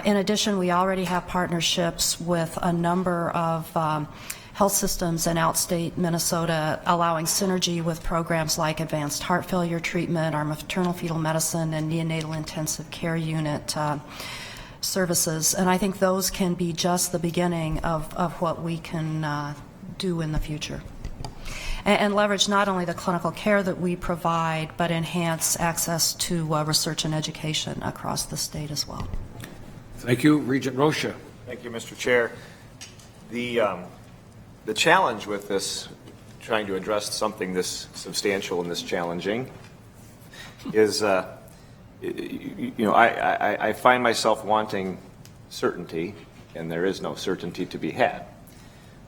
In addition, we already have partnerships with a number of health systems in outstate Minnesota, allowing synergy with programs like advanced heart failure treatment, our maternal fetal medicine, and neonatal intensive care unit services. And I think those can be just the beginning of what we can do in the future. And leverage not only the clinical care that we provide, but enhance access to research and education across the state as well. Thank you. Regent Rocha. Thank you, Mr. Chair. The challenge with this, trying to address something this substantial and this challenging, is, I find myself wanting certainty, and there is no certainty to be had.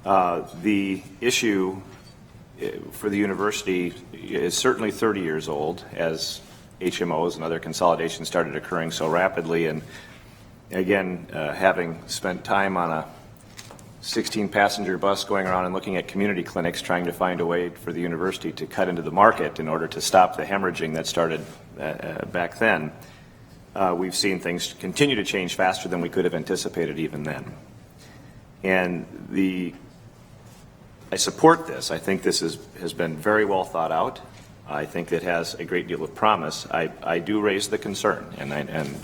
The issue for the university is certainly 30 years old, as HMOs and other consolidations started occurring so rapidly. And again, having spent time on a 16-passenger bus going around and looking at community clinics, trying to find a way for the university to cut into the market in order to stop the hemorrhaging that started back then, we've seen things continue to change faster than we could have anticipated even then. And I support this. I think this has been very well thought out. I think it has a great deal of promise. I do raise the concern, and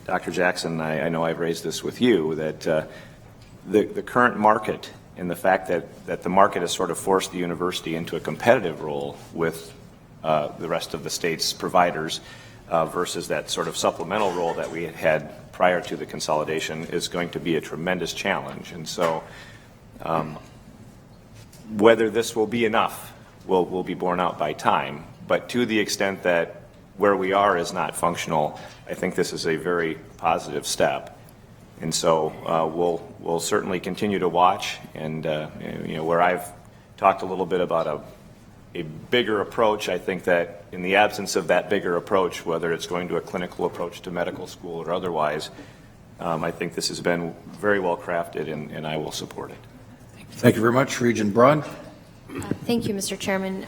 Dr. Jackson, I know I've raised this with you, that the current market and the fact that the market has sort of forced the university into a competitive role with the rest of the state's providers versus that sort of supplemental role that we had prior to the consolidation is going to be a tremendous challenge. And so whether this will be enough will be borne out by time, but to the extent that where we are is not functional, I think this is a very positive step. And so we'll certainly continue to watch, and where I've talked a little bit about a bigger approach, I think that in the absence of that bigger approach, whether it's going to a clinical approach to medical school or otherwise, I think this has been very well crafted, and I will support it. Thank you very much. Regent Braun. Thank you, Mr. Chairman.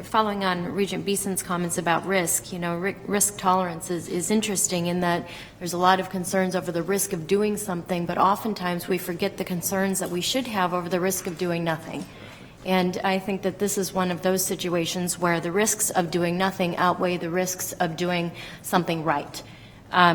Following on Regent Beeson's comments about risk, risk tolerance is interesting in that there's a lot of concerns over the risk of doing something, but oftentimes we forget the concerns that we should have over the risk of doing nothing. And I think that this is one of those situations where the risks of doing nothing outweigh the risks of doing something right.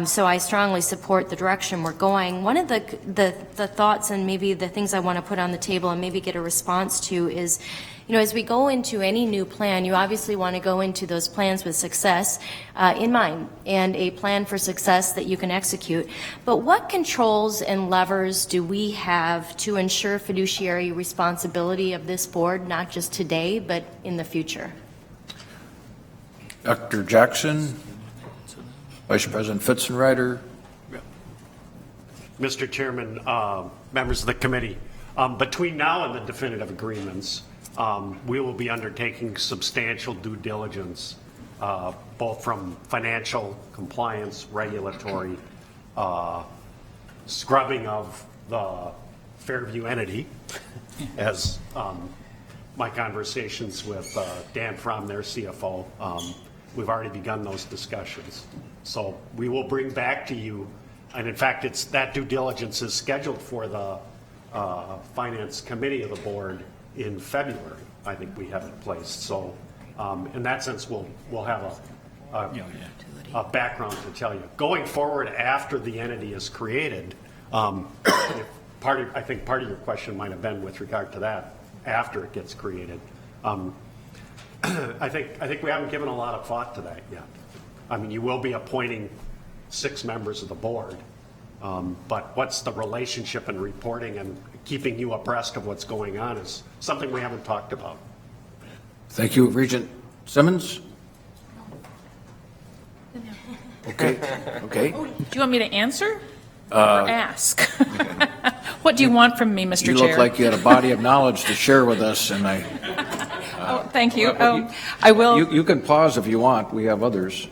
So I strongly support the direction we're going. One of the thoughts and maybe the things I want to put on the table and maybe get a response to is, as we go into any new plan, you obviously want to go into those plans with success in mind and a plan for success that you can execute. But what controls and levers do we have to ensure fiduciary responsibility of this board, not just today, but in the future? Dr. Jackson. Vice President Fitzenreiter. Mr. Chairman, members of the committee, between now and the definitive agreements, we will be undertaking substantial due diligence, both from financial compliance, regulatory, scrubbing of the Fairview entity, as my conversations with Dan Fromm, their CFO, we've already begun those discussions. So we will bring back to you, and in fact, that due diligence is scheduled for the Finance Committee of the board in February. I think we have it placed. So in that sense, we'll have a background to tell you. Going forward after the entity is created, I think part of your question might have been with regard to that after it gets created. I think we haven't given a lot of thought to that yet. I mean, you will be appointing 6 members of the board, but what's the relationship and reporting and keeping you abreast of what's going on is something we haven't talked about. Thank you. Regent Simmons? Okay. Do you want me to answer or ask? What do you want from me, Mr. Chair? You look like you had a body of knowledge to share with us, and thank you. I will. You can pause if you want. We have others.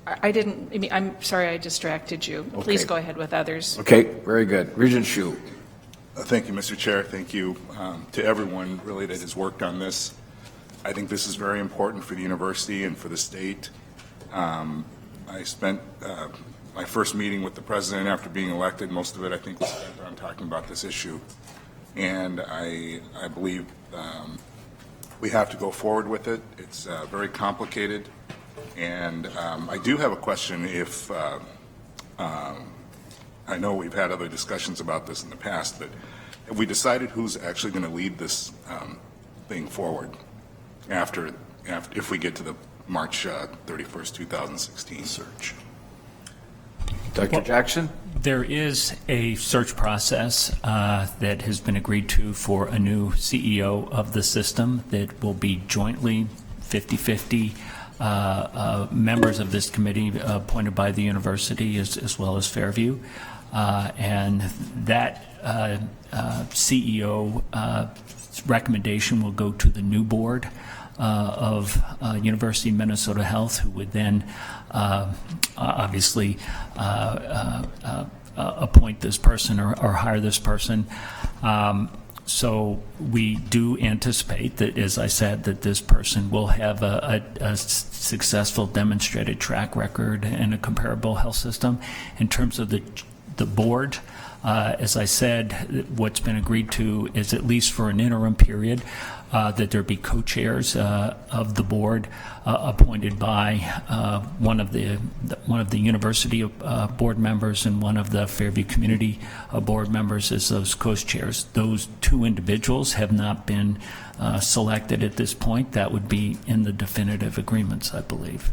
I'm sorry I distracted you. Okay. Please go ahead with others. Okay, very good. Regent Hsu. Thank you, Mr. Chair. Thank you to everyone really that has worked on this. I think this is very important for the university and for the state. I spent my first meeting with the president after being elected. Most of it, I think, was spent on talking about this issue. And I believe we have to go forward with it. It's very complicated. And I do have a question if, I know we've had other discussions about this in the past, but have we decided who's actually going to lead this thing forward if we get to the March 31st, 2016 search? Dr. Jackson? There is a search process that has been agreed to for a new CEO of the system that will be jointly 50-50 members of this committee appointed by the university as well as Fairview. And that CEO recommendation will go to the new board of University of Minnesota Health, who would then obviously appoint this person or hire this person. So we do anticipate that, as I said, that this person will have a successful demonstrated track record in a comparable health system. In terms of the board, as I said, what's been agreed to is, at least for an interim period, that there be co-chairs of the board appointed by one of the university board members and one of the Fairview community board members as those co-chairs. Those 2 individuals have not been selected at this point. That would be in the definitive agreements, I believe.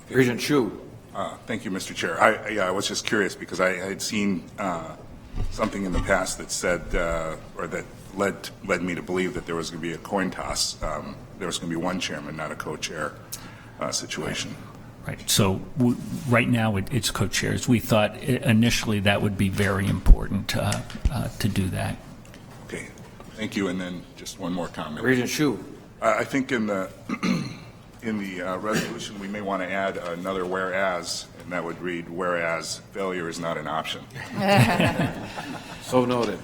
Regent Hsu. Thank you, Mr. Chair. I was just curious because I had seen something in the past that said, or that led me to believe that there was going to be a coin toss. There was going to be one chairman, not a co-chair situation. Right. So right now it's co-chairs. We thought initially that would be very important to do that. Okay. Thank you. And then just one more comment. Regent Hsu. I think in the resolution we may want to add another whereas, and and that would read, whereas failure is not an option. So noted.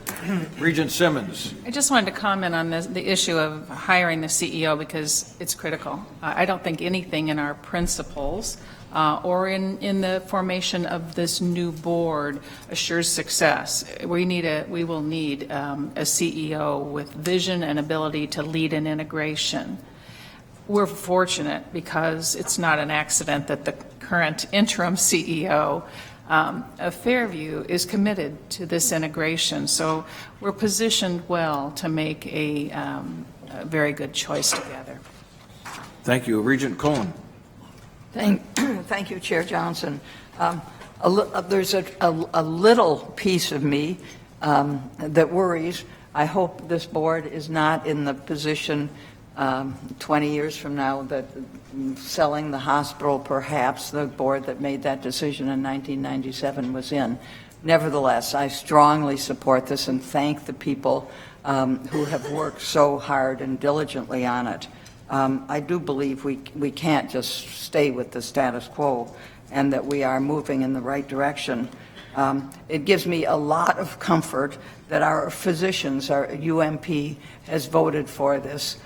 Regent Simmons. I just wanted to comment on the issue of hiring the CEO because it's critical. I don't think anything in our principles or in the formation of this new board assures success. We will need a CEO with vision and ability to lead an integration. We're fortunate because it's not an accident that the current interim CEO of Fairview is committed to this integration. So we're positioned well to make a very good choice together. Thank you. Regent Cohen. Thank you, Chair Johnson. There's a little piece of me that worries. I hope this board is not in the position 20 years from now that selling the hospital, perhaps the board that made that decision in 1997 was in. Nevertheless, I strongly support this and thank the people who have worked so hard and diligently on it. I do believe we can't just stay with the status quo and that we are moving in the right direction. It gives me a lot of comfort that our physicians, our UMP, has voted for this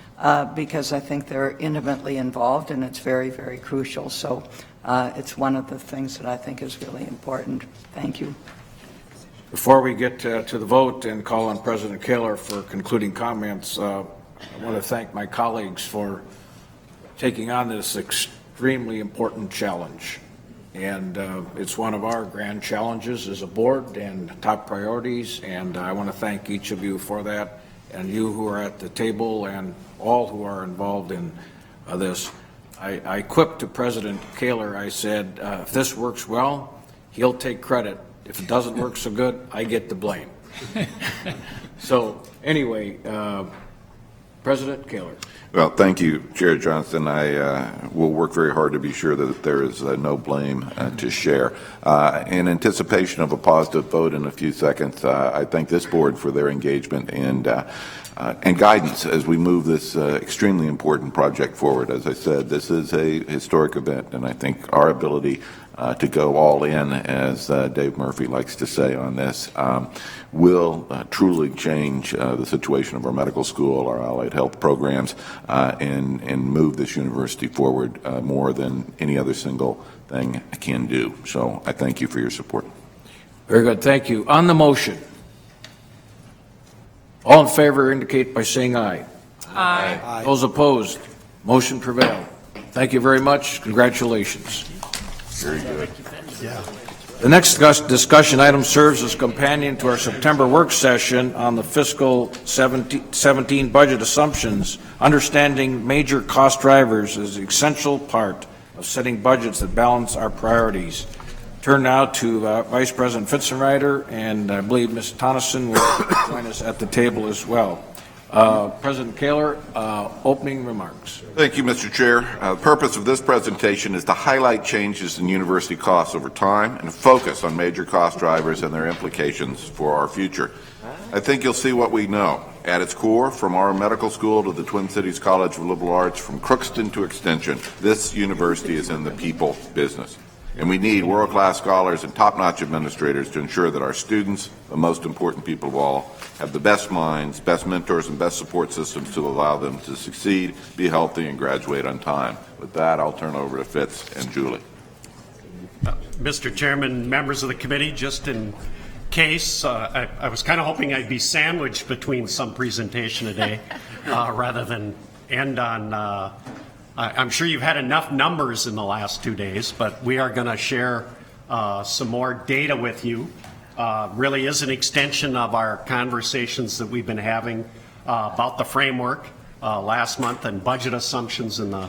because I think they're intimately involved and it's very, very crucial. So it's one of the things that I think is really important. Thank you. Before we get to the vote and call on President Kaler for concluding comments, I want to thank my colleagues for taking on this extremely important challenge. And it's one of our grand challenges as a board and top priorities, and I want to thank each of you for that, and you who are at the table and all who are involved in this. I quipped to President Kaler, I said, if this works well, he'll take credit. If it doesn't work so good, I get the blame. So anyway, President Kaler. Well, thank you, Chair Johnson. I will work very hard to be sure that there is no blame to share. In anticipation of a positive vote in a few seconds, I thank this board for their engagement and guidance as we move this extremely important project forward. As I said, this is a historic event, and I think our ability to go all in, as Dave Murphy likes to say on this, will truly change the situation of our medical school, our allied health programs, and move this university forward more than any other single thing can do. So I thank you for your support. Very good. Thank you. On the motion, all in favor indicate by saying aye. Aye. Those opposed, motion prevailed. Thank you very much. Congratulations. Very good. Yeah. The next discussion item serves as companion to our September work session on the fiscal 17 budget assumptions. Understanding major cost drivers is an essential part of setting budgets that balance our priorities. Turn now to Vice President Fitzenreiter, and I believe Ms. Tonneson will join us at the table as well. President Kaler, opening remarks. Thank you, Mr. Chair. The purpose of this presentation is to highlight changes in university costs over time and focus on major cost drivers and their implications for our future. I think you'll see what we know. At its core, from our medical school to the Twin Cities College of Liberal Arts, from Crookston to Extension, this university is in the people business. And we need world-class scholars and top-notch administrators to ensure that our students, the most important people of all, have the best minds, best mentors, and best support systems to allow them to succeed, be healthy, and graduate on time. With that, I'll turn over to Fitz and Julie. Mr. Chairman, members of the committee, just in case, I was kind of hoping I'd be sandwiched between some presentation today rather than end on I'm sure you've had enough numbers in the last 2 days, but we are going to share some more data with you. Really is an extension of our conversations that we've been having about the framework last month and budget assumptions in the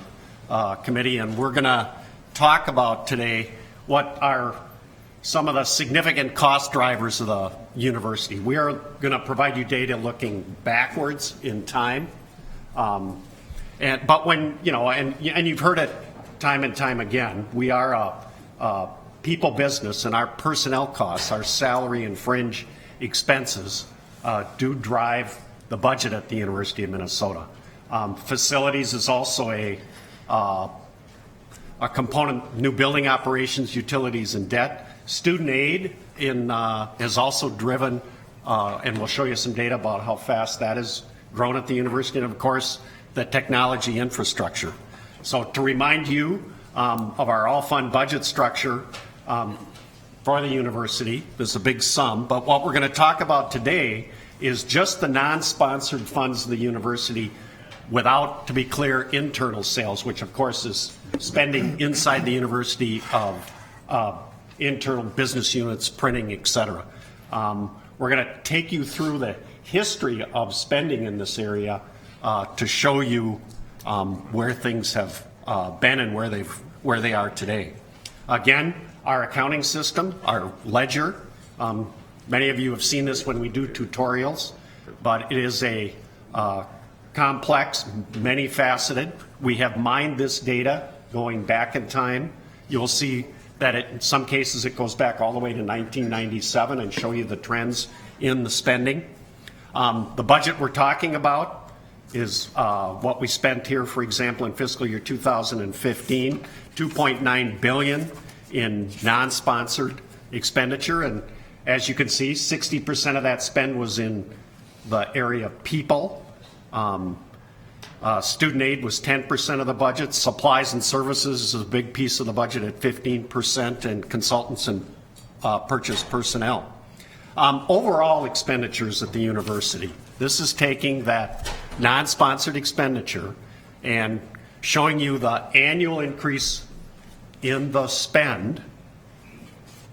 committee. And we're going to talk about today what are some of the significant cost drivers of the university. We are going to provide you data looking backwards in time. But when, you know, and you've heard it time and time again, we are a people business, and our personnel costs, our salary and fringe expenses do drive the budget at the University of Minnesota. Facilities is also a a component, new building operations, utilities, and debt. Student aid has also driven, and we'll show you some data about how fast that has grown at the university, and of course, the technology infrastructure. So to remind you of our all-fund budget structure for the university, there's a big sum, but what we're going to talk about today is just the non-sponsored funds of the university without, to be clear, internal sales, which of course is spending inside the university of internal business units, printing, et cetera. We're going to take you through the history of spending in this area to show you where things have been and where they are today. Again, our accounting system, our ledger, many of you have seen this when we do tutorials, but it is a complex, many-faceted. We have mined this data going back in time. You'll see that in some cases it goes back all the way to 1997 and show you the trends in the spending. The budget we're talking about is what we spent here, for example, in fiscal year 2015, $2.9 billion in non-sponsored expenditure. And as you can see, 60% of that spend was in the area of people. Student aid was 10% of the budget. Supplies and services is a big piece of the budget at 15%, and consultants and purchase personnel. Overall expenditures at the university. This is taking that non-sponsored expenditure and showing you the annual increase in the spend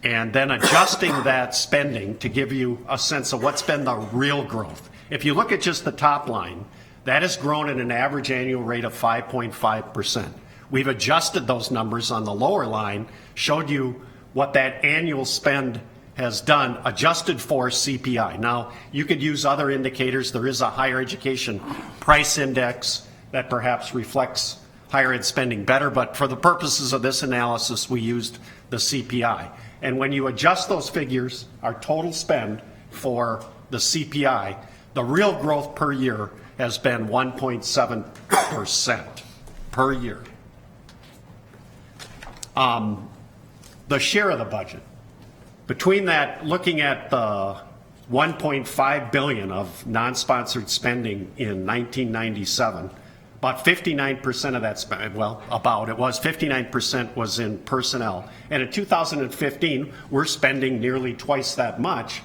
and then adjusting that spending to give you a sense of what's been the real growth. If you look at just the top line, that has grown at an average annual rate of 5.5%. We've adjusted those numbers on the lower line, showed you what that annual spend has done, adjusted for CPI. Now, you could use other indicators. There is a higher education price index that perhaps reflects higher ed spending better, but for the purposes of this analysis, we used the CPI. And when you adjust those figures, our total spend for the CPI, the real growth per year has been 1.7% per year. The share of the budget. Between that, looking at the $1.5 billion of non-sponsored spending in 1997, about 59% of that spend, well, it was 59% was in personnel. And in 2015, we're spending nearly twice that much,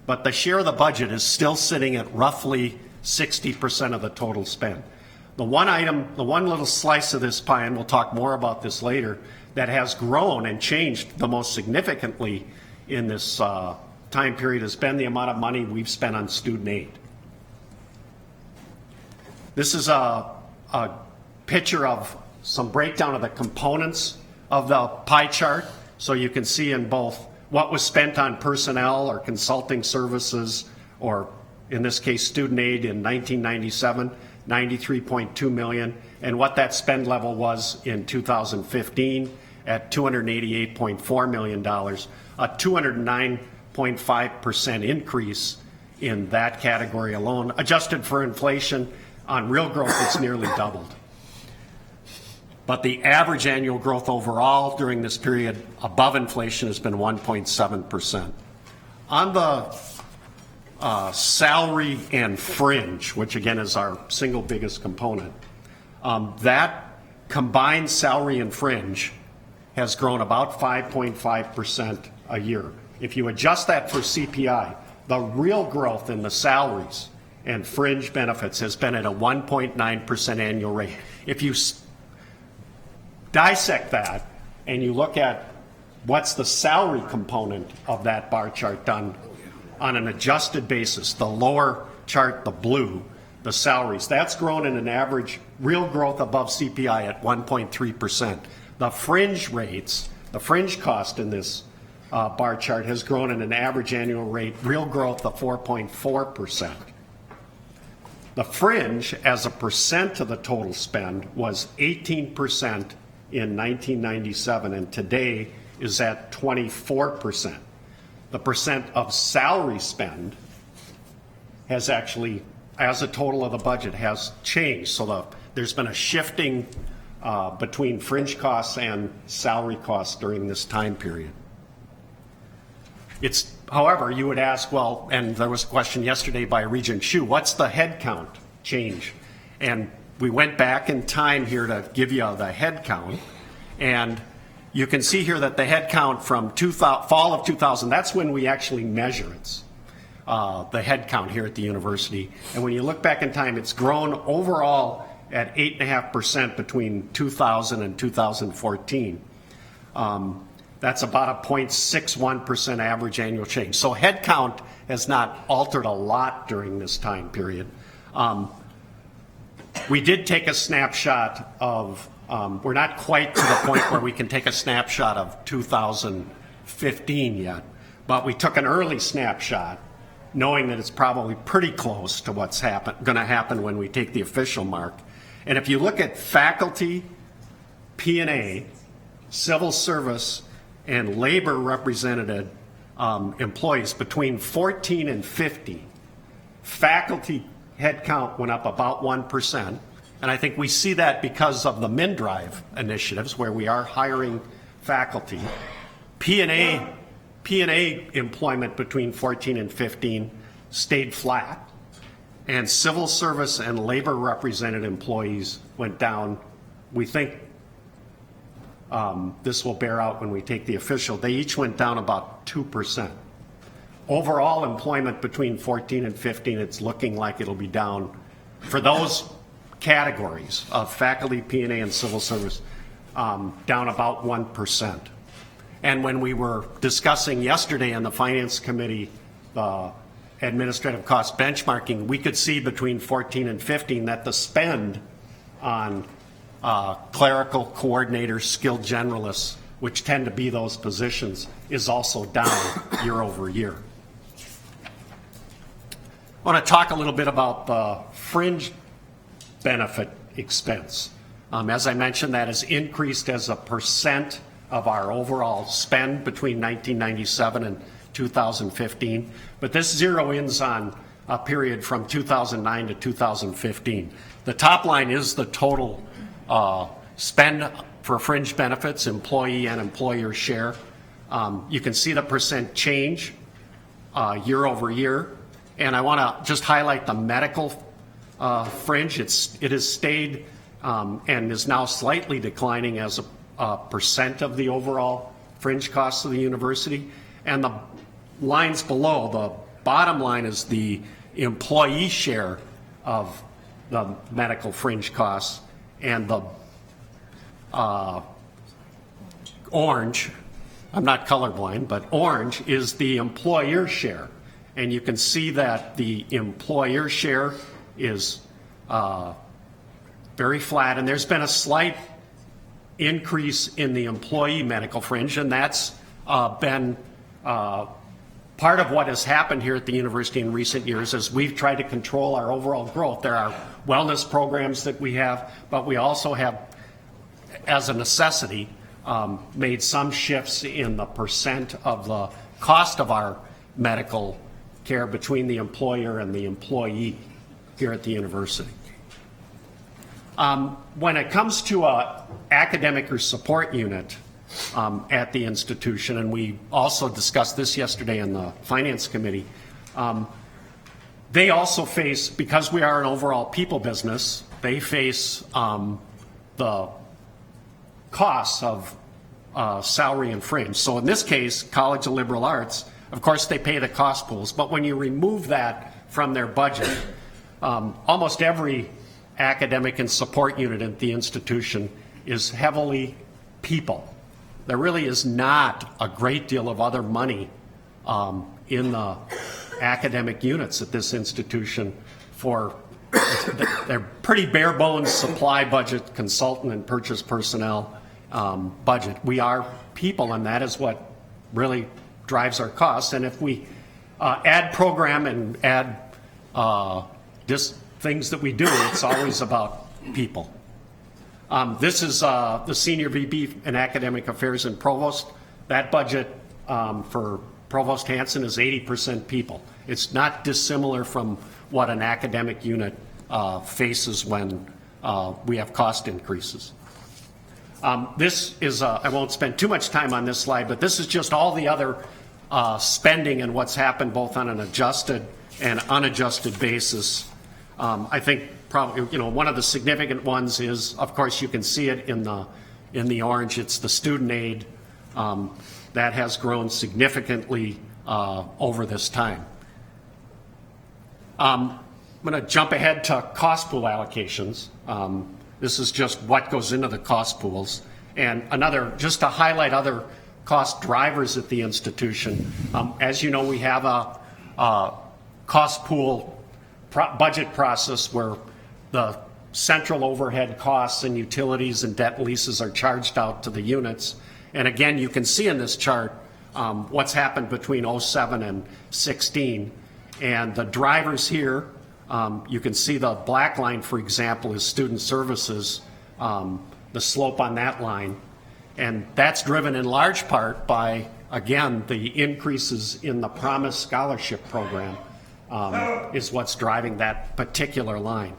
but the share of the budget is still sitting at roughly 60% of the total spend. The one item, the one little slice of this pie, and we'll talk more about this later, that has grown and changed the most significantly in this time period has been the amount of money we've spent on student aid. This is a picture of some breakdown of the components of the pie chart, so you can see in both what was spent on personnel or consulting services, or in this case student aid in 1997, $93.2 million, and what that spend level was in 2015 at $288.4 million, a 209.5% increase in that category alone. Adjusted for inflation, on real growth, it's nearly doubled. But the average annual growth overall during this period above inflation has been 1.7%. On the salary and fringe, which again is our single biggest component, that combined salary and fringe has grown about 5.5% a year. If you adjust that for CPI, the real growth in the salaries and fringe benefits has been at a 1.9% annual rate. If you dissect that and you look at what's the salary component of that bar chart done on an adjusted basis, the lower chart, the blue, the salaries, that's grown in an average real growth above CPI at 1.3%. The fringe rates, the fringe cost in this bar chart has grown at an average annual rate, real growth of 4.4%. The fringe as a percent of the total spend was 18% in 1997 and today is at 24%. The percent of salary spend has actually, as a total of the budget, has changed. So there's been a shifting between fringe costs and salary costs during this time period. However, you would ask, well, and there was a question yesterday by Regent Shu, what's the head count change? And we went back in time here to give you the head count, and you can see here that the head count from fall of 2000, that's when we actually measure it, the head count here at the university. And when you look back in time, it's grown overall at 8.5% between 2000 and 2014. That's about a 0.61% average annual change. So head count has not altered a lot during this time period. We did take a snapshot of, we're not quite to the point where we can take a snapshot of 2015 yet, but we took an early snapshot knowing that it's probably pretty close to what's going to happen when we take the official mark. And if you look at faculty, P&A, civil service, and labor represented employees between 14 and 50, faculty headcount went up about 1%. And I think we see that because of the MinDrive initiatives where we are hiring faculty. P&A employment between 14 and 15 stayed flat. And civil service and labor represented employees went down. We think this will bear out when we take the official. They each went down about 2%. Overall employment between 14 and 15, it's looking like it'll be down for those categories of faculty, P&A, and civil service, down about 1%. And when we were discussing yesterday in the Finance Committee administrative cost benchmarking, we could see between 14 and 15 that the spend on clerical coordinators, skilled generalists, which tend to be those positions, is also down year over year. I want to talk a little bit about the fringe benefit expense. As I mentioned, that has increased as a percent of our overall spend between 1997 and 2015. But this zero ins on a period from 2009 to 2015. The top line is the total spend for fringe benefits, employee and employer share. You can see the percent change year over year. And I want to just highlight the medical fringe. It has stayed and is now slightly declining as a percent of the overall fringe costs of the university. And the lines below, the bottom line is the employee share of the medical fringe costs, and the orange, I'm not colorblind, but orange is the employer share. And you can see that the employer share is very flat, and there's been a slight increase in the employee medical fringe, and that's been part of what has happened here at the university in recent years as we've tried to control our overall growth. There are wellness programs that we have, but we also have, as a necessity, made some shifts in the percent of the cost of our medical care between the employer and the employee here at the university. When it comes to an academic or support unit at the institution, and we also discussed this yesterday in the Finance Committee, they also face, because we are an overall people business, they face the costs of salary and fringe. So in this case, College of Liberal Arts, of course they pay the cost pools, but when you remove that from their budget, almost every academic and support unit at the institution is heavily people. There really is not a great deal of other money in the academic units at this institution for their pretty bare bones supply budget, consultant and purchase personnel budget. We are people, and that is what really drives our costs. And if we add program and add things that we do, it's always about people. This is the Senior VP in Academic Affairs and Provost. That budget for Provost Hanson is 80% people. It's not dissimilar from what an academic unit faces when we have cost increases. This is, I won't spend too much time on this slide, but this is just all the other spending and what's happened both on an adjusted and unadjusted basis. I think probably, one of the significant ones is, of course, you can see it in the orange. It's the student aid that has grown significantly over this time. I'm going to jump ahead to cost pool allocations. This is just what goes into the cost pools. And just to highlight other cost drivers at the institution, as you know, we have a cost pool budget process where the central overhead costs and utilities and debt leases are charged out to the units. And again, you can see in this chart what's happened between 07 and 16. And the drivers here, you can see the black line, for example, is student services, the slope on that line. And that's driven in large part by, again, the increases in the Promise Scholarship Program is what's driving that particular line.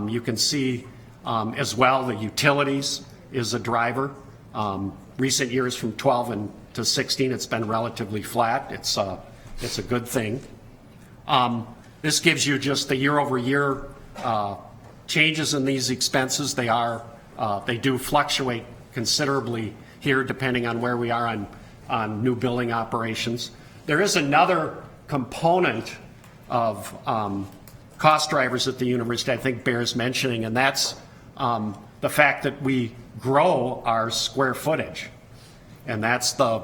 You can see as well the utilities is a driver. Recent years from 12 to 16, it's been relatively flat. It's a good thing. This gives you just the year-over-year changes in these expenses. They do fluctuate considerably here depending on where we are on new building operations. There is another component of cost drivers at the university I think bears mentioning, and that's the fact that we grow our square footage. And that's the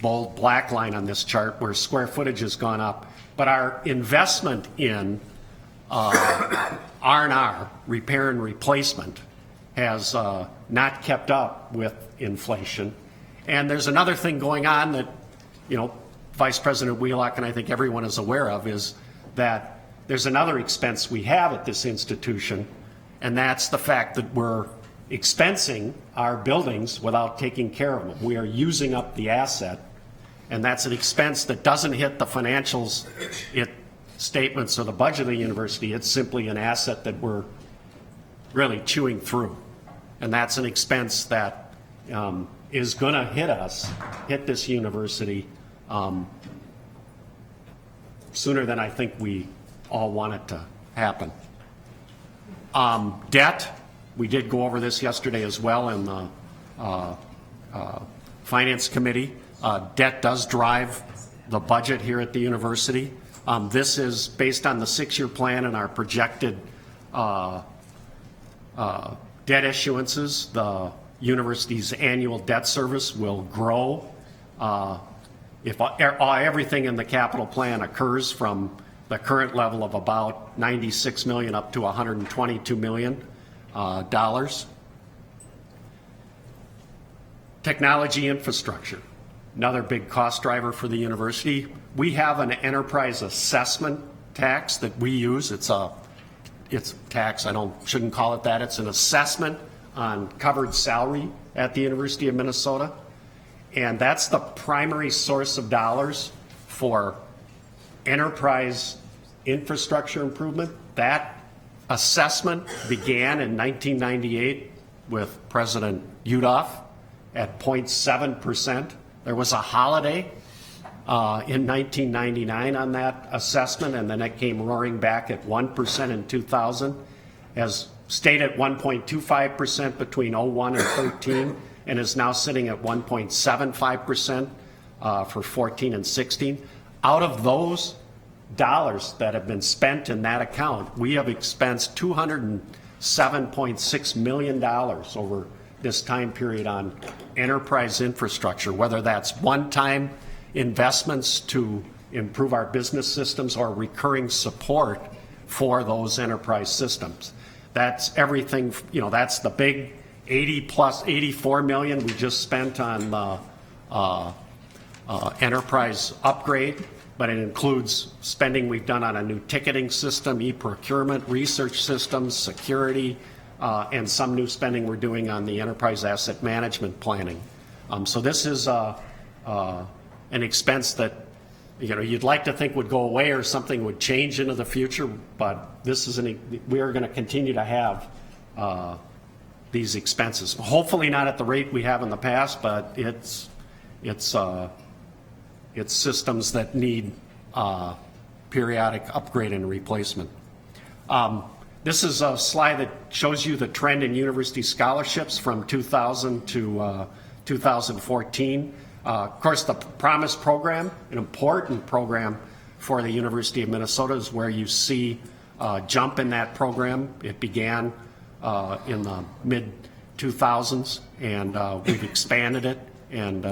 bold black line on this chart where square footage has gone up. But our investment in R&R, repair and replacement, has not kept up with inflation. And there's another thing going on that, Vice President Wheelock and I think everyone is aware of, is that there's another expense we have at this institution, and that's the fact that we're expensing our buildings without taking care of them. We are using up the asset, and that's an expense that doesn't hit the financials statements or the budget of the university. It's simply an asset that we're really chewing through. And that's an expense that is going to hit this university sooner than I think we all want it to happen. Debt, we did go over this yesterday as well in the Finance Committee. Debt does drive the budget here at the university. This is based on the 6-year plan and our projected debt issuances. The university's annual debt service will grow if everything in the capital plan occurs from the current level of about $96 million up to $122 million. Technology infrastructure, another big cost driver for the university. We have an enterprise assessment tax that we use. It's tax, shouldn't call it that. It's an assessment on covered salary at the University of Minnesota. And that's the primary source of dollars for enterprise infrastructure improvement. That assessment began in 1998 with President Udoff at 0.7%. There was a holiday in 1999 on that assessment, and then it came roaring back at 1% in 2000, has stayed at 1.25% between 01 and 13, and is now sitting at 1.75% for 14 and 16. Out of those dollars that have been spent in that account, we have expensed $207.6 million over this time period on enterprise infrastructure, whether that's one-time investments to improve our business systems or recurring support for those enterprise systems. That's everything, that's the big 84 million we just spent on the enterprise upgrade, but it includes spending we've done on a new ticketing system, e-procurement, research systems, security, and some new spending we're doing on the enterprise asset management planning. So this is an expense that you'd like to think would go away or something would change into the future, but this is we are going to continue to have these expenses. Hopefully not at the rate we have in the past, but it's systems that need periodic upgrade and replacement. This is a slide that shows you the trend in university scholarships from 2000 to 2014. Of course, the Promise program, an important program for the University of Minnesota, is where you see a jump in that program. It began in the mid-2000s, and we've expanded it, and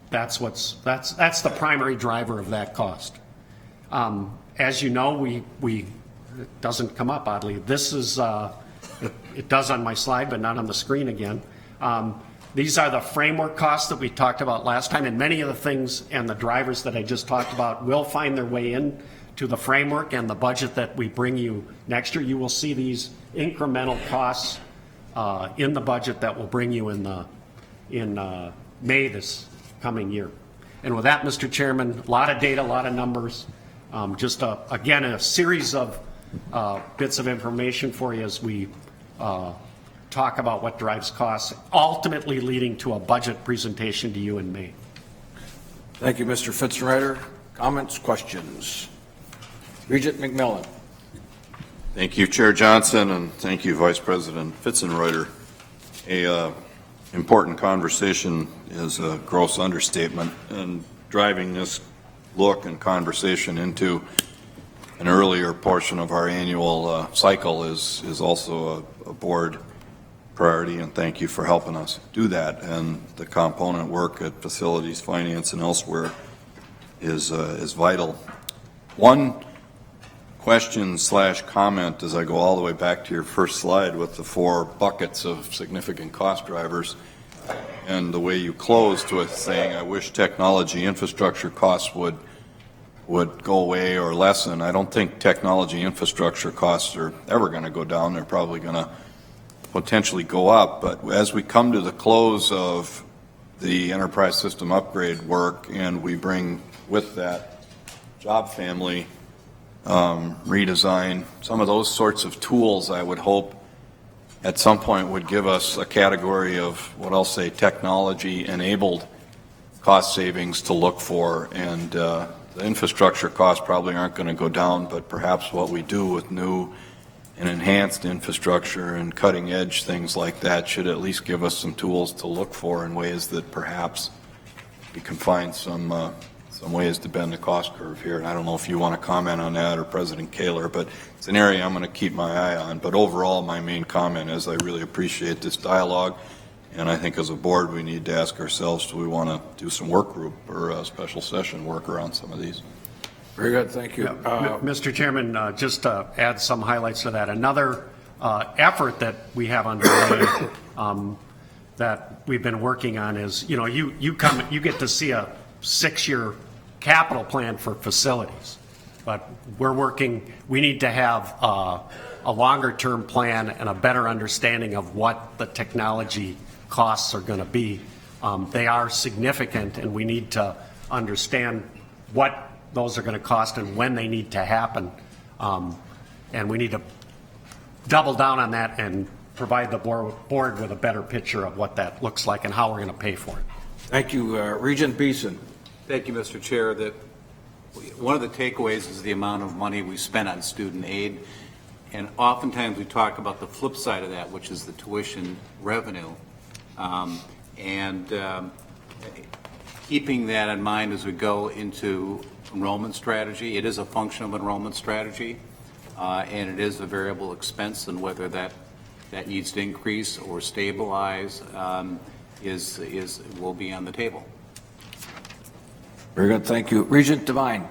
that's the primary driver of that cost. As you know, it doesn't come up, oddly. This is, it does on my slide, but not on the screen again. These are the framework costs that we talked about last time, and many of the things and the drivers that I just talked about will find their way in to the framework and the budget that we bring you next year. You will see these incremental costs in the budget that will bring you in May this coming year. And with that, Mr. Chairman, a lot of data, a lot of numbers. Just again, a series of bits of information for you as we talk about what drives costs, ultimately leading to a budget presentation to you in May. Thank you, Mr. Fitzenreiter. Comments, questions? Regent McMillan. Thank you, Chair Johnson, and thank you, Vice President Fitzenreiter. A important conversation is a gross understatement, and driving this look and conversation into an earlier portion of our annual cycle is also a board priority, and thank you for helping us do that. And the component work at facilities, finance, and elsewhere is vital. One question / comment as I go all the way back to your first slide with the 4 buckets of significant cost drivers, and the way you closed with saying, I wish technology infrastructure costs would go away or lessen. I don't think technology infrastructure costs are ever going to go down. They're probably going to potentially go up. But as we come to the close of the enterprise system upgrade work, and we bring with that job family redesign, some of those sorts of tools, I would hope at some point would give us a category of what I'll say technology-enabled cost savings to look for. And the infrastructure costs probably aren't going to go down, but perhaps what we do with new and enhanced infrastructure and cutting-edge things like that should at least give us some tools to look for in ways that perhaps we can find some ways to bend the cost curve here. And I don't know if you want to comment on that or President Kaler, but it's an area I'm going to keep my eye on. But overall, my main comment is I really appreciate this dialogue, and I think as a board we need to ask ourselves, do we want to do some work group or a special session work around some of these? Very good, thank you. Mr. Chairman, just to add some highlights to that, another effort that we have underway that we've been working on is, you get to see a 6-year capital plan for facilities, but we need to have a longer term plan and a better understanding of what the technology costs are going to be. They are significant, and we need to understand what those are going to cost and when they need to happen. And we need to double down on that and provide the board with a better picture of what that looks like and how we're going to pay for it. Thank you. Regent Beeson. Thank you, Mr. Chair. One of the takeaways is the amount of money we spend on student aid. And oftentimes we talk about the flip side of that, which is the tuition revenue. Keeping that in mind as we go into enrollment strategy, it is a function of enrollment strategy, and it is a variable expense, and whether that needs to increase or stabilize will be on the table. Very good, thank you. Regent Devine.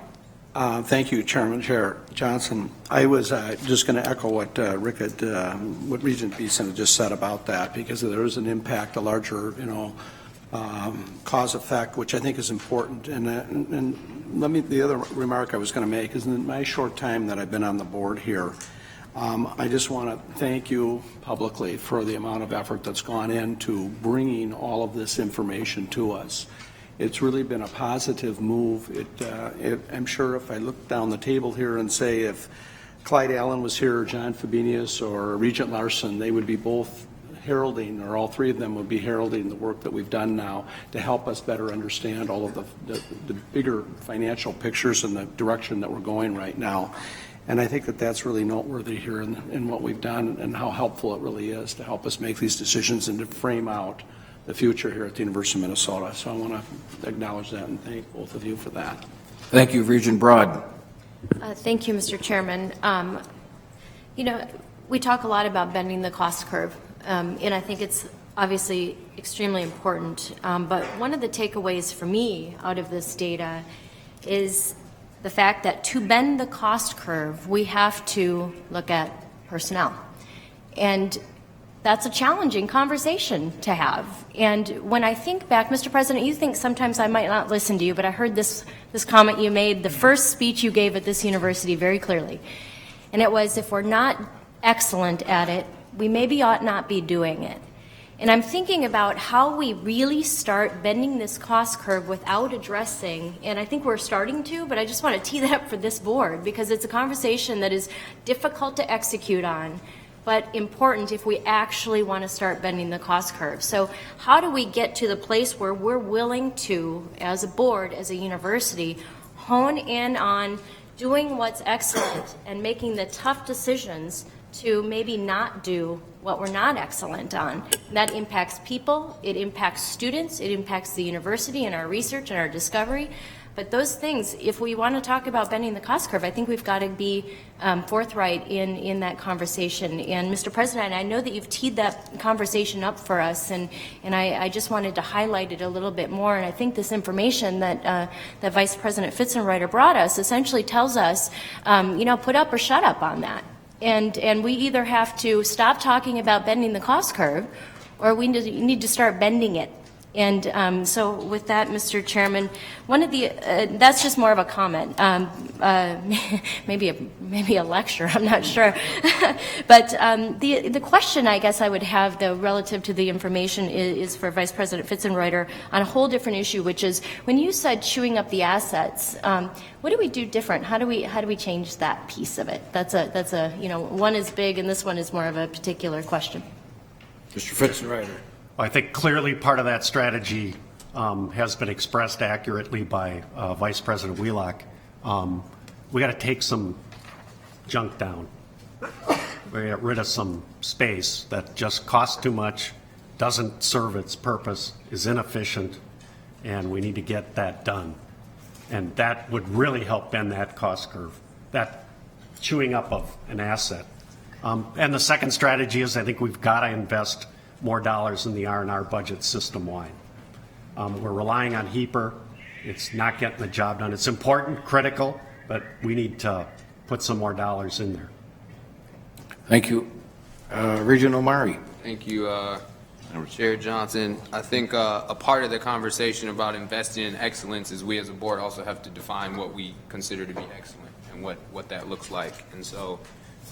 Thank you, Chair Johnson. I was just going to echo what Regent Beeson had just said about that, because there is an impact, a larger, cause effect, which I think is important. And the other remark I was going to make is in my short time that I've been on the board here, I just want to thank you publicly for the amount of effort that's gone into bringing all of this information to us. It's really been a positive move. I'm sure if I look down the table here and say if Clyde Allen was here, or John Fabinius, or Regent Larson, they would be both heralding, or all three of them would be heralding the work that we've done now to help us better understand all of the bigger financial pictures and the direction that we're going right now. And I think that that's really noteworthy here in what we've done and how helpful it really is to help us make these decisions and to frame out the future here at the University of Minnesota. So I want to acknowledge that and thank both of you for that. Thank you, Regent Broad. Thank you, Mr. Chairman. You know, we talk a lot about bending the cost curve, and I think it's obviously extremely important. But one of the takeaways for me out of this data is the fact that to bend the cost curve, we have to look at personnel. And that's a challenging conversation to have. And when I think back, Mr. President, you think sometimes I might not listen to you, but I heard this comment you made, the first speech you gave at this university very clearly. And it was, if we're not excellent at it, we maybe ought not be doing it. And I'm thinking about how we really start bending this cost curve without addressing, and I think we're starting to, but I just want to tee that up for this board because it's a conversation that is difficult to execute on, but important if we actually want to start bending the cost curve. So how do we get to the place where we're willing to, as a board, as a university, hone in on doing what's excellent and making the tough decisions to maybe not do what we're not excellent on. That impacts people, it impacts students, it impacts the university and our research and our discovery. But those things, if we want to talk about bending the cost curve, I think we've got to be forthright in that conversation. And Mr. President, I know that you've teed that conversation up for us, and I just wanted to highlight it a little bit more. And I think this information that Vice President Fitzenreiter brought us essentially tells us, you know, put up or shut up on that. And we either have to stop talking about bending the cost curve, or we need to start bending it. And so with that, Mr. Chairman, one of the that's just more of a comment, maybe a lecture, I'm not sure. But the question I guess I would have, though, relative to the information is for Vice President Fitzenreiter on a whole different issue, which is when you said chewing up the assets, what do we do different? How do we change that piece of it? That's a you know, one is big and this one is more of a particular question. Mr. Fitzenreiter. I think clearly part of that strategy has been expressed accurately by Vice President Wheelock. We got to take some junk down. We get rid of some space that just costs too much, doesn't serve its purpose, is inefficient, and we need to get that done. And that would really help bend that cost curve, that chewing up of an asset. And the second strategy is I think we've got to invest more dollars in the R&R budget system-wide. We're relying on HEAPR. It's not getting the job done. It's important, critical, but we need to put some more dollars in there. Thank you. Regent Omari. Thank you, Chair Johnson. I think a part of the conversation about investing in excellence is we as a board also have to define what we consider to be excellent and what that looks like. And so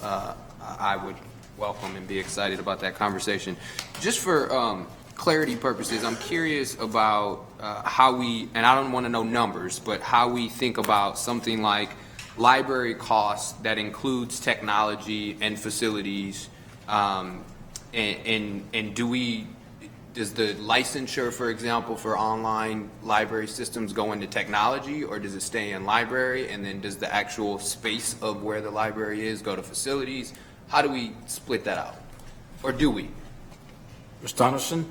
I would welcome and be excited about that conversation. Just for clarity purposes, I'm curious about how we, and I don't want to know numbers, but how we think about something like library costs that includes technology and facilities, and does the licensure, for example, for online library systems go into technology, or does it stay in library, and then does the actual space of where the library is go to facilities? How do we split that out? Or do we? Ms. Tonneson?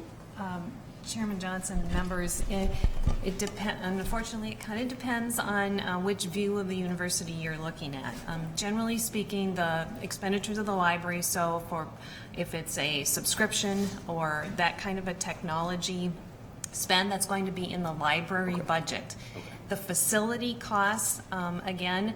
Chairman Johnson, members, it depends. Unfortunately, it kind of depends on which view of the university you're looking at. Generally speaking, the expenditures of the library, so for if it's a subscription or that kind of a technology spend, that's going to be in the library budget. The facility costs, again,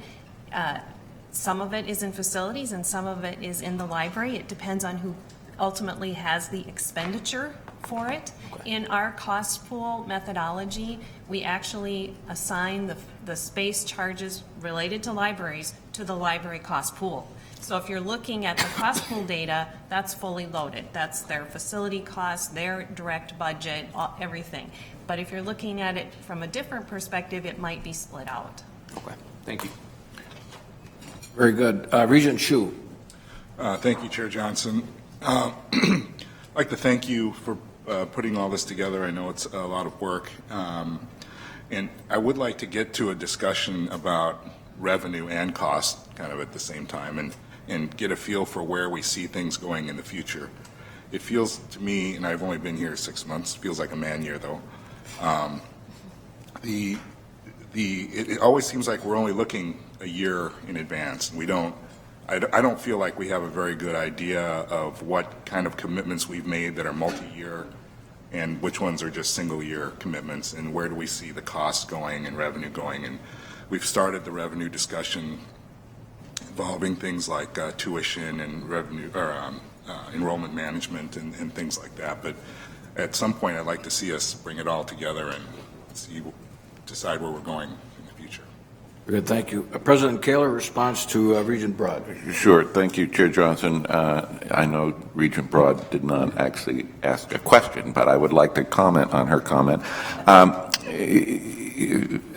some of it is in facilities and some of it is in the library. It depends on who ultimately has the expenditure for it. In our cost pool methodology, we actually assign the space charges related to libraries to the library cost pool. So if you're looking at the cost pool data, that's fully loaded. That's their facility costs, their direct budget, everything. But if you're looking at it from a different perspective, it might be split out. Okay, thank you. Very good. Regent Shu. Thank you, Chair Johnson. I'd like to thank you for putting all this together. I know it's a lot of work. And I would like to get to a discussion about revenue and cost kind of at the same time and get a feel for where we see things going in the future. It feels to me, and I've only been here 6 months, feels like a man year though. It always seems like we're only looking a year in advance. I don't feel like we have a very good idea of what kind of commitments we've made that are multi-year and which ones are just single-year commitments, and where do we see the costs going and revenue going. And we've started the revenue discussion involving things like tuition and revenue or enrollment management and things like that. But at some point, I'd like to see us bring it all together and decide where we're going in the future. Good, thank you. President Kaler, response to Regent Broad. Sure. Thank you, Chair Johnson. I know Regent Broad did not actually ask a question, but I would like to comment on her comment.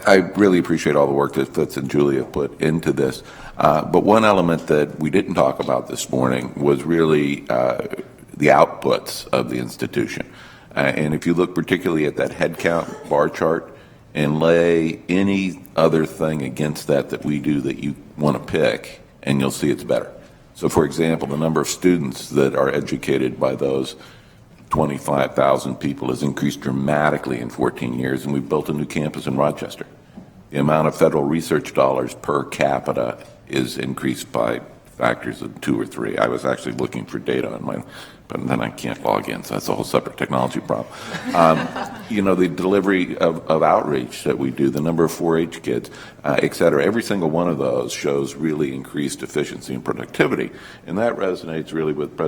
I really appreciate all the work that Fitz and Julia put into this. But one element that we didn't talk about this morning was really the outputs of the institution. And if you look particularly at that headcount bar chart and lay any other thing against that we do that you want to pick, and you'll see it's better. So, for example, the number of students that are educated by those 25,000 people has increased dramatically in 14 years, and we've built a new campus in Rochester. The amount of federal research dollars per capita is increased by factors of 2 or 3. I was actually looking for data on mine, but then I can't log in, so that's a whole separate technology problem. The delivery of outreach that we do, the number of 4-H kids, et cetera, every single one of those shows really increased efficiency and productivity. And that resonates really with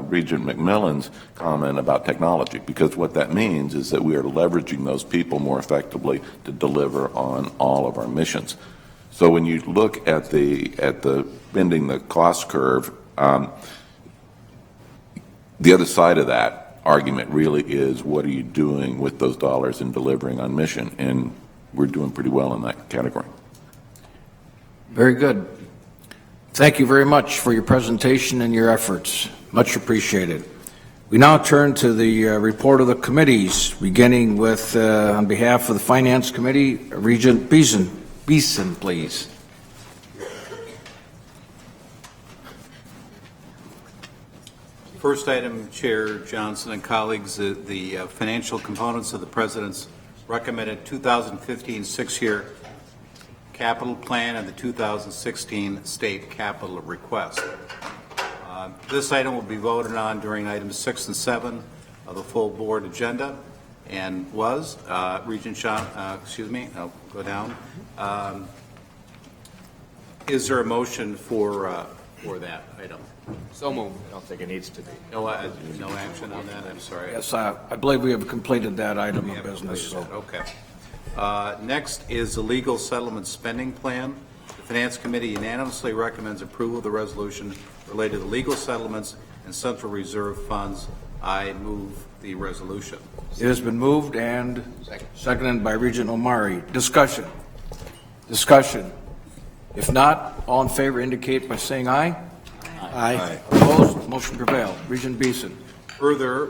Regent McMillan's comment about technology, because what that means is that we are leveraging those people more effectively to deliver on all of our missions. So when you look at the bending the cost curve, the other side of that argument really is, what are you doing with those dollars in delivering on mission? And we're doing pretty well in that category. Very good. Thank you very much for your presentation and your efforts. Much appreciated. We now turn to the report of the committees, beginning with, on behalf of the Finance Committee, Regent Beeson. Beeson, please. First item, Chair Johnson and colleagues, the financial components of the President's recommended 2015 six-year capital plan and the 2016 state capital request. This item will be voted on during items 6 and 7 of the full board agenda, and was Regent Shaw, I'll go down. Is there a motion for that item? So moved. I don't think it needs to be. No action on that. I'm sorry. Yes, I believe we have completed that item of business. Okay. Next is the legal settlement spending plan. The Finance Committee unanimously recommends approval of the resolution related to legal settlements and Central Reserve funds. I move the resolution. It has been moved and seconded by Regent Omari. Discussion. Discussion. If not, all in favor indicate by saying aye. Aye. Opposed? Motion prevailed. Regent Beeson. Further,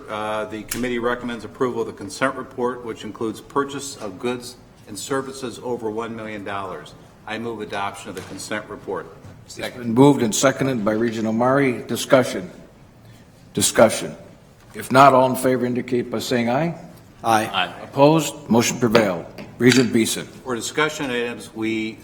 the committee recommends approval of the consent report, which includes purchase of goods and services over $1 million. I move adoption of the consent report. It's been moved and seconded by Regent Omari. Discussion. Discussion. If not, all in favor indicate by saying aye. Aye. Opposed? Motion prevailed. Regent Beeson. For discussion items, we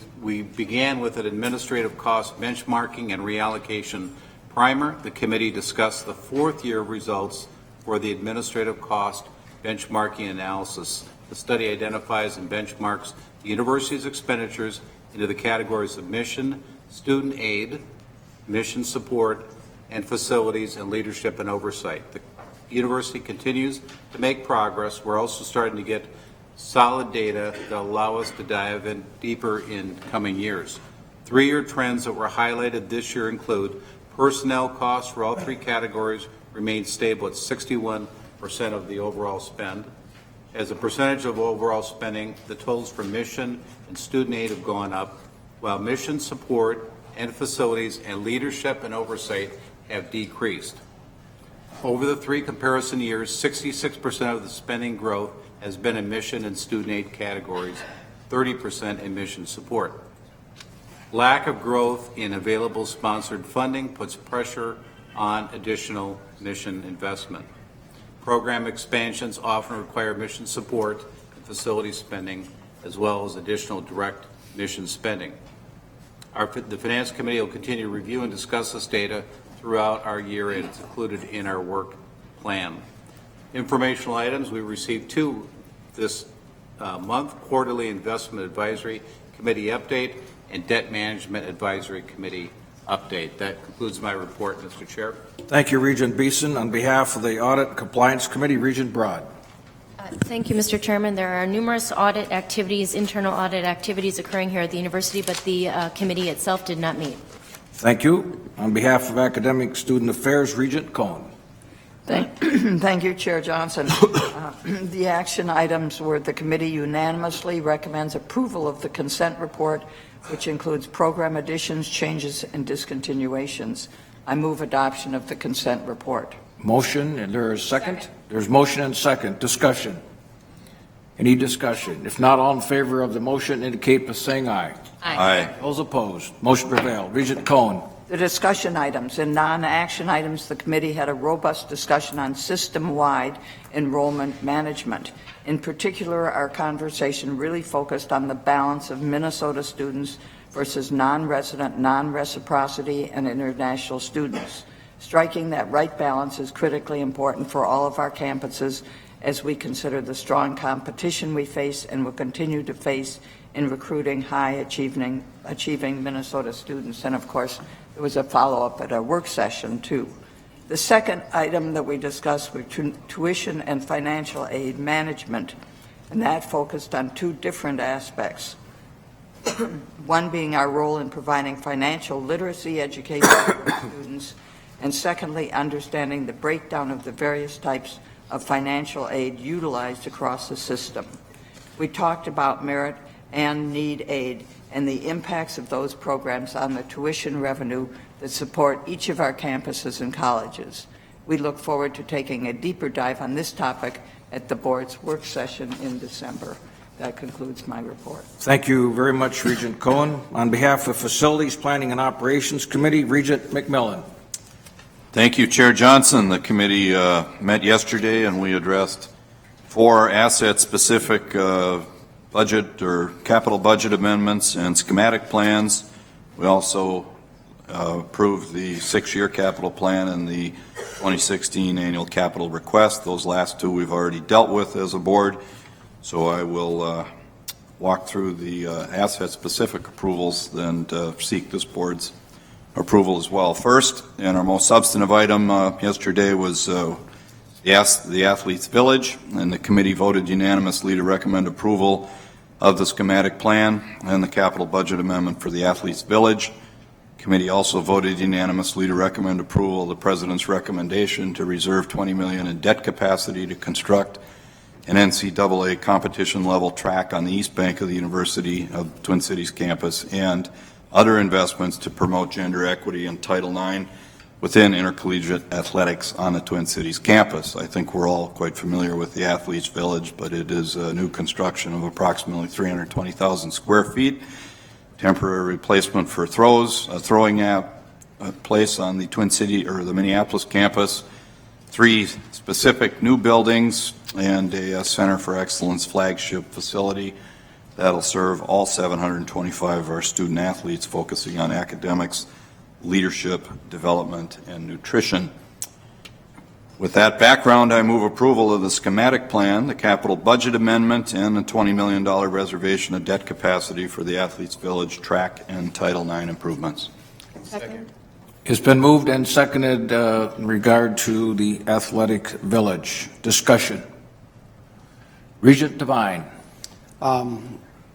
began with an administrative cost benchmarking and reallocation primer. The committee discussed the fourth year results for the administrative cost benchmarking analysis. The study identifies and benchmarks the university's expenditures into the categories of mission, student aid, mission support, and facilities and leadership and oversight. The university continues to make progress. We're also starting to get solid data that allow us to dive in deeper in coming years. 3-year trends that were highlighted this year include personnel costs for all 3 categories remain stable at 61% of the overall spend. As a percentage of overall spending, the totals for mission and student aid have gone up, while mission support and facilities and leadership and oversight have decreased. Over the 3 comparison years, 66% of the spending growth has been in mission and student aid categories, 30% in mission support. Lack of growth in available sponsored funding puts pressure on additional mission investment. Program expansions often require mission support and facility spending, as well as additional direct mission spending. The Finance Committee will continue to review and discuss this data throughout our year, and it's included in our work plan. Informational items, we received 2 this month: Quarterly Investment Advisory Committee update and Debt Management Advisory Committee update. That concludes my report, Mr. Chair. Thank you, Regent Beeson. On behalf of the Audit and Compliance Committee, Regent Broad. Thank you, Mr. Chairman. There are numerous audit activities, internal audit activities occurring here at the university, but the committee itself did not meet. Thank you. On behalf of Academic Student Affairs, Regent Cohen. Thank you, Chair Johnson. The action items were the committee unanimously recommends approval of the consent report, which includes program additions, changes, and discontinuations. I move adoption of the consent report. Motion, and there is second? There's motion and second. Discussion. Any discussion? If not, all in favor of the motion indicate by saying aye. Aye. Those opposed, motion prevailed. Regent Cohen. The discussion items and non-action items, the committee had a robust discussion on system-wide enrollment management. In particular, our conversation really focused on the balance of Minnesota students versus non-resident, non-reciprocity, and international students. Striking that right balance is critically important for all of our campuses as we consider the strong competition we face and will continue to face in recruiting high-achieving Minnesota students. And, of course, there was a follow-up at our work session, too. The second item that we discussed was tuition and financial aid management, and that focused on 2 different aspects. One being our role in providing financial literacy education for students, and secondly, understanding the breakdown of the various types of financial aid utilized across the system. We talked about merit and need aid and the impacts of those programs on the tuition revenue that support each of our campuses and colleges. We look forward to taking a deeper dive on this topic at the board's work session in December. That concludes my report. Thank you very much, Regent Cohen. On behalf of Facilities Planning and Operations Committee, Regent McMillan. Thank you, Chair Johnson. The committee met yesterday and we addressed 4 asset-specific budget or capital budget amendments and schematic plans. We also approved the 6-year capital plan and the 2016 annual capital request. Those last 2 we've already dealt with as a board. So I will walk through the asset-specific approvals and seek this board's approval as well. First, and our most substantive item yesterday was the Athletes Village, and the committee voted unanimously to recommend approval of the schematic plan and the capital budget amendment for the Athletes Village. The committee also voted unanimously to recommend approval of the President's recommendation to reserve $20 million in debt capacity to construct an NCAA competition-level track on the east bank of the University of Twin Cities campus and other investments to promote gender equity and Title IX within intercollegiate athletics on the Twin Cities campus. I think we're all quite familiar with the Athletes Village, but it is a new construction of approximately 320,000 square feet, temporary replacement for throwing place on the Twin City or the Minneapolis campus, 3 specific new buildings, and a Center for Excellence flagship facility that'll serve all 725 of our student athletes, focusing on academics, leadership, development, and nutrition. With that background, I move approval of the schematic plan, the capital budget amendment, and the $20 million reservation of debt capacity for the Athletes Village track and Title IX improvements. Second. It's been moved and seconded in regard to the Athletic Village. Discussion. Regent Devine.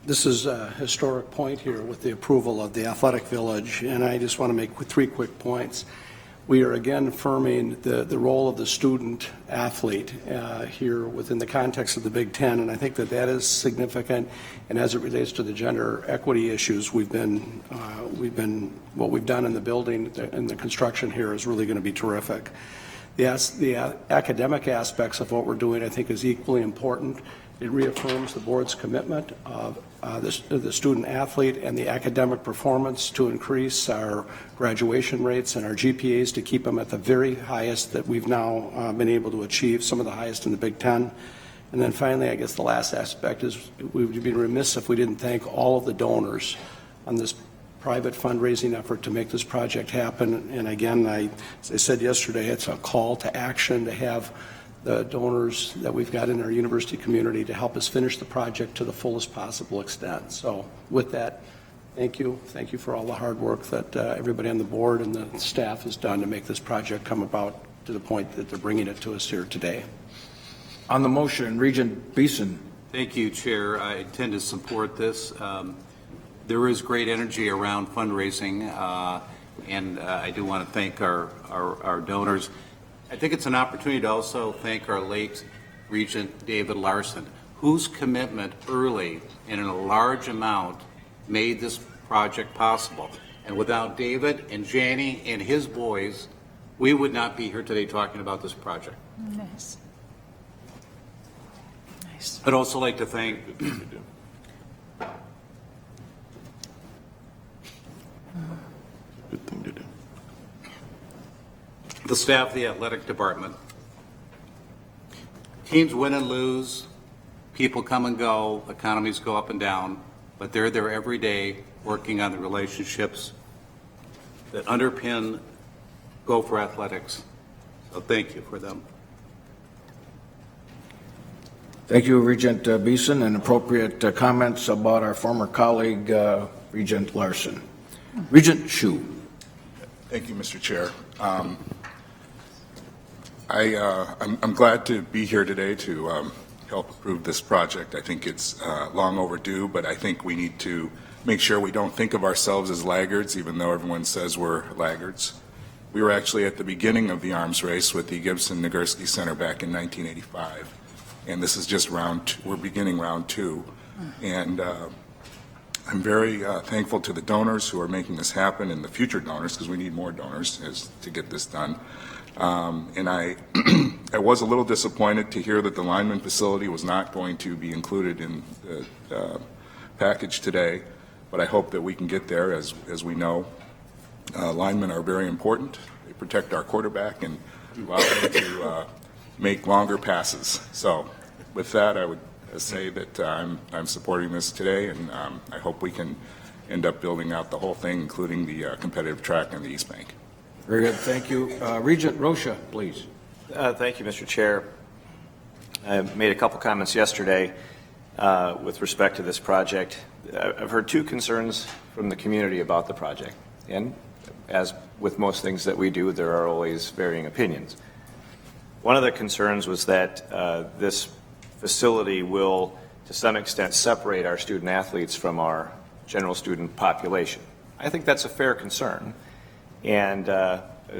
This is a historic point here with the approval of the Athletic Village, and I just want to make 3 quick points. we are again affirming the role of the student athlete here within the context of the Big Ten, and I think that is significant. And as it relates to the gender equity issues, what we've done in the building and the construction here is really going to be terrific. The academic aspects of what we're doing, I think, is equally important. It reaffirms the board's commitment of the student athlete and the academic performance to increase our graduation rates and our GPAs to keep them at the very highest that we've now been able to achieve, some of the highest in the Big Ten. And then finally, I guess the last aspect is we would be remiss if we didn't thank all of the donors on this private fundraising effort to make this project happen. And again, as I said yesterday, it's a call to action to have the donors that we've got in our university community to help us finish the project to the fullest possible extent. So with that, thank you. Thank you for all the hard work that everybody on the board and the staff has done to make this project come about to the point that they're bringing it to us here today. On the motion, Regent Beeson. Thank you, Chair. I intend to support this. There is great energy around fundraising, and I do want to thank our donors. I think it's an opportunity to also thank our late Regent David Larson, whose commitment early and in a large amount made this project possible. And without David and Janie and his boys, we would not be here today talking about this project. Nice. Nice. I'd also like to thank Good thing to do. the staff of the athletic department. Teams win and lose, people come and go, economies go up and down, but they're there every day working on the relationships that underpin Gopher athletics. So thank you for them. Thank you, Regent Beeson, and appropriate comments about our former colleague, Regent Larson. Regent Hsu. Thank you, Mr. Chair. I'm glad to be here today to help approve this project. I think it's long overdue, but I think we need to make sure we don't think of ourselves as laggards, even though everyone says we're laggards. We were actually at the beginning of the arms race with the Gibson-Nagurski Center back in 1985, and this is just we're beginning round two. And I'm very thankful to the donors who are making this happen and the future donors, because we need more donors to get this done. And I was a little disappointed to hear that the lineman facility was not going to be included in the package today, but I hope that we can get there. As we know, linemen are very important. They protect our quarterback and allow him to make longer passes. So with that, I would say that I'm supporting this today, and I hope we can end up building out the whole thing, including the competitive track on the East Bank. Very good, thank you. Regent Rocha, please. Thank you, Mr. Chair. I made a couple comments yesterday with respect to this project. I've heard two concerns from the community about the project, and as with most things that we do, there are always varying opinions. One of the concerns was that this facility will, to some extent, separate our student athletes from our general student population. I think that's a fair concern. And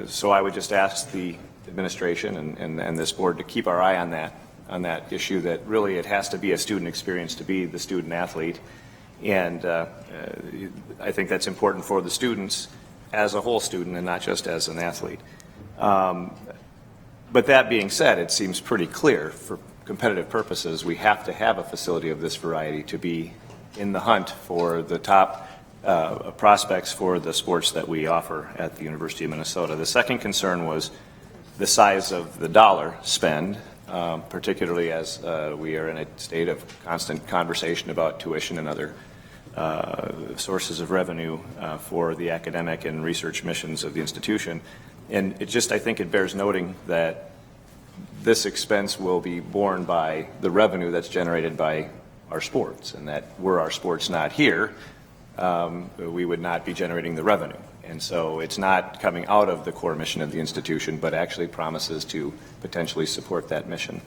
so I would just ask the administration and this board to keep our eye on that issue, that really it has to be a student experience to be the student athlete. And I think that's important for the students as a whole student and not just as an athlete. But that being said, it seems pretty clear for competitive purposes we have to have a facility of this variety to be in the hunt for the top prospects for the sports that we offer at the University of Minnesota. The second concern was the size of the dollar spend, particularly as we are in a state of constant conversation about tuition and other sources of revenue for the academic and research missions of the institution. And I think it bears noting that this expense will be borne by the revenue that's generated by our sports, and that were our sports not here, we would not be generating the revenue. And so it's not coming out of the core mission of the institution, but actually promises to potentially support that mission.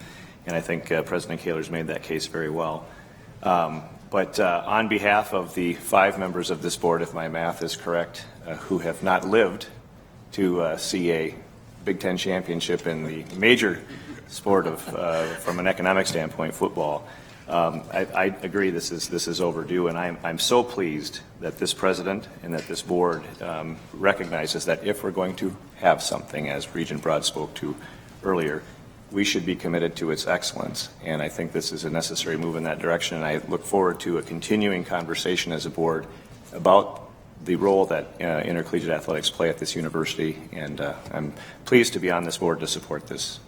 And I think President Kaler's made that case very well. But on behalf of the 5 members of this board, if my math is correct, who have not lived to see a Big Ten championship in the major sport of, from an economic standpoint, football. I agree this is overdue, and I'm so pleased that this president and that this board recognizes that if we're going to have something, as Regent Broad spoke to earlier, we should be committed to its excellence. And I think this is a necessary move in that direction, and I look forward to a continuing conversation as a board about the role that intercollegiate athletics play at this university, and I'm pleased to be on this board to support this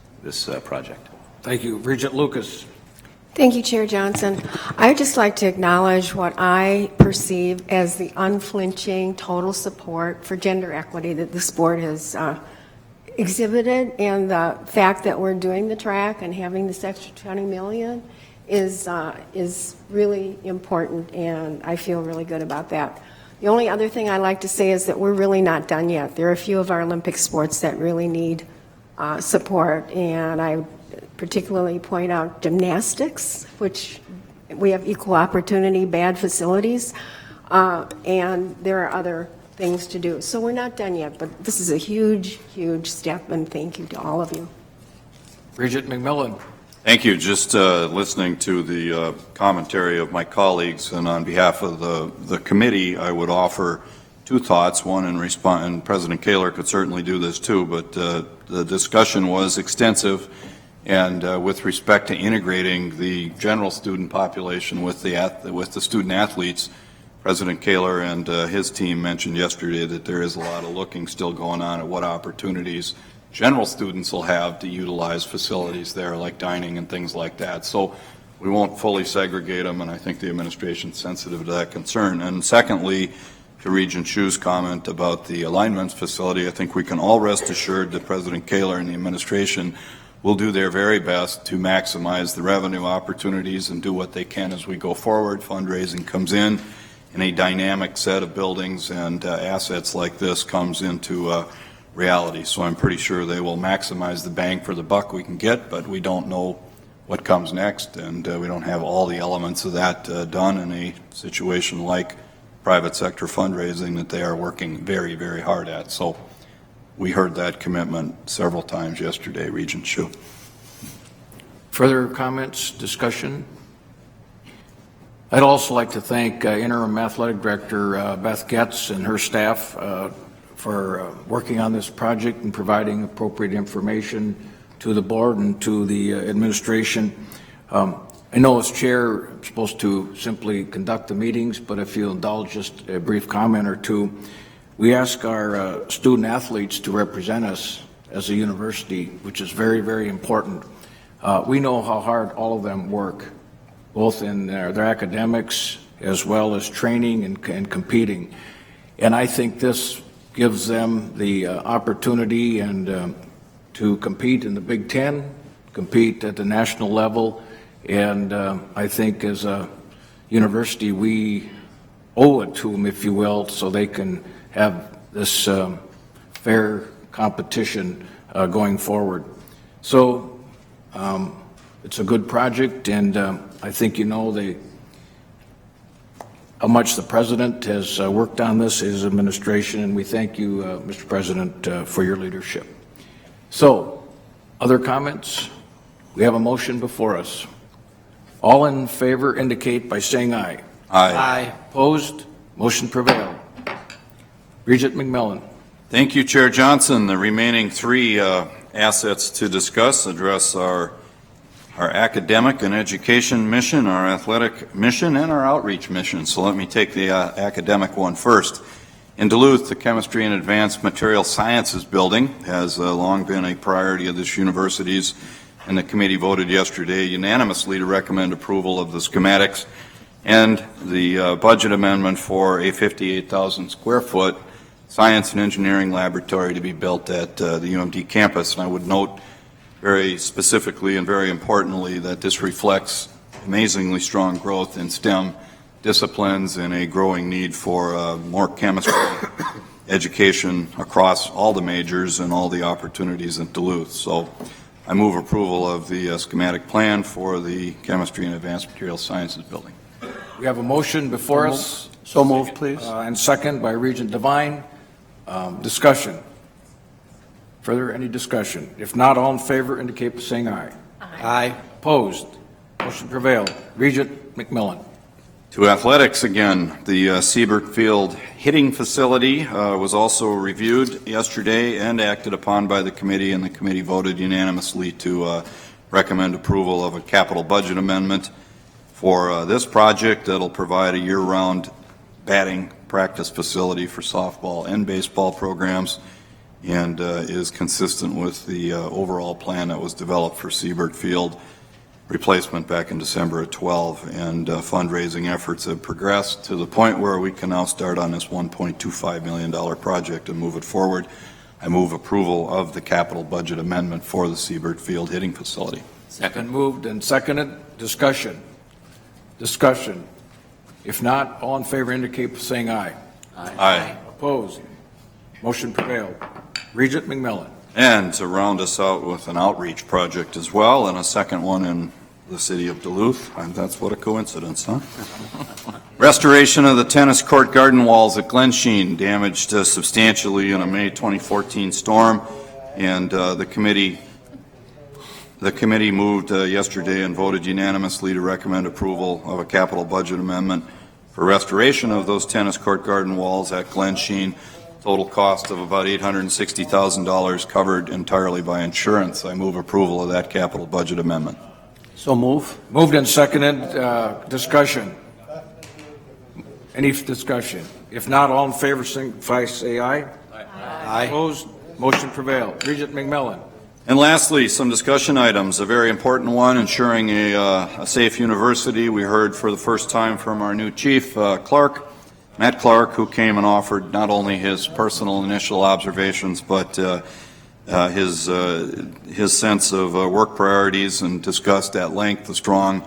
project. Thank you. Regent Lucas. Thank you, Chair Johnson. I'd just like to acknowledge what I perceive as the unflinching total support for gender equity that this board has exhibited, and the fact that we're doing the track and having this extra $20 million is really important, and I feel really good about that. The only other thing I'd like to say is that we're really not done yet. There are a few of our Olympic sports that really need support, and I particularly point out gymnastics, which we have equal opportunity, bad facilities, and there are other things to do. So we're not done yet, but this is a huge, huge step, and thank you to all of you. Regent McMillan. Thank you. Just listening to the commentary of my colleagues, and on behalf of the committee, I would offer two thoughts. One in response, and President Kaler could certainly do this too, but the discussion was extensive, and with respect to integrating the general student population with the student athletes, President Kaler and his team mentioned yesterday that there is a lot of looking still going on at what opportunities general students will have to utilize facilities there, like dining and things like that. So we won't fully segregate them, and I think the administration is sensitive to that concern. And secondly, to Regent Shu's comment about the alignments facility, I think we can all rest assured that President Kaler and the administration will do their very best to maximize the revenue opportunities and do what they can as we go forward. Fundraising comes in a dynamic set of buildings, and assets like this comes into reality. So I'm pretty sure they will maximize the bang for the buck we can get, but we don't know what comes next, and we don't have all the elements of that done in a situation like private sector fundraising that they are working very, very hard at. So we heard that commitment several times yesterday, Regent Shu. Further comments, discussion? I'd also like to thank Interim Athletic Director Beth Getz and her staff for working on this project and providing appropriate information to the board and to the administration. I know as chair, I'm supposed to simply conduct the meetings, but if you'll indulge just a brief comment or two, we ask our student athletes to represent us as a university, which is very, very important. We know how hard all of them work, both in their academics as well as training and competing. And I think this gives them the opportunity and to compete in the Big Ten, compete at the national level, and I think as a university we owe it to them, if you will, so they can have this fair competition going forward. So it's a good project, and I think you know how much the President has worked on this, his administration, and we thank you, Mr. President, for your leadership. So, other comments? We have a motion before us. All in favor indicate by saying aye. Aye. Aye. Opposed? Motion prevailed. Regent McMillan. Thank you, Chair Johnson. The remaining three assets to discuss address our academic and education mission, our athletic mission, and our outreach mission. So let me take the academic one first. In Duluth, the Chemistry and Advanced Material Sciences building has long been a priority of this university's, and the committee voted yesterday unanimously to recommend approval of the schematics and the budget amendment for a 58,000 square foot science and engineering laboratory to be built at the UMD campus. And I would note very specifically and very importantly that this reflects amazingly strong growth in STEM disciplines and a growing need for more chemistry education across all the majors and all the opportunities in Duluth. So I move approval of the schematic plan for the Chemistry and Advanced Material Sciences building. We have a motion before us. So moved, please. And second by Regent Devine. Discussion. Further, any discussion? If not, all in favor indicate by saying aye. Aye. Opposed? Motion prevailed. Regent McMillan. To athletics again, the Siebert Field hitting facility was also reviewed yesterday and acted upon by the committee, and the committee voted unanimously to recommend approval of a capital budget amendment for this project that'll provide a year-round batting practice facility for softball and baseball programs, and is consistent with the overall plan that was developed for Siebert Field replacement back in December of 12, and fundraising efforts have progressed to the point where we can now start on this $1.25 million project and move it forward. I move approval of the capital budget amendment for the Siebert Field hitting facility. Second. Moved and seconded. Discussion. Discussion. If not, all in favor indicate by saying aye. Aye. Opposed? Motion prevailed. Regent McMillan. And to round us out with an outreach project as well, and a second one in the city of Duluth. That's what a coincidence, huh? Restoration of the tennis court garden walls at Glensheen, damaged substantially in a May 2014 storm, and the committee moved yesterday and voted unanimously to recommend approval of a capital budget amendment for restoration of those tennis court garden walls at Glensheen. Total cost of about $860,000, covered entirely by insurance. I move approval of that capital budget amendment. So move. Moved and seconded. Discussion. Any discussion? If not, all in favor signify say aye. Aye. Opposed? Motion prevailed. Regent McMillan. And lastly, some discussion items. A very important one, ensuring a safe university. We heard for the first time from our new chief, Matt Clark, who came and offered not only his personal initial observations, but his sense of work priorities, and discussed at length the strong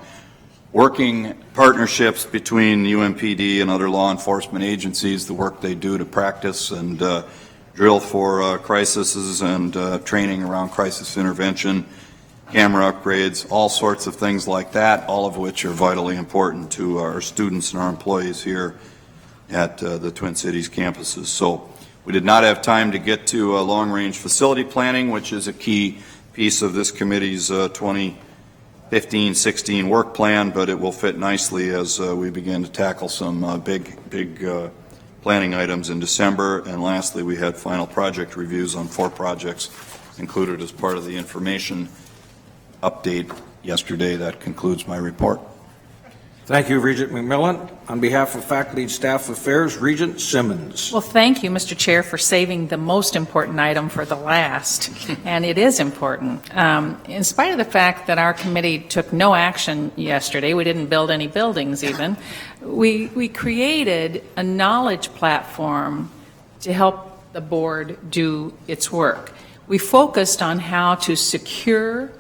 working partnerships between UMPD and other law enforcement agencies, the work they do to practice and drill for crises and training around crisis intervention, camera upgrades, all sorts of things like that, all of which are vitally important to our students and our employees here at the Twin Cities campuses. So we did not have time to get to long-range facility planning, which is a key piece of this committee's 2015-16 work plan, but it will fit nicely as we begin to tackle some big planning items in December. And lastly, we had final project reviews on 4 projects included as part of the information update yesterday. That concludes my report. Thank you, Regent McMillan. On behalf of Faculty and Staff Affairs, Regent Simmons. Well, thank you, Mr. Chair, for saving the most important item for the last, and it is important. In spite of the fact that our committee took no action yesterday, we didn't build any buildings even, we created a knowledge platform to help the board do its work. We focused on how to secure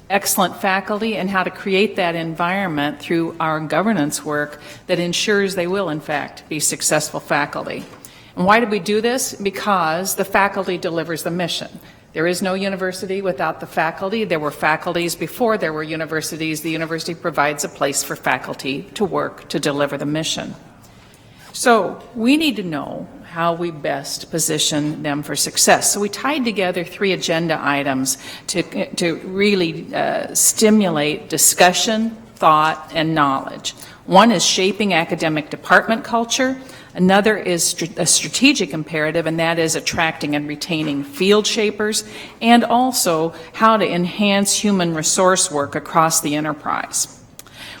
excellent faculty and how to create that environment through our governance work that ensures they will, in fact, be successful faculty. And why did we do this? Because the faculty delivers the mission. There is no university without the faculty. There were faculties before there were universities. The university provides a place for faculty to work to deliver the mission. So we need to know how we best position them for success. So we tied together 3 agenda items to really stimulate discussion, thought, and knowledge. One is shaping academic department culture. Another is a strategic imperative, and that is attracting and retaining field shapers, and also how to enhance human resource work across the enterprise.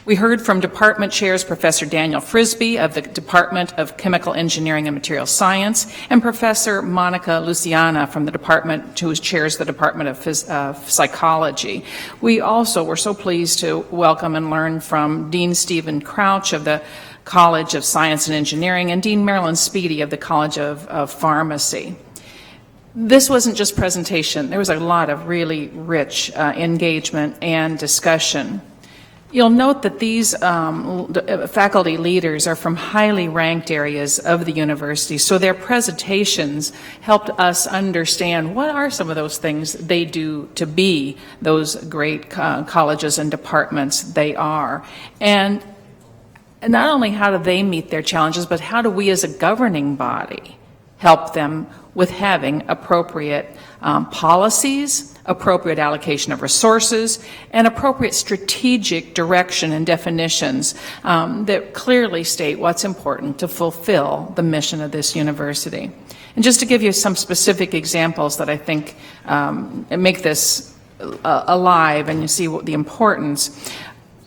We heard from Department Chairs Professor Daniel Frisbee of the Department of Chemical Engineering and Material Science, and Professor Monica Luciana from the department, who chairs the Department of Psychology. We also were so pleased to welcome and learn from Dean Stephen Crouch of the College of Science and Engineering and Dean Marilyn Speedy of the College of Pharmacy. This wasn't just presentation. There was a lot of really rich engagement and discussion. You'll note that these faculty leaders are from highly ranked areas of the university, so their presentations helped us understand what are some of those things they do to be those great colleges and departments they are. And not only how do they meet their challenges, but how do we as a governing body help them with having appropriate policies, appropriate allocation of resources, and appropriate strategic direction and definitions that clearly state what's important to fulfill the mission of this university. And just to give you some specific examples that I think make this alive and you see what the importance,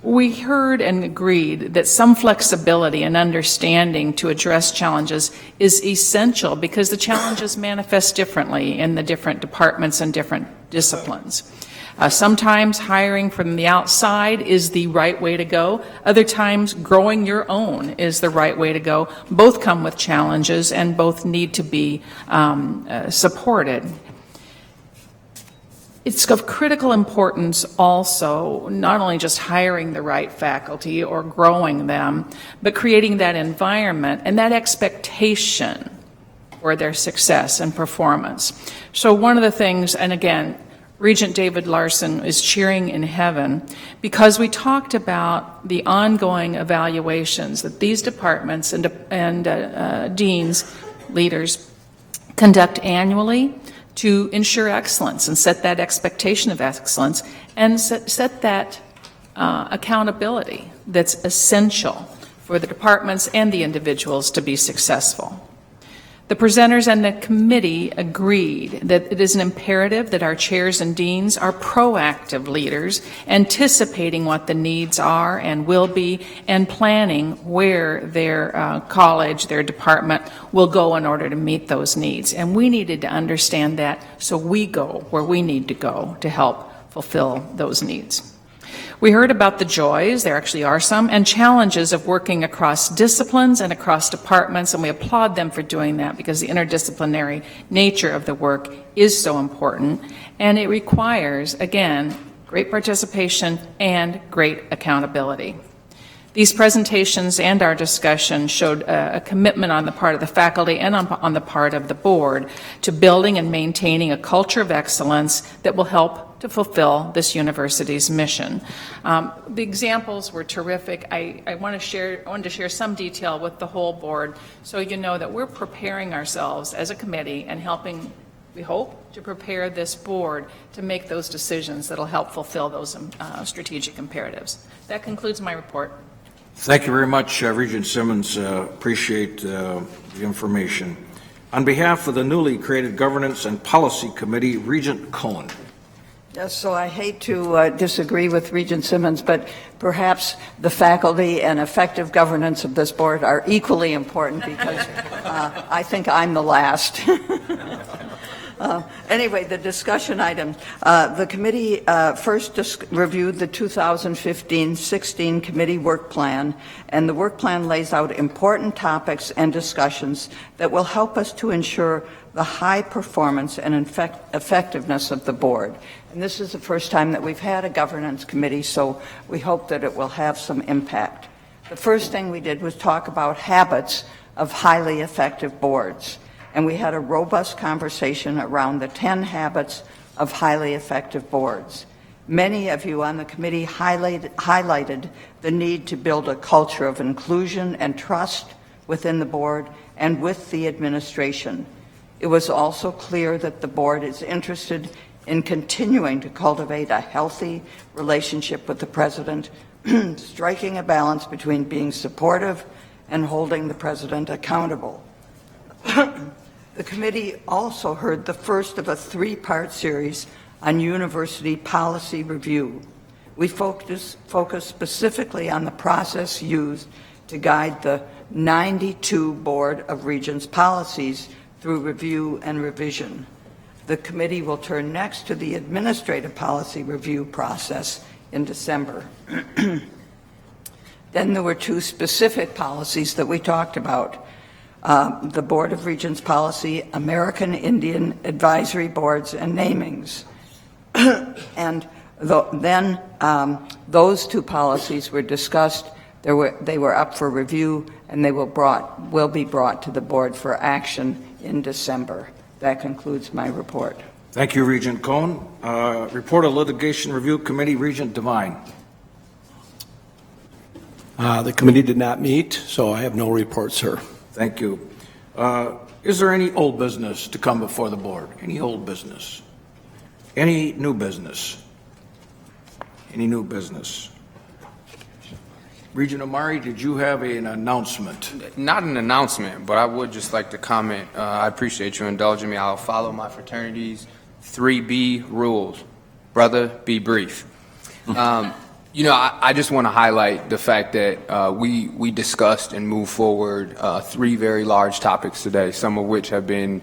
we heard and agreed that some flexibility and understanding to address challenges is essential because the challenges manifest differently in the different departments and different disciplines. Sometimes hiring from the outside is the right way to go. Other times, growing your own is the right way to go. Both come with challenges and both need to be supported. It's of critical importance also, not only just hiring the right faculty or growing them, but creating that environment and that expectation for their success and performance. So one of the things, and again, Regent David Larson is cheering in heaven because we talked about the ongoing evaluations that these departments and deans, leaders, conduct annually to ensure excellence and set that expectation of excellence and set that accountability that's essential for the departments and the individuals to be successful. The presenters and the committee agreed that it is an imperative that our chairs and deans are proactive leaders, anticipating what the needs are and will be, and planning where their college, their department will go in order to meet those needs. And we needed to understand that, so we go where we need to go to help fulfill those needs. We heard about the joys, there actually are some, and challenges of working across disciplines and across departments, and we applaud them for doing that because the interdisciplinary nature of the work is so important, and it requires, again, great participation and great accountability. These presentations and our discussion showed a commitment on the part of the faculty and on the part of the board to building and maintaining a culture of excellence that will help to fulfill this university's mission. The examples were terrific. I wanted to share some detail with the whole board so you know that we're preparing ourselves as a committee and helping, we hope, to prepare this board to make those decisions that will help fulfill those strategic imperatives. That concludes my report. Thank you very much, Regent Simmons. Appreciate the information. On behalf of the newly created Governance and Policy Committee, Regent Cohen. Yes, so I hate to disagree with Regent Simmons, but perhaps the faculty and effective governance of this board are equally important because I think I'm the last. Anyway, the discussion item. The committee first reviewed the 2015-16 committee work plan, and the work plan lays out important topics and discussions that will help us to ensure the high performance and effectiveness of the board. And this is the first time that we've had a governance committee, so we hope that it will have some impact. The first thing we did was talk about habits of highly effective boards. And we had a robust conversation around the 10 habits of highly effective boards. Many of you on the committee highlighted the need to build a culture of inclusion and trust within the board and with the administration. It was also clear that the board is interested in continuing to cultivate a healthy relationship with the president, striking a balance between being supportive and holding the president accountable. The committee also heard the first of a three-part series on university policy review. We focused specifically on the process used to guide the 92 Board of Regents policies through review and revision. The committee will turn next to the administrative policy review process in December. Then there were two specific policies that we talked about. The Board of Regents policy, American Indian Advisory Boards and Namings. And then those two policies were discussed. They were up for review, and they will be brought to the board for action in December. That concludes my report. Thank you, Regent Cohen. Report of Litigation Review Committee, Regent Devine. The committee did not meet, so I have no report, sir. Thank you. Is there any old business to come before the board? Any old business? Any new business? Any new business? Regent Omari, did you have an announcement? Not an announcement, but I would just like to comment. I appreciate you indulging me. I'll follow my fraternity's 3B rules. Brother, be brief. You know, I just want to highlight the fact that we discussed and moved forward 3 very large topics today, some of which have been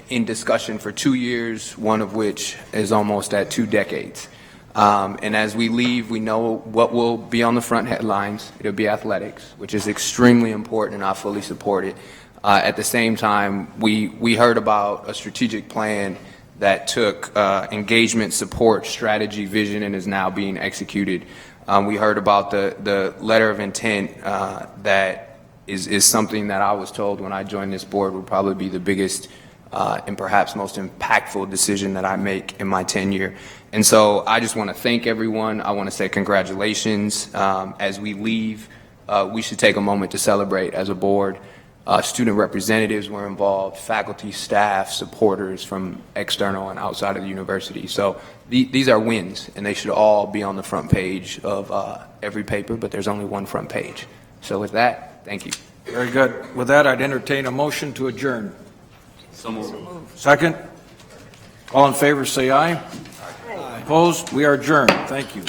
in discussion for 2 years, one of which is almost at 2 decades. And as we leave, we know what will be on the front headlines. It'll be athletics, which is extremely important, and I fully support it. At the same time, we heard about a strategic plan that took engagement, support, strategy, vision, and is now being executed. We heard about the letter of intent that is something that I was told when I joined this board would probably be the biggest and perhaps most impactful decision that I make in my tenure. And so I just want to thank everyone. I want to say congratulations. As we leave, we should take a moment to celebrate as a board. Student representatives were involved, faculty, staff, supporters from external and outside of the university. So these are wins, and they should all be on the front page of every paper, but there's only one front page. So with that, thank you. Very good. With that, I'd entertain a motion to adjourn. So moved. Second? All in favor, say aye. Opposed? We are adjourned. Thank you.